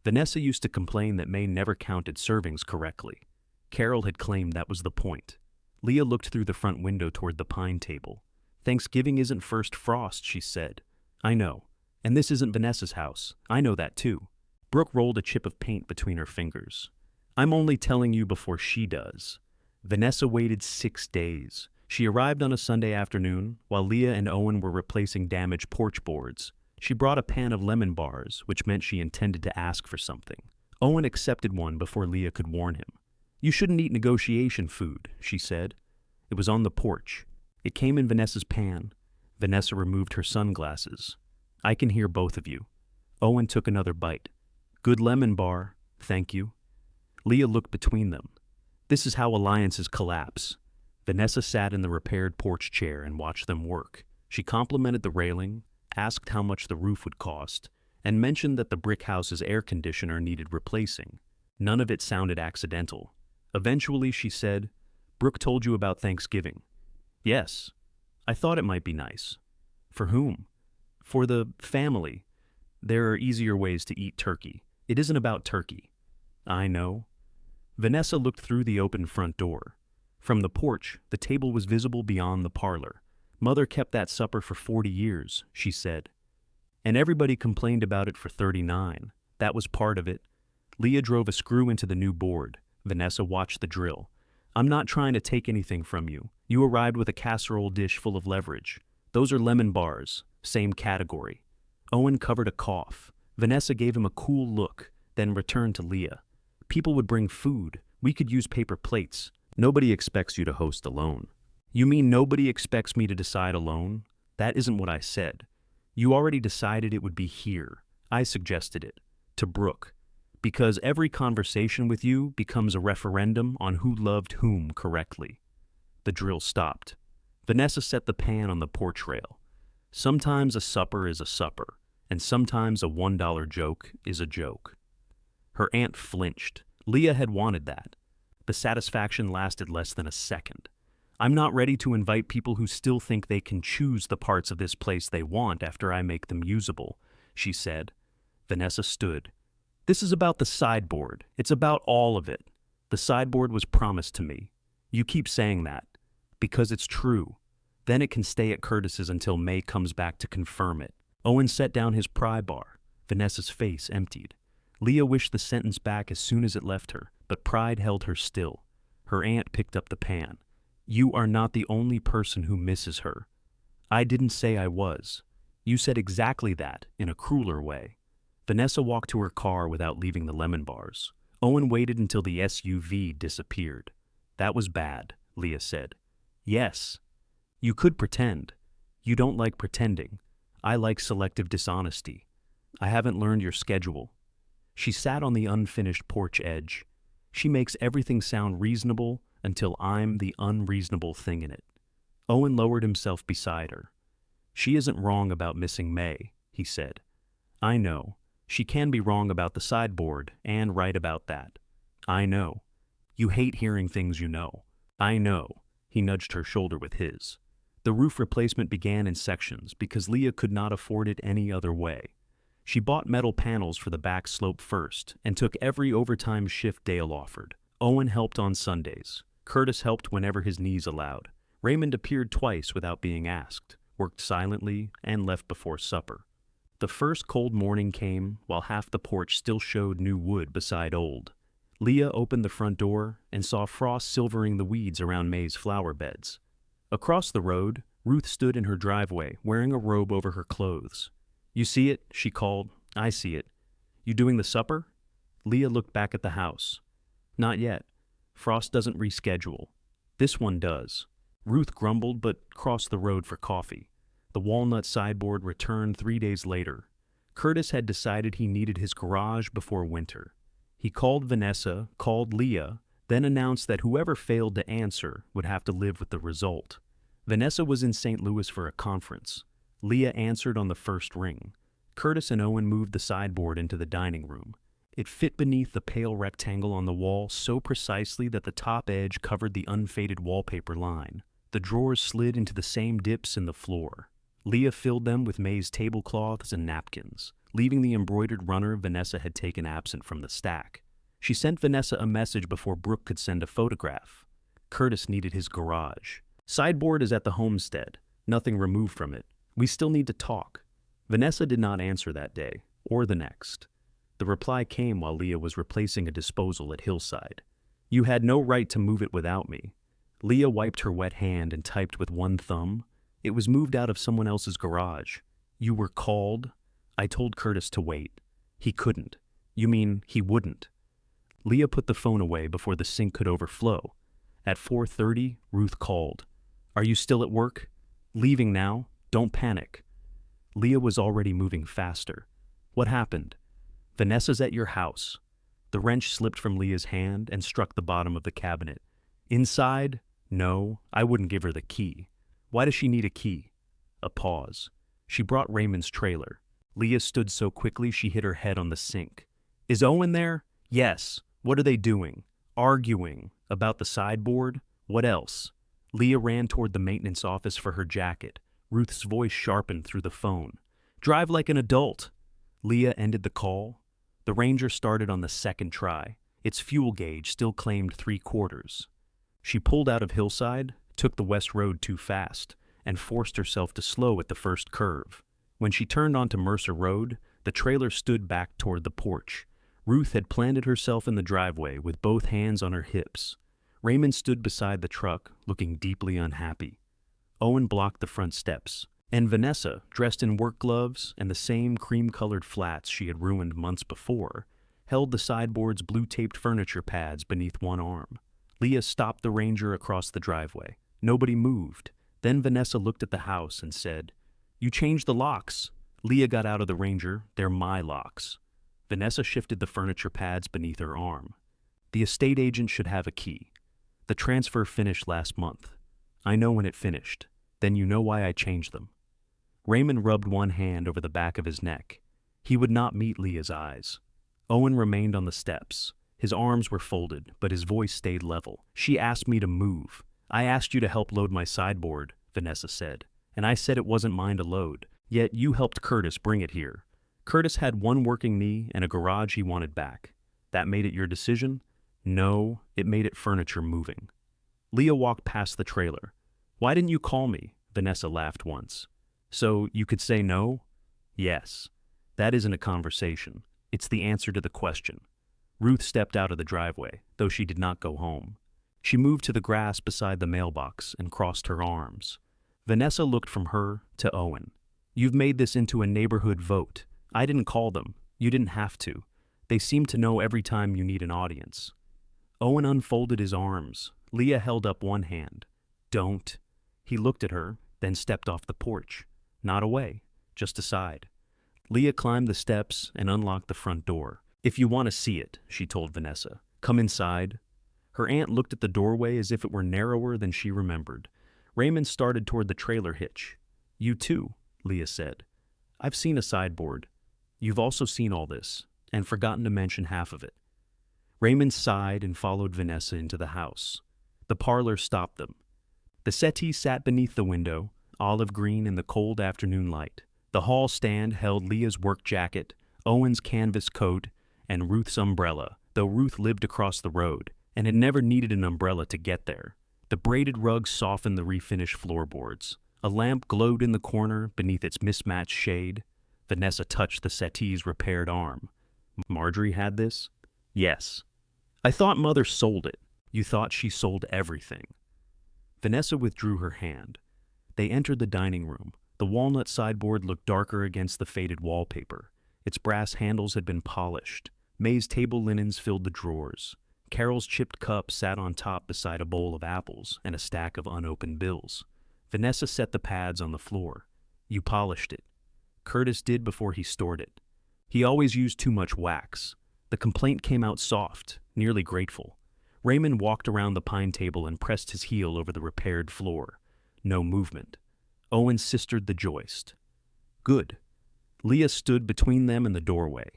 Vanessa used to complain that May never counted servings correctly. Carol had claimed that was the point. Leah looked through the front window toward the pine table. "Thanksgiving isn't first frost," she said. "I know. And this isn't Vanessa's house. I know that too." Brooke rolled a chip of paint between her fingers. "I'm only telling you before she does." Vanessa waited 6 days. She arrived on a Sunday afternoon, while Leah and Owen were replacing damaged porch boards. She brought a pan of lemon bars, which meant she intended to ask for something. Owen accepted one before Leah could warn him. "You shouldn't eat negotiation food," she said. It was on the porch. It came in Vanessa's pan. Vanessa removed her sunglasses. "I can hear both of you." Owen took another bite. "Good lemon bar, thank you." Leah looked between them. This is how alliances collapse. Vanessa sat in the repaired porch chair and watched them work. She complimented the railing, asked how much the roof would cost, and mentioned that the brick house's air conditioner needed replacing. None of it sounded accidental. Eventually, she said, "Brooke told you about Thanksgiving." "Yes. I thought it might be nice." "For whom?" "For the family. There are easier ways to eat turkey. It isn't about turkey." "I know." Vanessa looked through the open front door. From the porch, the table was visible beyond the parlor. "Mother kept that supper for 40 years, she said. And everybody complained about it for 39. That was part of it." Leah drove a screw into the new board. Vanessa watched the drill. "I'm not trying to take anything from you. You arrived with a casserole dish full of leverage. Those are lemon bars, same category." Owen covered a cough. Vanessa gave him a cool look, then returned to Leah. "People would bring food. We could use paper plates. Nobody expects you to host alone." "You mean nobody expects me to decide alone?" "That isn't what I said. You already decided it would be here. I suggested it. To Brooke. Because every conversation with you becomes a referendum on who loved whom correctly." The drill stopped. Vanessa set the pan on the porch rail. "Sometimes a supper is a supper, and sometimes a $1 joke is a joke." Her aunt flinched. Leah had wanted that. The satisfaction lasted less than a second. "I'm not ready to invite people who still think they can choose the parts of this place they want after I make them usable," she said. Vanessa stood. "This is about the sideboard. It's about all of it. The sideboard was promised to me. You keep saying that. Because it's true. Then it can stay at Curtis's until May comes back to confirm it." Owen set down his pry bar. Vanessa's face emptied. Leah wished the sentence back as soon as it left her, but pride held her still. Her aunt picked up the pan. "You are not the only person who misses her." "I didn't say I was. You said exactly that, in a crueler way." Vanessa walked to her car without leaving the lemon bars. Owen waited until the SUV disappeared. "That was bad," Leah said. "Yes. You could pretend. You don't like pretending. I like selective dishonesty. I haven't learned your schedule." She sat on the unfinished porch edge. "She makes everything sound reasonable until I'm the unreasonable thing in it." Owen lowered himself beside her. "She isn't wrong about missing May," he said. "I know. She can be wrong about the sideboard and right about that. I know. You hate hearing things you know. I know." He nudged her shoulder with his. The roof replacement began in sections because Leah could not afford it any other way. She bought metal panels for the back slope first and took every overtime shift Dale offered. Owen helped on Sundays. Curtis helped whenever his knees allowed. Raymond appeared twice without being asked, worked silently, and left before supper. The first cold morning came while half the porch still showed new wood beside old. Leah opened the front door and saw frost silvering the weeds around May's flower beds. Across the road, Ruth stood in her driveway wearing a robe over her clothes. "You see it?" she called. "I see it. You doing the supper?" Leah looked back at the house. "Not yet. Frost doesn't reschedule. This one does." Ruth grumbled but crossed the road for coffee. The walnut sideboard returned 3 days later. Curtis had decided he needed his garage before winter. He called Vanessa, called Leah, then announced that whoever failed to answer would have to live with the result. Vanessa was in St. Louis for a conference. Leah answered on the first ring. Curtis and Owen moved the sideboard into the dining room. It fit beneath the pale rectangle on the wall so precisely that the top edge covered the unfaded wallpaper line. The drawers slid into the same dips in the floor. Leah filled them with May's tablecloths and napkins, leaving the embroidered runner Vanessa had taken absent from the stack. She sent Vanessa a message before Brooke could send a photograph. Curtis needed his garage. "Sideboard is at the Homestead. Nothing removed from it. We still need to talk." Vanessa did not answer that day, or the next. The reply came while Leah was replacing a disposal at Hillside. "You had no right to move it without me." Leah wiped her wet hand and typed with one thumb. "It was moved out of someone else's garage. You were called?" "I told Curtis to wait." "He couldn't." "You mean he wouldn't?" Leah put the phone away before the sink could overflow. At 4:30, Ruth called. "Are you still at work?" "Leaving now. Don't panic." Leah was already moving faster. "What happened?" "Vanessa's at your house." The wrench slipped from Leah's hand and struck the bottom of the cabinet. "Inside? No, I wouldn't give her the key." "Why does she need a key?" A pause. "She brought Raymond's trailer." Leah stood so quickly she hit her head on the sink. Is Owen there? Yes. What are they doing? Arguing. About the sideboard? What else? Leah ran toward the maintenance office for her jacket. Ruth's voice sharpened through the phone. Drive like an adult. Leah ended the call. The Ranger started on the second try. Its fuel gauge still claimed 3/4. She pulled out of Hillside, took the West Road too fast, and forced herself to slow at the first curve. When she turned onto Mercer Road, the trailer stood back toward the porch. Ruth had planted herself in the driveway with both hands on her hips. Raymond stood beside the truck, looking deeply unhappy. Owen blocked the front steps, and Vanessa, dressed in work gloves and the same cream-colored flats she had ruined months before, held the sideboard's blue-taped furniture pads beneath one arm. Leah stopped the Ranger across the driveway. Nobody moved. Then Vanessa looked at the house and said, You changed the locks. Leah got out of the Ranger. They're my locks. Vanessa shifted the furniture pads beneath her arm. The estate agent should have a key. The transfer finished last month. I know when it finished. Then you know why I changed them. Raymond rubbed one hand over the back of his neck. He would not meet Leah's eyes. Owen remained on the steps. His arms were folded, but his voice stayed level. She asked me to move. I asked you to help load my sideboard, Vanessa said, and I said it wasn't mine to load. Yet you helped Curtis bring it here. Curtis had one working knee and a garage he wanted back. That made it your decision? No, it made it furniture moving. Leah walked past the trailer. Why didn't you call me? Vanessa laughed once. So you could say no? Yes. That isn't a conversation. It's the answer to the question. Ruth stepped out of the driveway, though she did not go home. She moved to the grass beside the mailbox and crossed her arms. Vanessa looked from her to Owen. You've made this into a neighborhood vote. I didn't call them. You didn't have to. They seem to know every time you need an audience. Owen unfolded his arms. Leah held up one hand. Don't. He looked at her, then stepped off the porch. Not away, just aside. Leah climbed the steps and unlocked the front door. If you want to see it, she told Vanessa. Come inside. Her aunt looked at the doorway as if it were narrower than she remembered. Raymond started toward the trailer hitch. You too, Leah said. I've seen a sideboard. You've also seen all this, and forgotten to mention half of it. Raymond sighed and followed Vanessa into the house. The parlor stopped them. The settee sat beneath the window, olive green in the cold afternoon light. The hall stand held Leah's work jacket, Owen's canvas coat, and Ruth's umbrella, though Ruth lived across the road and had never needed an umbrella to get there. The braided rug softened the refinished floorboards. A lamp glowed in the corner beneath its mismatched shade. Vanessa touched the settee's repaired arm. Marjorie had this? Yes. I thought Mother sold it. You thought she sold everything. Vanessa withdrew her hand. They entered the dining room. The walnut sideboard looked darker against the faded wallpaper. Its brass handles had been polished. May's table linens filled the drawers. Carol's chipped cup sat on top beside a bowl of apples and a stack of unopened bills. Vanessa set the pads on the floor. You polished it. Curtis did before he stored it. He always used too much wax. The complaint came out soft, nearly grateful. Raymond walked around the pine table and pressed his heel over the repaired floor. No movement. Owen sistered the joist. Good. Leah stood between them and the doorway.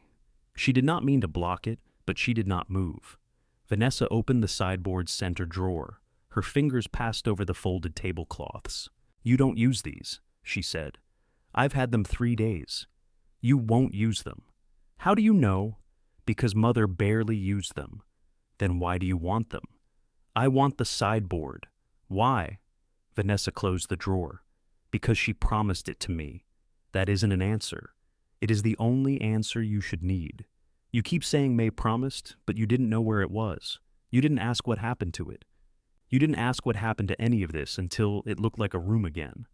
She did not mean to block it, but she did not move. Vanessa opened the sideboard's center drawer. Her fingers passed over the folded tablecloths. You don't use these, she said. I've had them 3 days. You won't use them. How do you know? Because Mother barely used them. Then why do you want them? I want the sideboard. Why? Vanessa closed the drawer. Because she promised it to me. That isn't an answer. It is the only answer you should need. You keep saying May promised, but you didn't know where it was. You didn't ask what happened to it. You didn't ask what happened to any of this until it looked like a room again.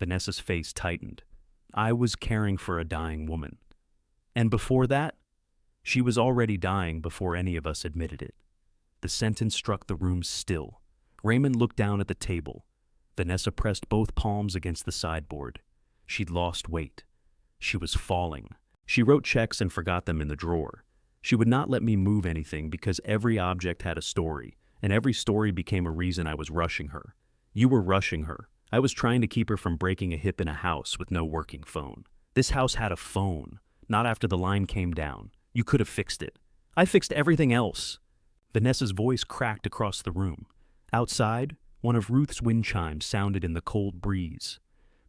Vanessa's face tightened. I was caring for a dying woman. And before that? She was already dying before any of us admitted it. The sentence struck the room still. Raymond looked down at the table. Vanessa pressed both palms against the sideboard. She'd lost weight. She was falling. She wrote checks and forgot them in the drawer. She would not let me move anything because every object had a story, and every story became a reason I was rushing her. You were rushing her. I was trying to keep her from breaking a hip in a house with no working phone. This house had a phone. Not after the line came down. You could have fixed it. I fixed everything else. Vanessa's voice cracked across the room. Outside, one of Ruth's wind chimes sounded in the cold breeze.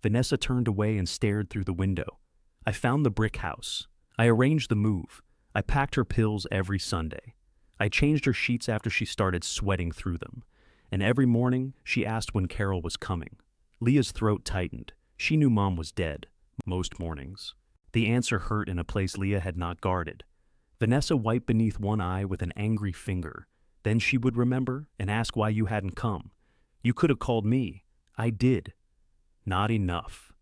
Vanessa turned away and stared through the window. I found the brick house. I arranged the move. I packed her pills every Sunday. I changed her sheets after she started sweating through them. And every morning, she asked when Carol was coming. Leah's throat tightened. She knew Mom was dead. Most mornings. The answer hurt in a place Leah had not guarded. Vanessa wiped beneath one eye with an angry finger. Then she would remember and ask why you hadn't come. You could have called me. I did. Not enough.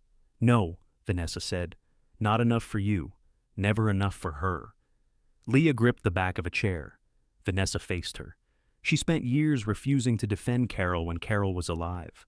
No, Vanessa said. Not enough for you. Never enough for her. Leah gripped the back of a chair. Vanessa faced her. She spent years refusing to defend Carol when Carol was alive.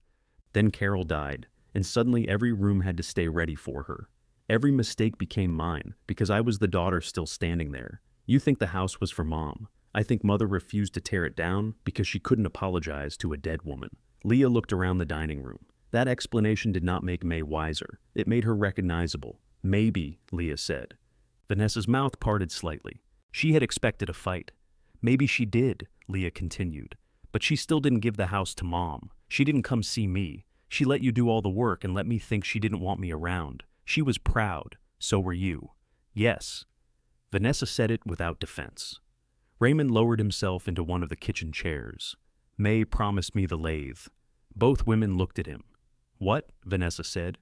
Then Carol died, and suddenly every room had to stay ready for her. Every mistake became mine, because I was the daughter still standing there. You think the house was for Mom. I think Mother refused to tear it down because she couldn't apologize to a dead woman. Leah looked around the dining room. That explanation did not make May wiser. It made her recognizable. Maybe, Leah said. Vanessa's mouth parted slightly. She had expected a fight. Maybe she did, Leah continued. But she still didn't give the house to Mom. She didn't come see me. She let you do all the work and let me think she didn't want me around. She was proud. So were you. Yes. Vanessa said it without defense. Raymond lowered himself into one of the kitchen chairs. May promised me the lathe. Both women looked at him. What? Vanessa said.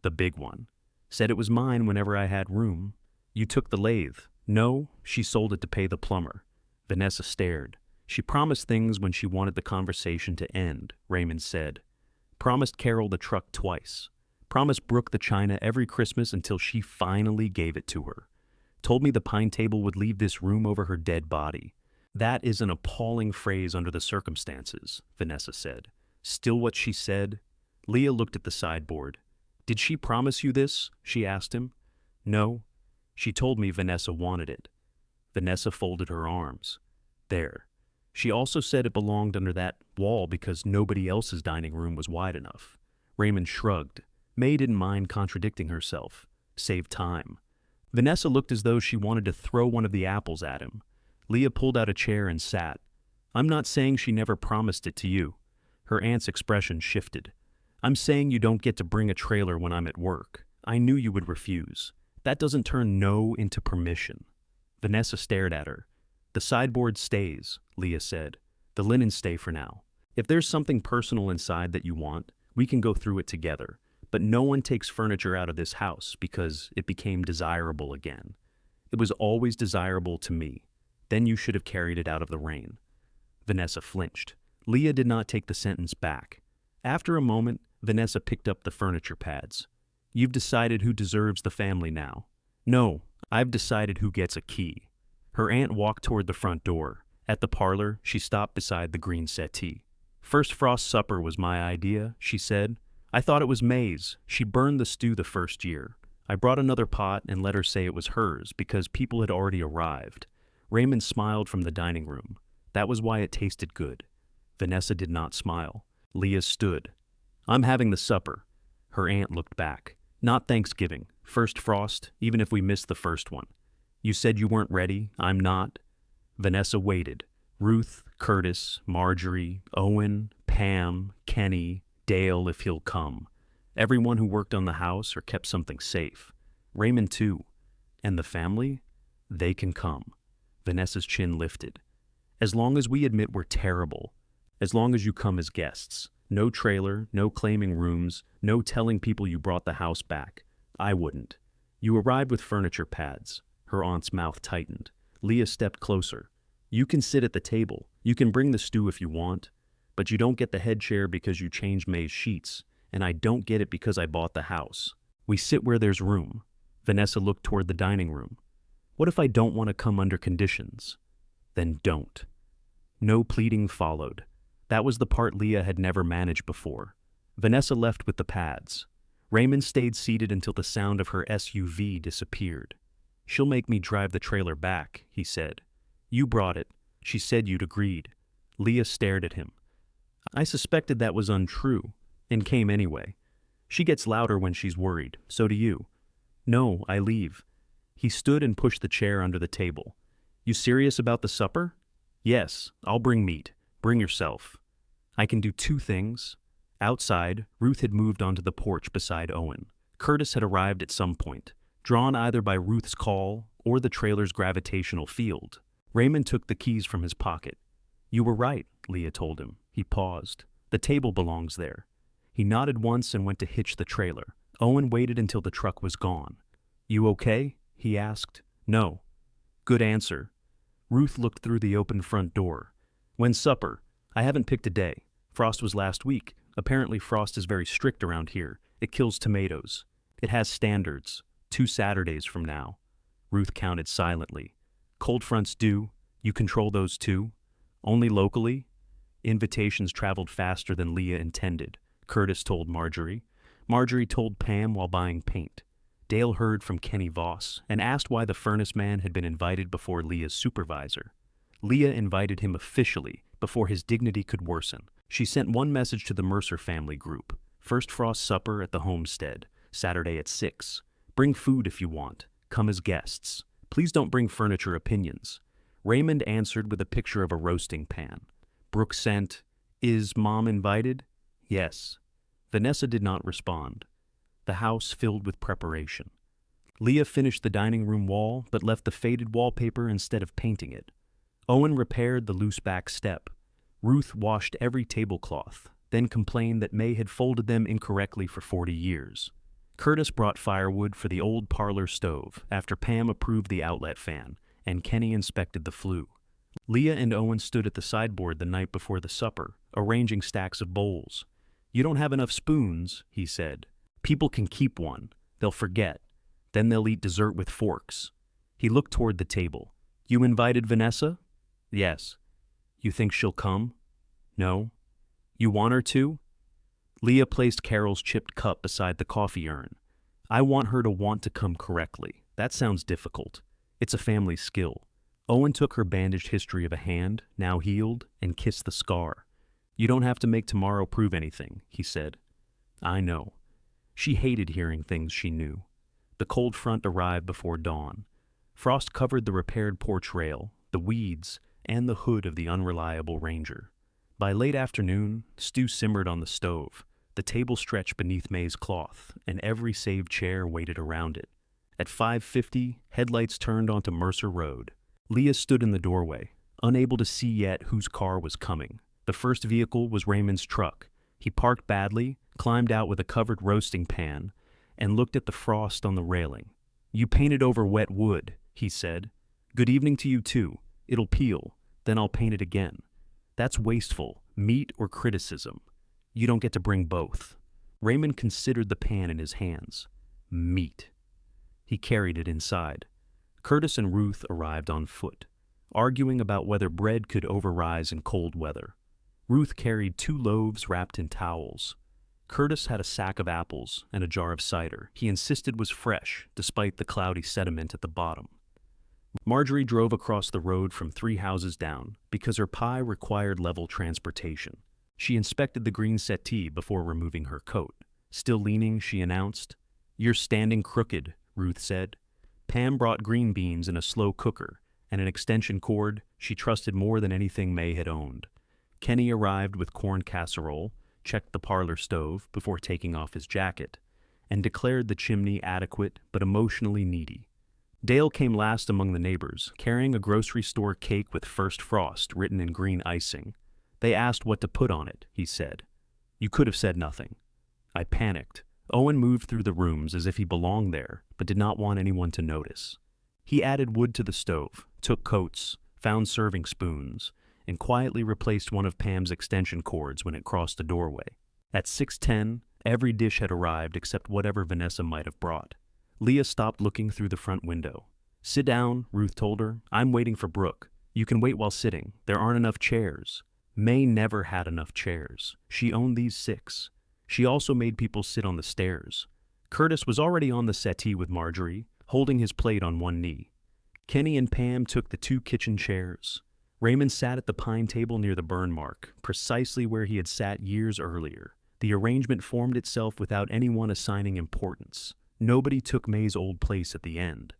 The big one. Said it was mine whenever I had room. You took the lathe. No, she sold it to pay the plumber. Vanessa stared. She promised things when she wanted the conversation to end, Raymond said. Promised Carol the truck twice. Promised Brooke the china every Christmas until she finally gave it to her. Told me the pine table would leave this room over her dead body. That is an appalling phrase under the circumstances, Vanessa said. Still what she said? Leah looked at the sideboard. Did she promise you this? She asked him. No. She told me Vanessa wanted it. Vanessa folded her arms. There. She also said it belonged under that wall because nobody else's dining room was wide enough. Raymond shrugged. May didn't mind contradicting herself. Saved time. Vanessa looked as though she wanted to throw one of the apples at him. Leah pulled out a chair and sat. I'm not saying she never promised it to you. Her aunt's expression shifted. I'm saying you don't get to bring a trailer when I'm at work. I knew you would refuse. That doesn't turn no into permission. Vanessa stared at her. The sideboard stays, Leah said. The linens stay for now. If there's something personal inside that you want, we can go through it together. But no one takes furniture out of this house because it became desirable again. It was always desirable to me. Then you should have carried it out of the rain. Vanessa flinched. Leah did not take the sentence back. After a moment, Vanessa picked up the furniture pads. You've decided who deserves the family now. No, I've decided who gets a key. Her aunt walked toward the front door. At the parlor, she stopped beside the green settee. First frost supper was my idea, she said. I thought it was May's. She burned the stew the first year. I brought another pot and let her say it was hers because people had already arrived. Raymond smiled from the dining room. That was why it tasted good. Vanessa did not smile. Leah stood. I'm having the supper. Her aunt looked back. Not Thanksgiving. First frost, even if we missed the first one. You said you weren't ready. I'm not. Vanessa waited. Ruth, Curtis, Marjorie, Owen, Pam, Kenny, Dale if he'll come. Everyone who worked on the house or kept something safe. Raymond too. And the family? They can come. Vanessa's chin lifted. As long as we admit we're terrible. As long as you come as guests. No trailer, no claiming rooms, no telling people you brought the house back. I wouldn't. You arrived with furniture pads. Her aunt's mouth tightened. Leah stepped closer. You can sit at the table. You can bring the stew if you want. But you don't get the head chair because you changed May's sheets. And I don't get it because I bought the house. We sit where there's room. Vanessa looked toward the dining room. What if I don't want to come under conditions? Then don't. No pleading followed. That was the part Leah had never managed before. Vanessa left with the pads. Raymond stayed seated until the sound of her SUV disappeared. She'll make me drive the trailer back, he said. You brought it. She said you'd agreed. Leah stared at him. I suspected that was untrue, and came anyway. She gets louder when she's worried, so do you. No, I leave. He stood and pushed the chair under the table. You serious about the supper? Yes, I'll bring meat. Bring yourself. I can do two things. Outside, Ruth had moved onto the porch beside Owen. Curtis had arrived at some point, drawn either by Ruth's call or the trailer's gravitational field. Raymond took the keys from his pocket. You were right, Leah told him. He paused. The table belongs there. He nodded once and went to hitch the trailer. Owen waited until the truck was gone. You okay? He asked. No. Good answer. Ruth looked through the open front door. When's supper? I haven't picked a day. Frost was last week. Apparently Frost is very strict around here. It kills tomatoes. It has standards. 2 Saturdays from now. Ruth counted silently. Cold fronts due. You control those too? Only locally? Invitations traveled faster than Leah intended, Curtis told Marjorie. Marjorie told Pam while buying paint. Dale heard from Kenny Voss and asked why the furnace man had been invited before Leah's supervisor. Leah invited him officially before his dignity could worsen. She sent one message to the Mercer family group. First Frost supper at the Homestead, Saturday at 6. Bring food if you want. Come as guests. Please don't bring furniture opinions. Raymond answered with a picture of a roasting pan. Brooke sent, Is Mom invited? Yes. Vanessa did not respond. The house filled with preparation. Leah finished the dining room wall but left the faded wallpaper instead of painting it. Owen repaired the loose back step. Ruth washed every tablecloth, then complained that May had folded them incorrectly for 40 years. Curtis brought firewood for the old parlor stove after Pam approved the outlet fan, and Kenny inspected the flue. Leah and Owen stood at the sideboard the night before the supper, arranging stacks of bowls. You don't have enough spoons, he said. People can keep one. They'll forget. Then they'll eat dessert with forks. He looked toward the table. You invited Vanessa? Yes. You think she'll come? No. You want her to? Leah placed Carol's chipped cup beside the coffee urn. I want her to want to come correctly. That sounds difficult. It's a family skill. Owen took her bandaged history of a hand, now healed, and kissed the scar. You don't have to make tomorrow prove anything, he said. I know. She hated hearing things she knew. The cold front arrived before dawn. Frost covered the repaired porch rail, the weeds, and the hood of the unreliable Ranger. By late afternoon, stew simmered on the stove. The table stretched beneath May's cloth, and every saved chair waited around it. At 5:50, headlights turned onto Mercer Road. Leah stood in the doorway, unable to see yet whose car was coming. The first vehicle was Raymond's truck. He parked badly, climbed out with a covered roasting pan, and looked at the frost on the railing. You painted over wet wood, he said. Good evening to you too. It'll peel, then I'll paint it again. That's wasteful, meat or criticism. You don't get to bring both. Raymond considered the pan in his hands. Meat. He carried it inside. Curtis and Ruth arrived on foot, arguing about whether bread could overrise in cold weather. Ruth carried 2 loaves wrapped in towels. Curtis had a sack of apples and a jar of cider he insisted was fresh, despite the cloudy sediment at the bottom. Marjorie drove across the road from 3 houses down because her pie required level transportation. She inspected the green settee before removing her coat. Still leaning, she announced, You're standing crooked, Ruth said. Pam brought green beans in a slow cooker and an extension cord she trusted more than anything May had owned. Kenny arrived with corn casserole, checked the parlor stove before taking off his jacket, and declared the chimney adequate but emotionally needy. Dale came last among the neighbors, carrying a grocery store cake with First Frost written in green icing. They asked what to put on it, he said. You could have said nothing. I panicked. Owen moved through the rooms as if he belonged there, but did not want anyone to notice. He added wood to the stove, took coats, found serving spoons, and quietly replaced one of Pam's extension cords when it crossed the doorway. At 6:10, every dish had arrived except whatever Vanessa might have brought. Leah stopped looking through the front window. Sit down, Ruth told her. I'm waiting for Brooke. You can wait while sitting. There aren't enough chairs. May never had enough chairs. She owned these 6. She also made people sit on the stairs. Curtis was already on the settee with Marjorie, holding his plate on one knee. Kenny and Pam took the 2 kitchen chairs. Raymond sat at the pine table near the burn mark, precisely where he had sat years earlier. The arrangement formed itself without anyone assigning importance. Nobody took May's old place at the end.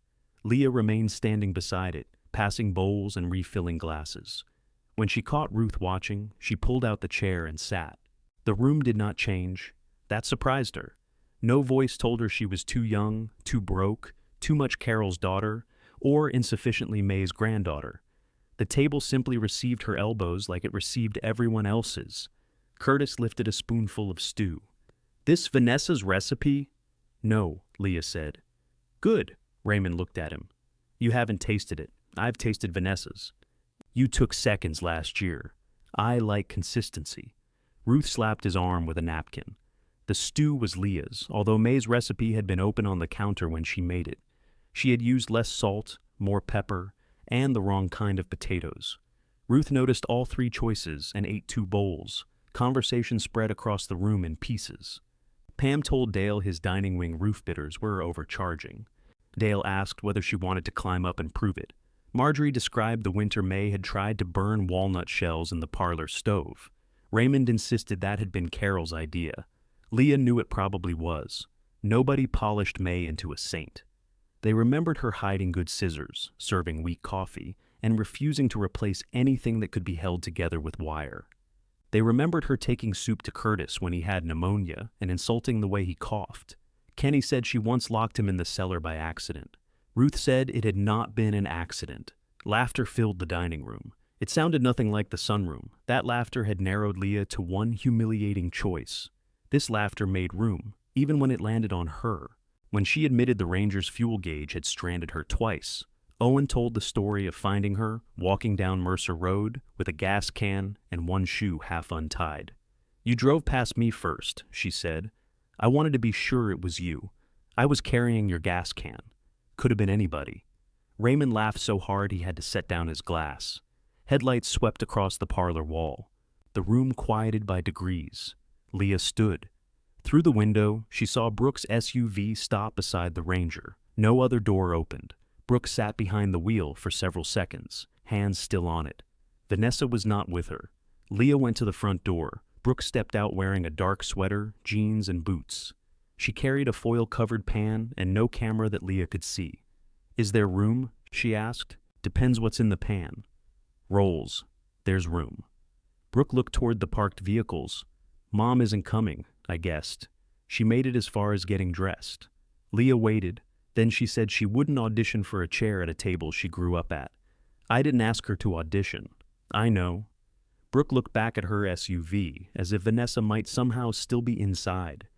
Leah remained standing beside it, passing bowls and refilling glasses. When she caught Ruth watching, she pulled out the chair and sat. The room did not change. That surprised her. No voice told her she was too young, too broke, too much Carol's daughter, or insufficiently May's granddaughter. The table simply received her elbows like it received everyone else's. Curtis lifted a spoonful of stew. "This Vanessa's recipe?" "No," Leah said. "Good." Raymond looked at him. "You haven't tasted it. I've tasted Vanessa's. You took seconds last year. I like consistency." Ruth slapped his arm with a napkin. The stew was Leah's, although May's recipe had been open on the counter when she made it. She had used less salt, more pepper, and the wrong kind of potatoes. Ruth noticed all three choices and ate 2 bowls. Conversation spread across the room in pieces. Pam told Dale his dining wing roof bitters were overcharging. Dale asked whether she wanted to climb up and prove it. Marjorie described the winter May had tried to burn walnut shells in the parlor stove. Raymond insisted that had been Carol's idea. Leah knew it probably was. Nobody polished May into a saint. They remembered her hiding good scissors, serving weak coffee, and refusing to replace anything that could be held together with wire. They remembered her taking soup to Curtis when he had pneumonia and insulting the way he coughed. Kenny said she once locked him in the cellar by accident. Ruth said it had not been an accident. Laughter filled the dining room. It sounded nothing like the sunroom. That laughter had narrowed Leah to one humiliating choice. This laughter made room, even when it landed on her. When she admitted the Ranger's fuel gauge had stranded her twice, Owen told the story of finding her walking down Mercer Road with a gas can and one shoe half untied. "You drove past me first," she said. "I wanted to be sure it was you. I was carrying your gas can. Could have been anybody." Raymond laughed so hard he had to set down his glass. Headlights swept across the parlor wall. The room quieted by degrees. Leah stood. Through the window, she saw Brooke's SUV stop beside the Ranger. No other door opened. Brooke sat behind the wheel for several seconds, hands still on it. Vanessa was not with her. Leah went to the front door. Brooke stepped out wearing a dark sweater, jeans, and boots. She carried a foil-covered pan and no camera that Leah could see. "Is there room?" she asked. "Depends what's in the pan." "Rolls. There's room." Brooke looked toward the parked vehicles. "Mom isn't coming," I guessed. She made it as far as getting dressed. Leah waited. Then she said she wouldn't audition for a chair at a table she grew up at. "I didn't ask her to audition." "I know." Brooke looked back at her SUV, as if Vanessa might somehow still be inside.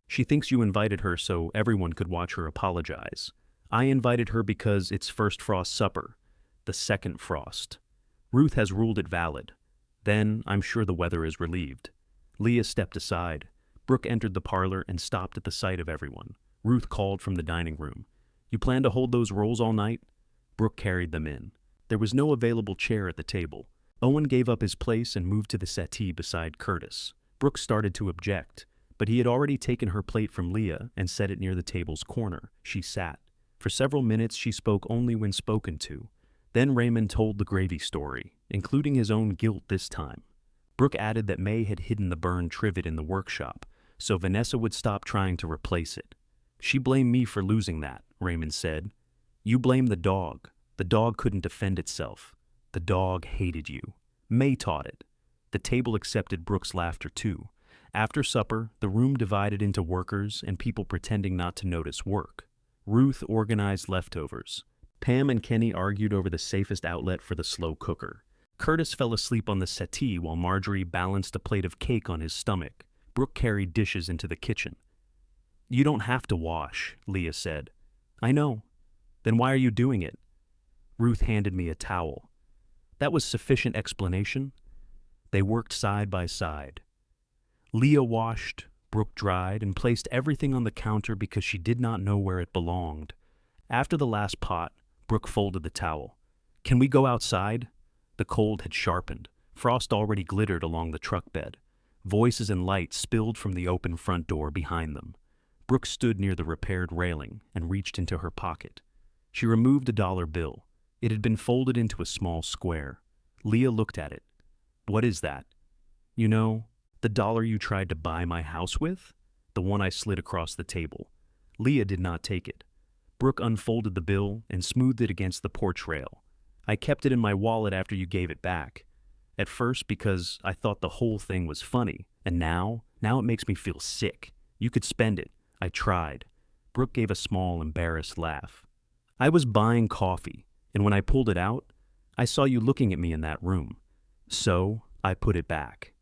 "She thinks you invited her so everyone could watch her apologize. I invited her because it's first frost supper. The second frost. Ruth has ruled it valid. Then I'm sure the weather is relieved." Leah stepped aside. Brooke entered the parlor and stopped at the sight of everyone. Ruth called from the dining room. "You plan to hold those rolls all night?" Brooke carried them in. There was no available chair at the table. Owen gave up his place and moved to the settee beside Curtis. Brooke started to object, but he had already taken her plate from Leah and set it near the table's corner. She sat. For several minutes she spoke only when spoken to. Then Raymond told the gravy story, including his own guilt this time. Brooke added that May had hidden the burned trivet in the workshop, so Vanessa would stop trying to replace it. "She blamed me for losing that," Raymond said. "You blame the dog. The dog couldn't defend itself. The dog hated you. May taught it." The table accepted Brooke's laughter too. After supper, the room divided into workers and people pretending not to notice work. Ruth organized leftovers. Pam and Kenny argued over the safest outlet for the slow cooker. Curtis fell asleep on the settee while Marjorie balanced a plate of cake on his stomach. Brooke carried dishes into the kitchen. "You don't have to wash," Leah said. "I know. Then why are you doing it?" Ruth handed me a towel. That was sufficient explanation. They worked side by side. Leah washed, Brooke dried, and placed everything on the counter because she did not know where it belonged. After the last pot, Brooke folded the towel. "Can we go outside?" The cold had sharpened. Frost already glittered along the truck bed. Voices and light spilled from the open front door behind them. Brooke stood near the repaired railing and reached into her pocket. She removed a dollar bill. It had been folded into a small square. Leah looked at it. "What is that?" "You know, the dollar you tried to buy my house with?" The one I slid across the table. Leah did not take it. Brooke unfolded the bill and smoothed it against the porch rail. I kept it in my wallet after you gave it back. At first because I thought the whole thing was funny, and now it makes me feel sick. You could spend it. I tried. Brooke gave a small, embarrassed laugh. I was buying coffee, and when I pulled it out, I saw you looking at me in that room. So I put it back.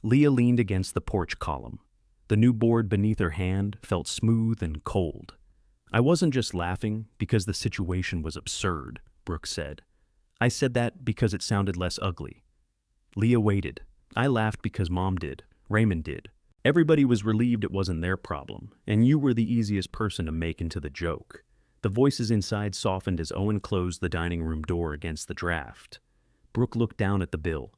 Leah leaned against the porch column. The new board beneath her hand felt smooth and cold. I wasn't just laughing because the situation was absurd, Brooke said. I said that because it sounded less ugly. Leah waited. I laughed because Mom did. Raymond did. Everybody was relieved it wasn't their problem, and you were the easiest person to make into the joke. The voices inside softened as Owen closed the dining room door against the draft. Brooke looked down at the bill.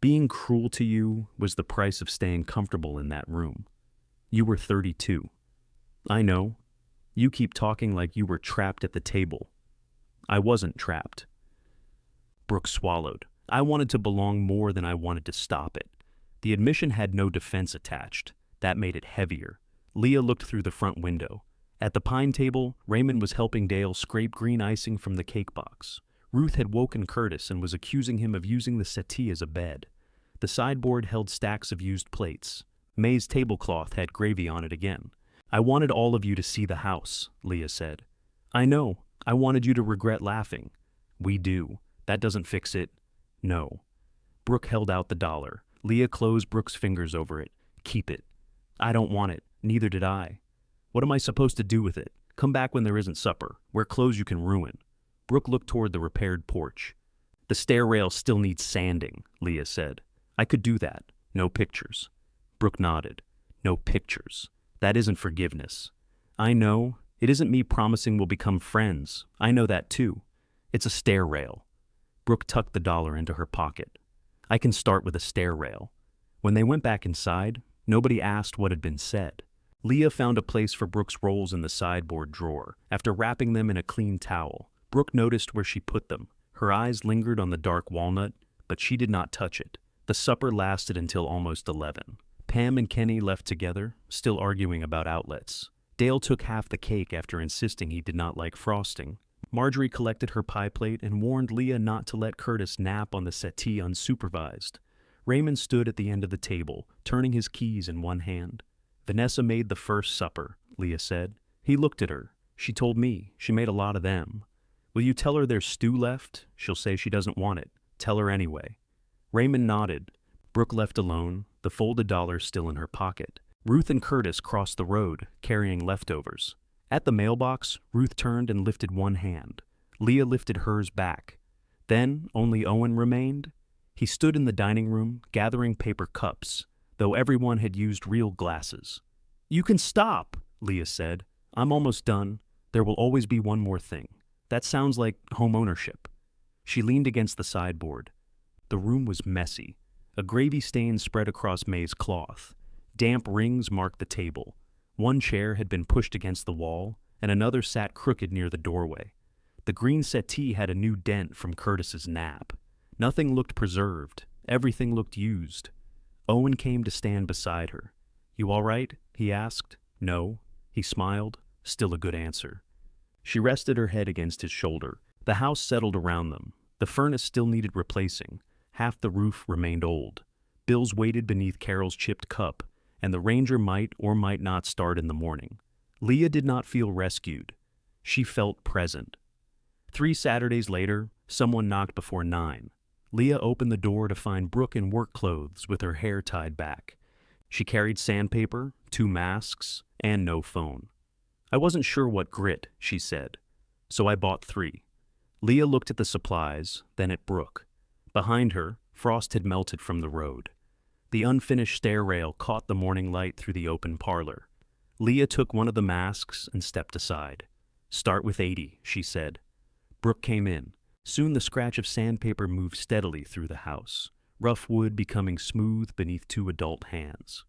Being cruel to you was the price of staying comfortable in that room. You were 32. I know. You keep talking like you were trapped at the table. I wasn't trapped. Brooke swallowed. I wanted to belong more than I wanted to stop it. The admission had no defense attached. That made it heavier. Leah looked through the front window. At the pine table, Raymond was helping Dale scrape green icing from the cake box. Ruth had woken Curtis and was accusing him of using the settee as a bed. The sideboard held stacks of used plates. May's tablecloth had gravy on it again. I wanted all of you to see the house, Leah said. I know. I wanted you to regret laughing. We do. That doesn't fix it. No. Brooke held out the dollar. Leah closed Brooke's fingers over it. Keep it. I don't want it. Neither did I. What am I supposed to do with it? Come back when there isn't supper. Wear clothes you can ruin. Brooke looked toward the repaired porch. The stair rail still needs sanding, Leah said. I could do that. No pictures. Brooke nodded. No pictures. That isn't forgiveness. I know. It isn't me promising we'll become friends. I know that too. It's a stair rail. Brooke tucked the dollar into her pocket. I can start with a stair rail. When they went back inside, nobody asked what had been said. Leah found a place for Brooke's rolls in the sideboard drawer. After wrapping them in a clean towel, Brooke noticed where she put them. Her eyes lingered on the dark walnut, but she did not touch it. The supper lasted until almost 11. Pam and Kenny left together, still arguing about outlets. Dale took half the cake after insisting he did not like frosting. Marjorie collected her pie plate and warned Leah not to let Curtis nap on the settee unsupervised. Raymond stood at the end of the table, turning his keys in one hand. Vanessa made the first supper, Leah said. He looked at her. She told me. She made a lot of them. Will you tell her there's stew left? She'll say she doesn't want it. Tell her anyway. Raymond nodded. Brooke left alone, the folded dollar still in her pocket. Ruth and Curtis crossed the road, carrying leftovers. At the mailbox, Ruth turned and lifted one hand. Leah lifted hers back. Then only Owen remained. He stood in the dining room, gathering paper cups, though everyone had used real glasses. You can stop, Leah said. I'm almost done. There will always be one more thing. That sounds like home ownership. She leaned against the sideboard. The room was messy. A gravy stain spread across May's cloth. Damp rings marked the table. One chair had been pushed against the wall, and another sat crooked near the doorway. The green settee had a new dent from Curtis's nap. Nothing looked preserved. Everything looked used. Owen came to stand beside her. You all right? He asked. No. He smiled. Still a good answer. She rested her head against his shoulder. The house settled around them. The furnace still needed replacing. Half the roof remained old. Bills waited beneath Carol's chipped cup, and the Ranger might or might not start in the morning. Leah did not feel rescued. She felt present. 3 Saturdays later, someone knocked before 9. Leah opened the door to find Brooke in work clothes with her hair tied back. She carried sandpaper, 2 masks, and no phone. I wasn't sure what grit, she said, so I bought 3. Leah looked at the supplies, then at Brooke. Behind her, frost had melted from the road. The unfinished stair rail caught the morning light through the open parlor. Leah took one of the masks and stepped aside. Start with 80, she said. Brooke came in. Soon the scratch of sandpaper moved steadily through the house, rough wood becoming smooth beneath 2 adult hands.